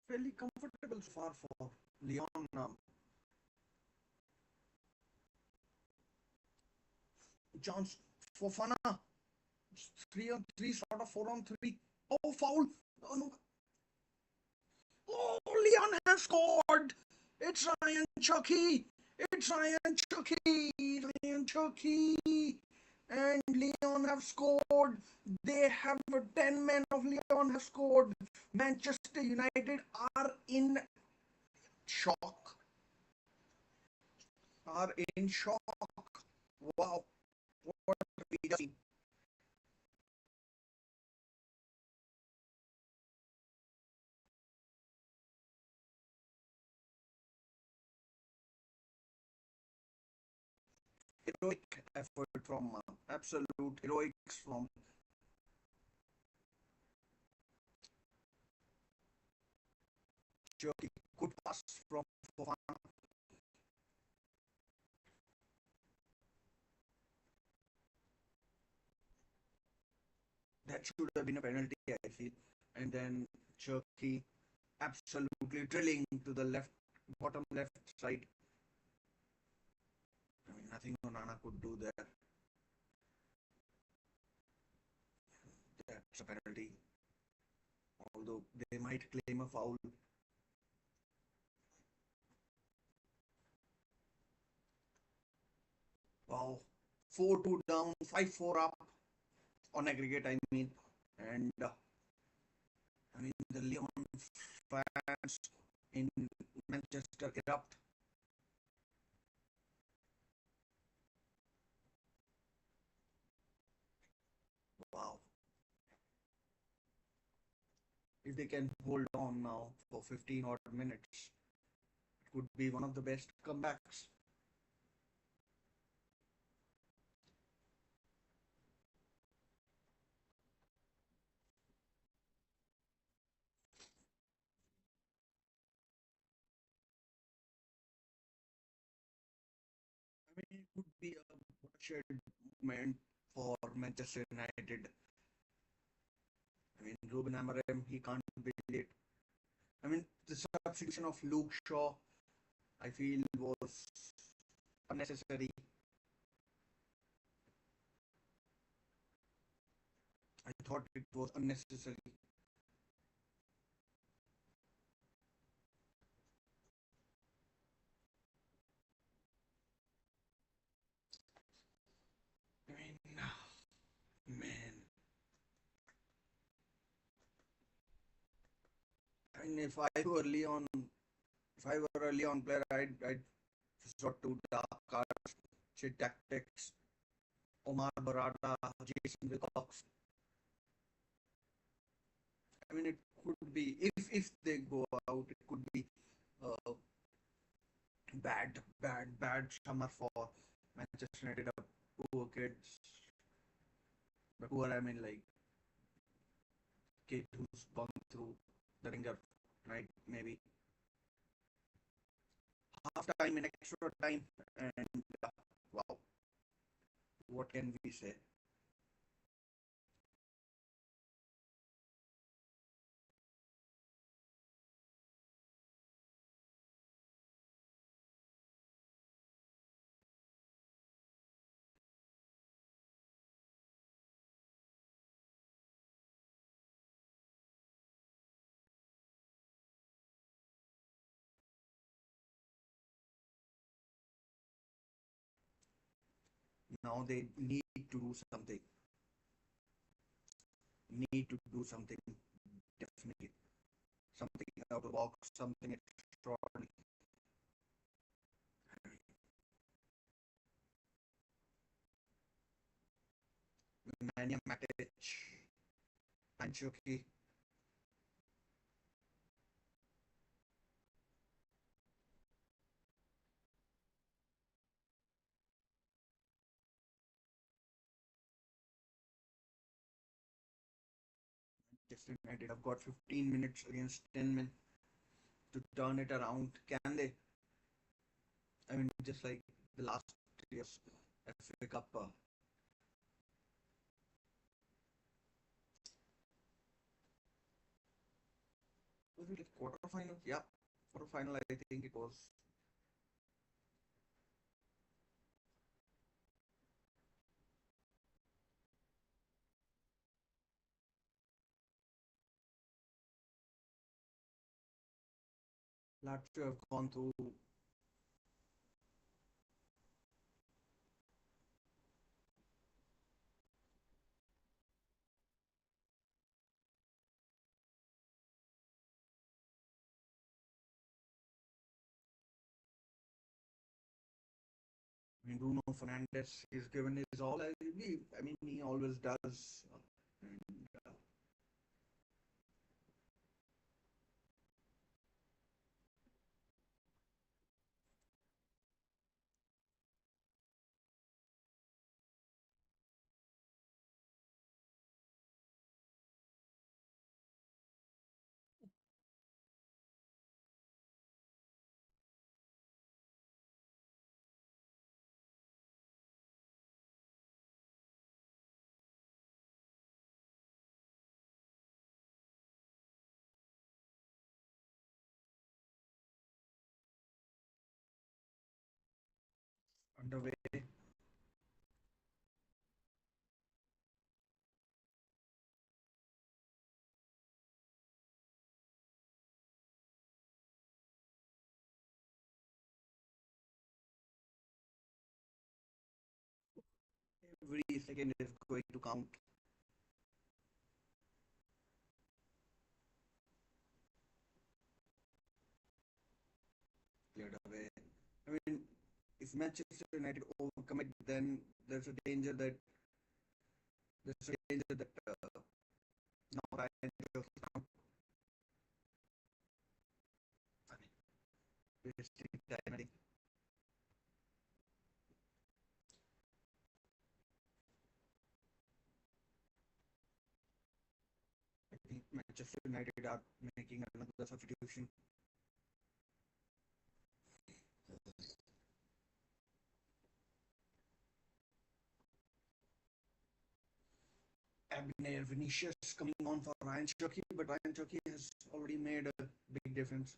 Fairly comfortable so far for Leon. Chance for Fana. 3 on 3, sort of 4 on 3. Oh, foul. Oh, no. Oh, Leon has scored. It's Ryan Chucky. It's Ryan Chucky. Ryan Chucky. And Leon have scored. They have 10 men of Leon have scored. Manchester United are in shock. Are in shock. Wow. What we just seen. Heroic effort from absolute heroics from Turkey. Good pass from Fofana. That should have been a penalty, I feel. And then Turkey absolutely drilling to the left, bottom left side. I mean, nothing Onana could do there. That's a penalty. Although they might claim a foul. Wow. 4-2 down, 5-4 up on aggregate, I mean. And I mean, the Lyon fans in Manchester erupt. Wow. If they can hold on now for 15 odd minutes, it could be one of the best comebacks. I mean, it would be a watershed moment for Manchester United. I mean, Ruben Amorim, he can't be late. I mean, the substitution of Luke Shaw, I feel, was unnecessary. I thought it was unnecessary. I mean, man. I mean, if I were a Leon player, I'd resort to dark cards, shit tactics. Omar Barada, Jason Wilcox. I mean, it could be if they go out, it could be uh, bad summer for Manchester United. Poor kids, but poor I mean like kid who's gone through the ringer, right? Maybe half time and extra time, and wow, what can we say? Now they to do something, need to do something definitely, something out of the box, something extraordinary. Mania Matic, Anchoki, Manchester United have got 15 minutes against 10 men to turn it around. Can they? I mean, just like the last year's FA Cup. Was it like quarterfinal? Yeah, quarterfinal. I think it was. Lazio have gone through. I mean, Bruno Fernandes is given his all. I mean, he always does. And, underway. Every second is going to count. Cleared away. I mean, if Manchester United overcome it, then there's a danger that now Ryan Church is not wasting time. I think Manchester United are making another substitution. Abner Vinicius coming on for Ryan Chucky, but Ryan Chucky has already made a big difference.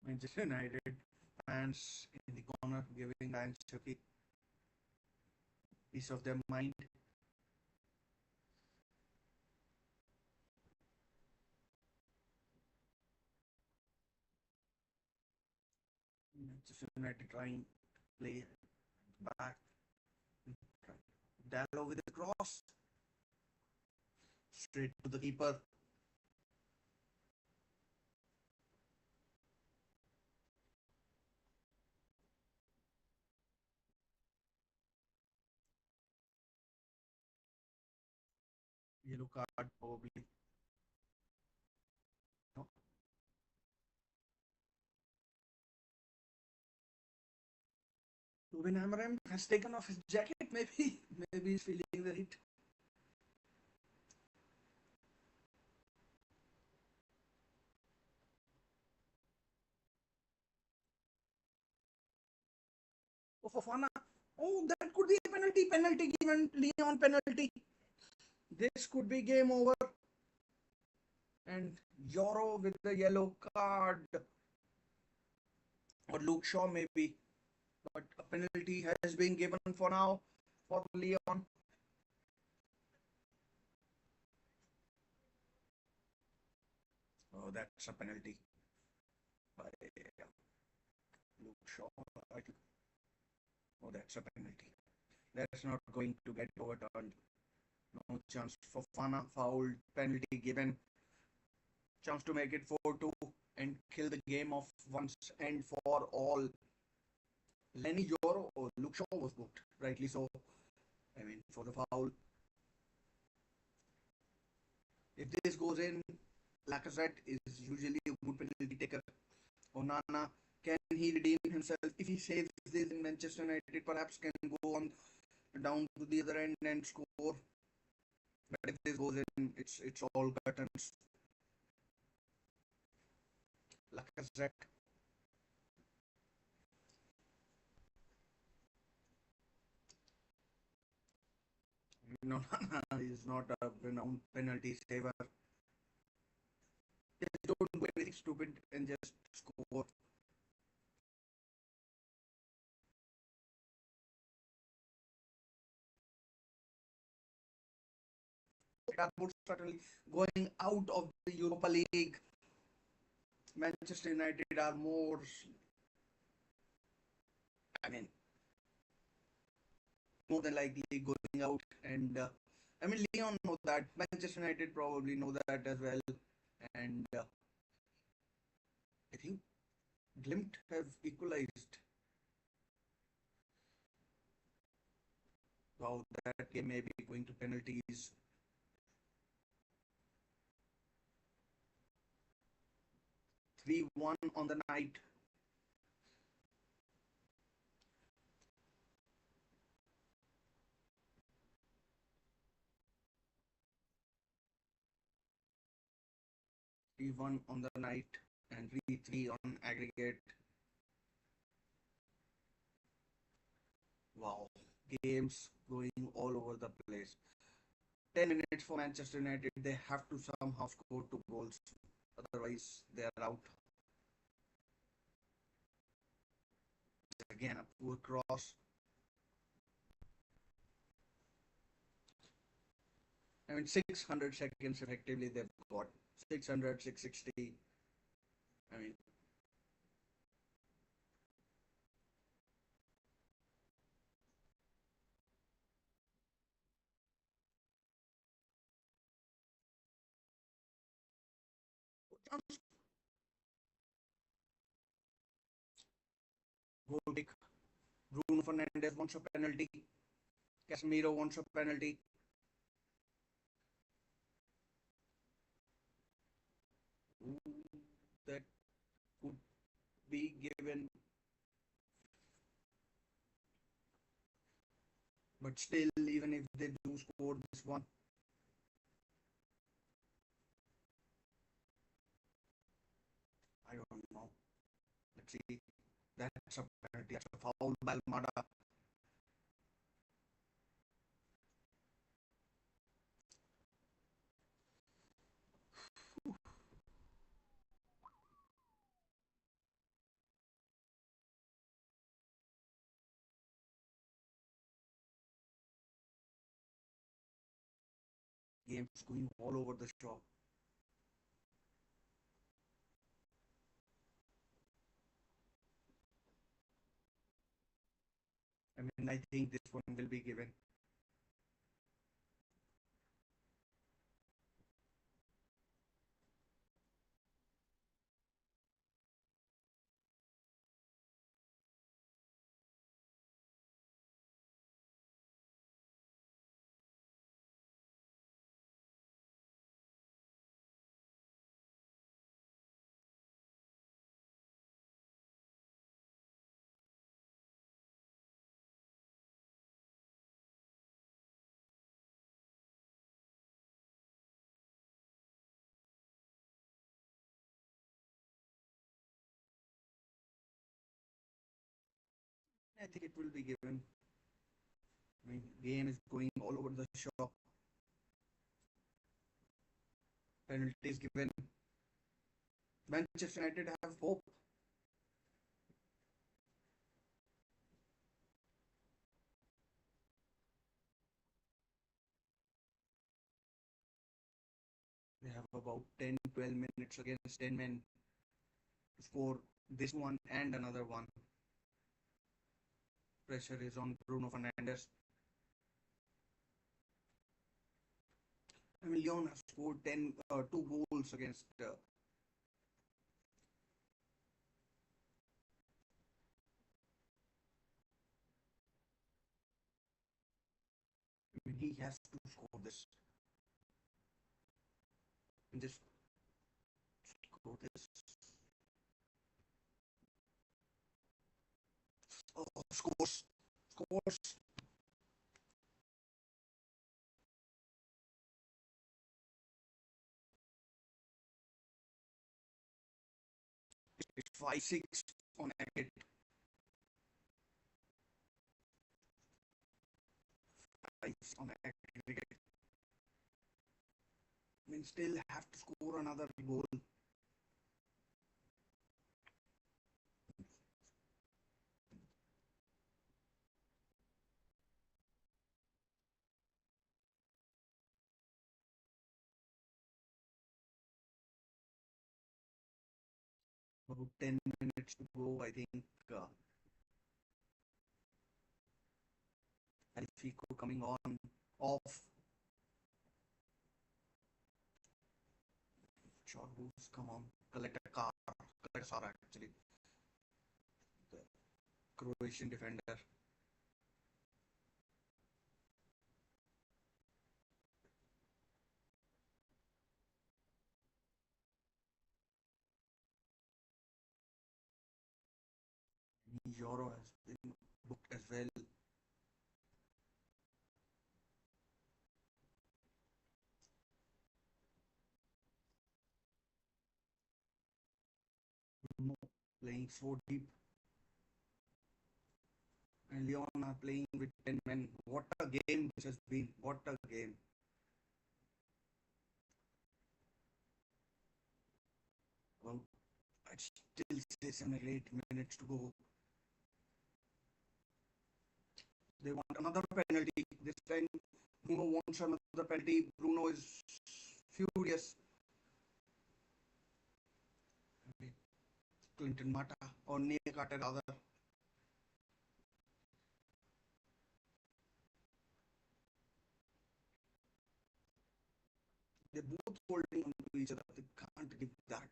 Manchester United fans in the corner giving Ryan Chucky piece of their mind. Manchester United trying to play back. Dallo with a cross straight to the keeper. Yellow card probably. No. Ruben Amorim has taken off his jacket. Maybe he's feeling the heat. Oh, Fofana. Oh, that could be a penalty. Penalty given. Leon penalty. This could be game over. And Euro with the yellow card. Or Luke Shaw maybe. But a penalty has been given for now for Leon. Oh, that's a penalty by Luke Shaw. I think. Oh, that's a penalty. That's not going to get overturned. No chance for Fana. Foul, penalty given. Chance to make it 4-2 and kill the game off once and for all. Lenny Joro or Luke Shaw was booked, rightly so. I mean, for the foul. If this goes in, Lacazette is usually a good penalty taker. Onana, can he redeem himself? If he saves this in Manchester United, perhaps can go on down to the other end and score. But if this goes in, it's all curtains. Lacazette. No, he's not a renowned penalty saver. Just don't do anything stupid and just score. Airport certainly going out of the Europa League. Manchester United are more, I mean, more than likely going out. And I mean, Leon know that. Manchester United probably know that as well. And I think Glimt have equalized. Wow, that game may be going to penalties. 3-1 on the night. Three one on the night and 3-3 on aggregate. Wow, games going all over the place. 10 minutes for Manchester United. They have to somehow score 2 goals. Otherwise, they are out. Again, a poor cross. I mean, 600 seconds effectively they've got. 600, 660. I mean, goal kick. Bruno Fernandes wants a penalty. Casemiro wants a penalty. Ooh, that could be given. But still, even if they do score this one, I don't know. Let's see. That's a penalty. That's a foul by Almada. Games going all over the shop. I mean, I think this one will be given. I think it will be given. I mean, game is going all over the shop. Penalties given. Manchester United have hope. They have about 10 12 minutes against 10 men to score this one and another one. Pressure is on Bruno Fernandes. I mean, Lyon have scored 2 goals against. I mean, he has to score this. And just score this. Oh, scores. Scores. It's 5-6 on aggregate. 5 on aggregate. I mean, still have to score another goal. About 10 minutes to go, I think. Alfico coming on, off. Sure, who's come on? Collect a car. Collect a car, actually. The Croatian defender. Euro has been booked as well. Playing so deep. And Lyon are playing with 10 men. What a game this has been. What a game. Well, I'd still say 7 or 8 minutes to go. They want another penalty. This time, Bruno wants another penalty. Bruno is furious. Clinton Mata or Neil Carter rather. They're both holding on to each other. They can't give that.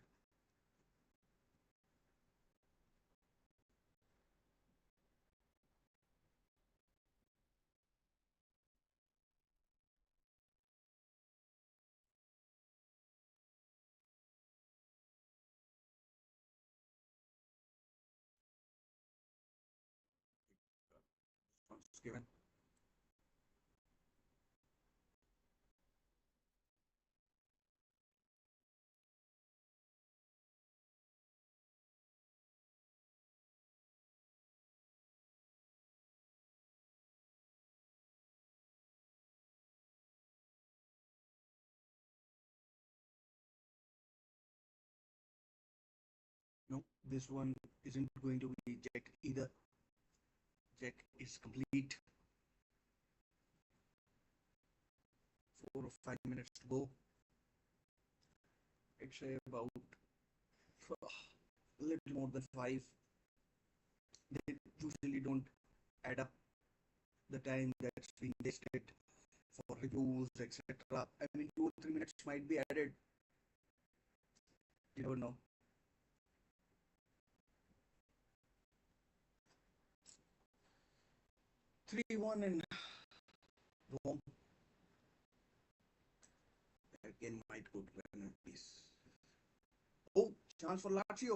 It's given. No, this one isn't going to be checked either. Check is complete. 4 or 5 minutes to go. I'd say about a little more than 5. They usually don't add up the time that's been wasted for reviews, etc. I mean, 2 or 3 minutes might be added. You never know. 3-1 and Rome again might go to penalties. Oh, chance for Lazio.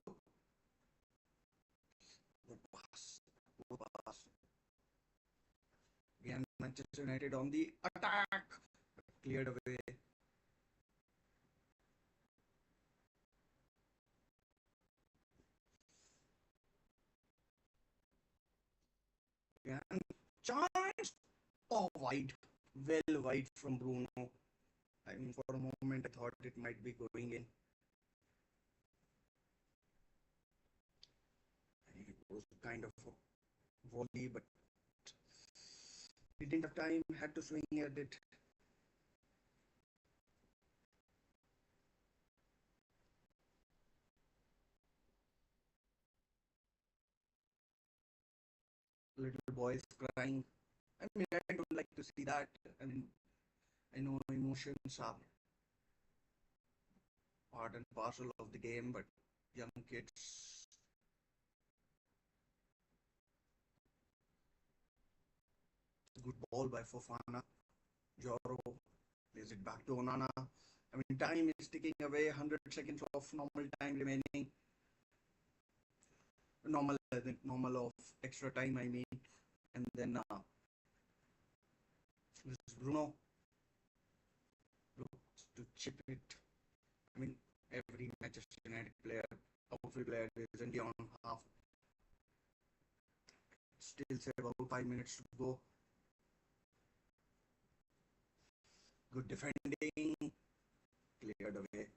Good pass. Good pass. Again, Manchester United on the attack. Cleared away. And chance, oh, wide, well wide from Bruno. I mean, for a moment I thought it might be going in. It was kind of a volley, but he didn't have time, had to swing at it. Little boys crying. I mean, I don't like to see that. I mean, I know emotions are part and parcel of the game, but young kids, good ball by Fofana. Joro plays it back to Onana. I mean, time is ticking away, 100 seconds of normal time remaining. Normal of extra time, I mean. And then this is Bruno looks to chip it. I mean, every Manchester United player, outfield player, isn't on half. Still say about 5 minutes to go. Good defending, cleared away.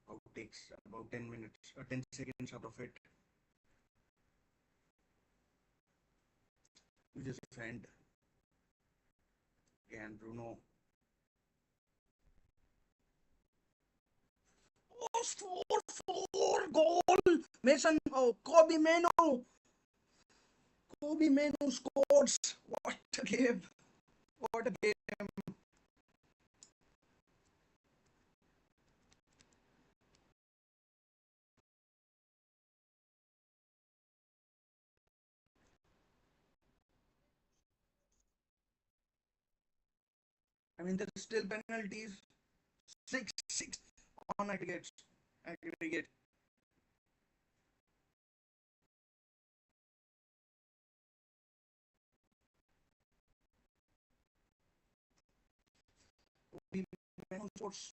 Out takes about 10 minutes or 10 seconds out of it. We just defend. Again, Bruno. Oh, 4-4 goal! Mason, oh, Kobe Meno. Kobe Meno scores. What a game. What a game. I mean, there's still penalties. 6-6 on aggregate. Aggregate. Kobe Meno scores.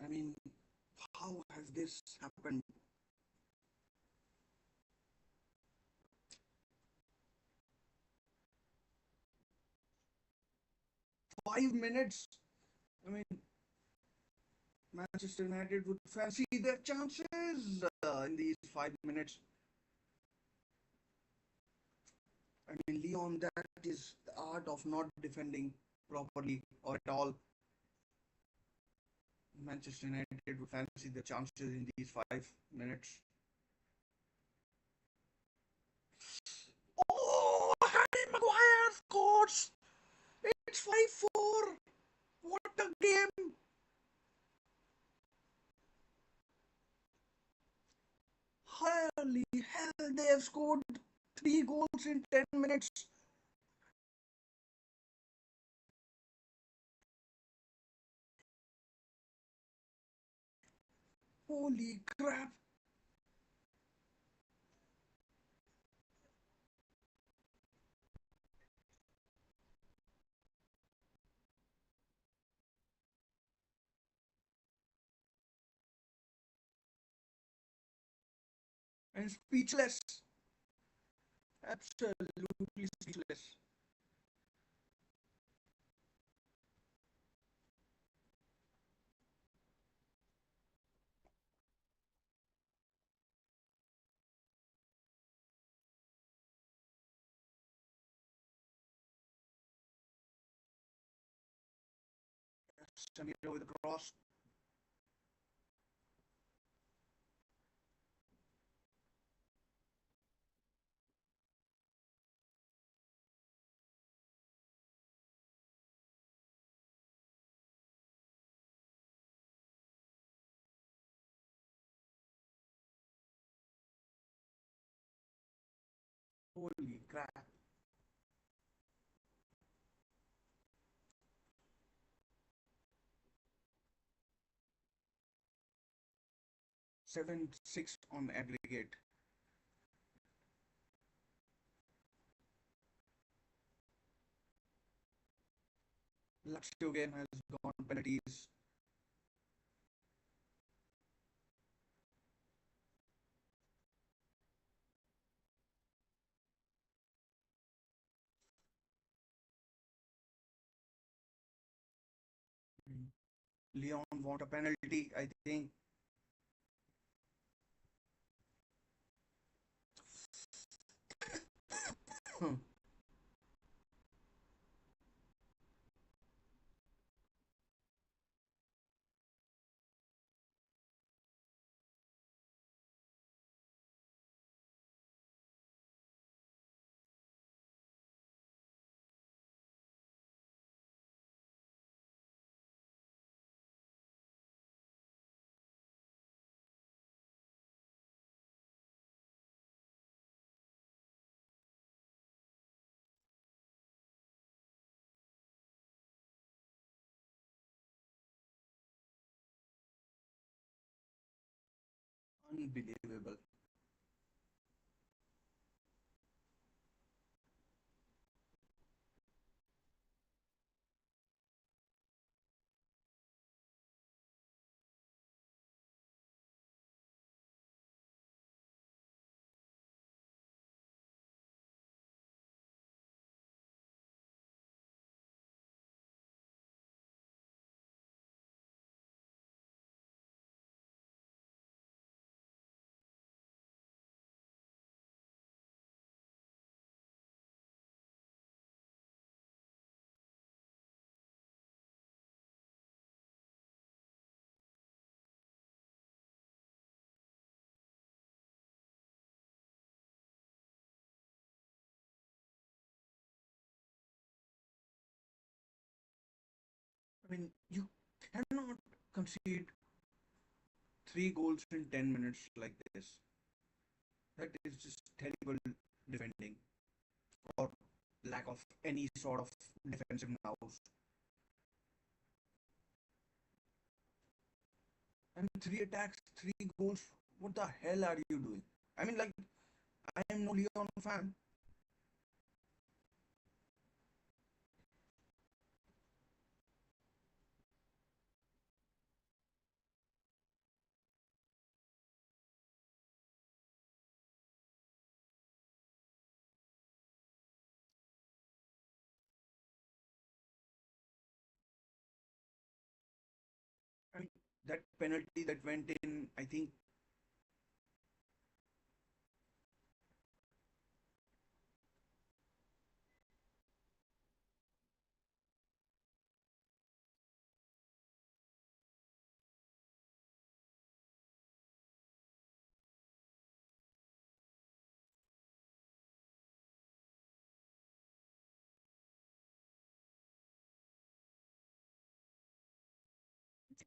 I mean, how has this happened? 5 minutes. I mean, Manchester United would fancy their chances in these 5 minutes. I mean, Leon, that is the art of not defending properly or at all. Manchester United would fancy their chances in these 5 minutes. Oh, Harry Maguire scores! It's 5-4. What a game! Holy hell, they have scored 3 goals in 10 minutes. Holy crap. And speechless. Absolutely speechless. Samir with the cross. Holy crap. 7-6 on aggregate. Lazio game has gone penalties. Leon want a penalty, I think. Unbelievable. I mean, you cannot concede 3 goals in 10 minutes like this. That is just terrible defending or lack of any sort of defensive nous. And 3 attacks, 3 goals. What the hell are you doing? I mean, like, I am no Leon fan. I mean, that penalty that went in, I think,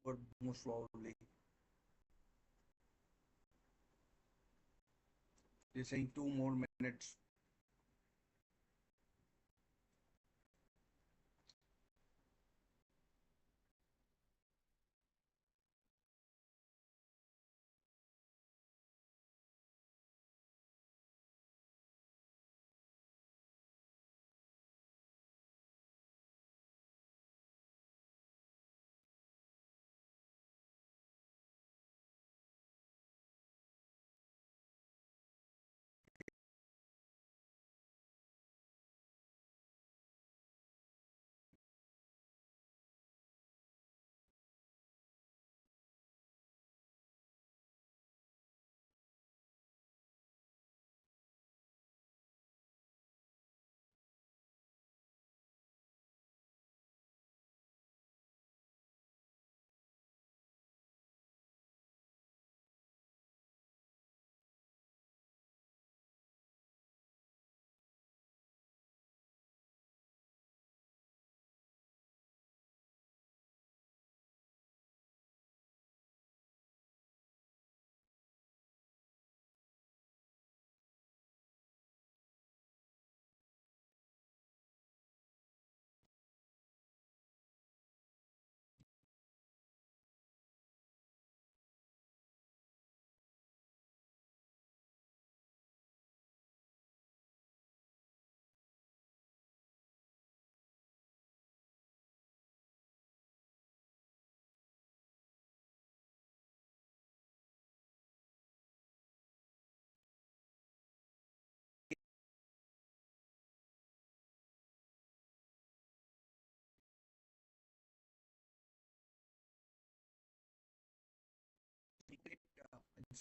or most probably, they're saying 2 more minutes.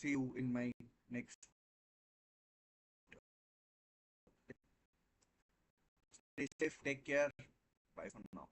see you in my next. Stay safe, take care. Bye for now.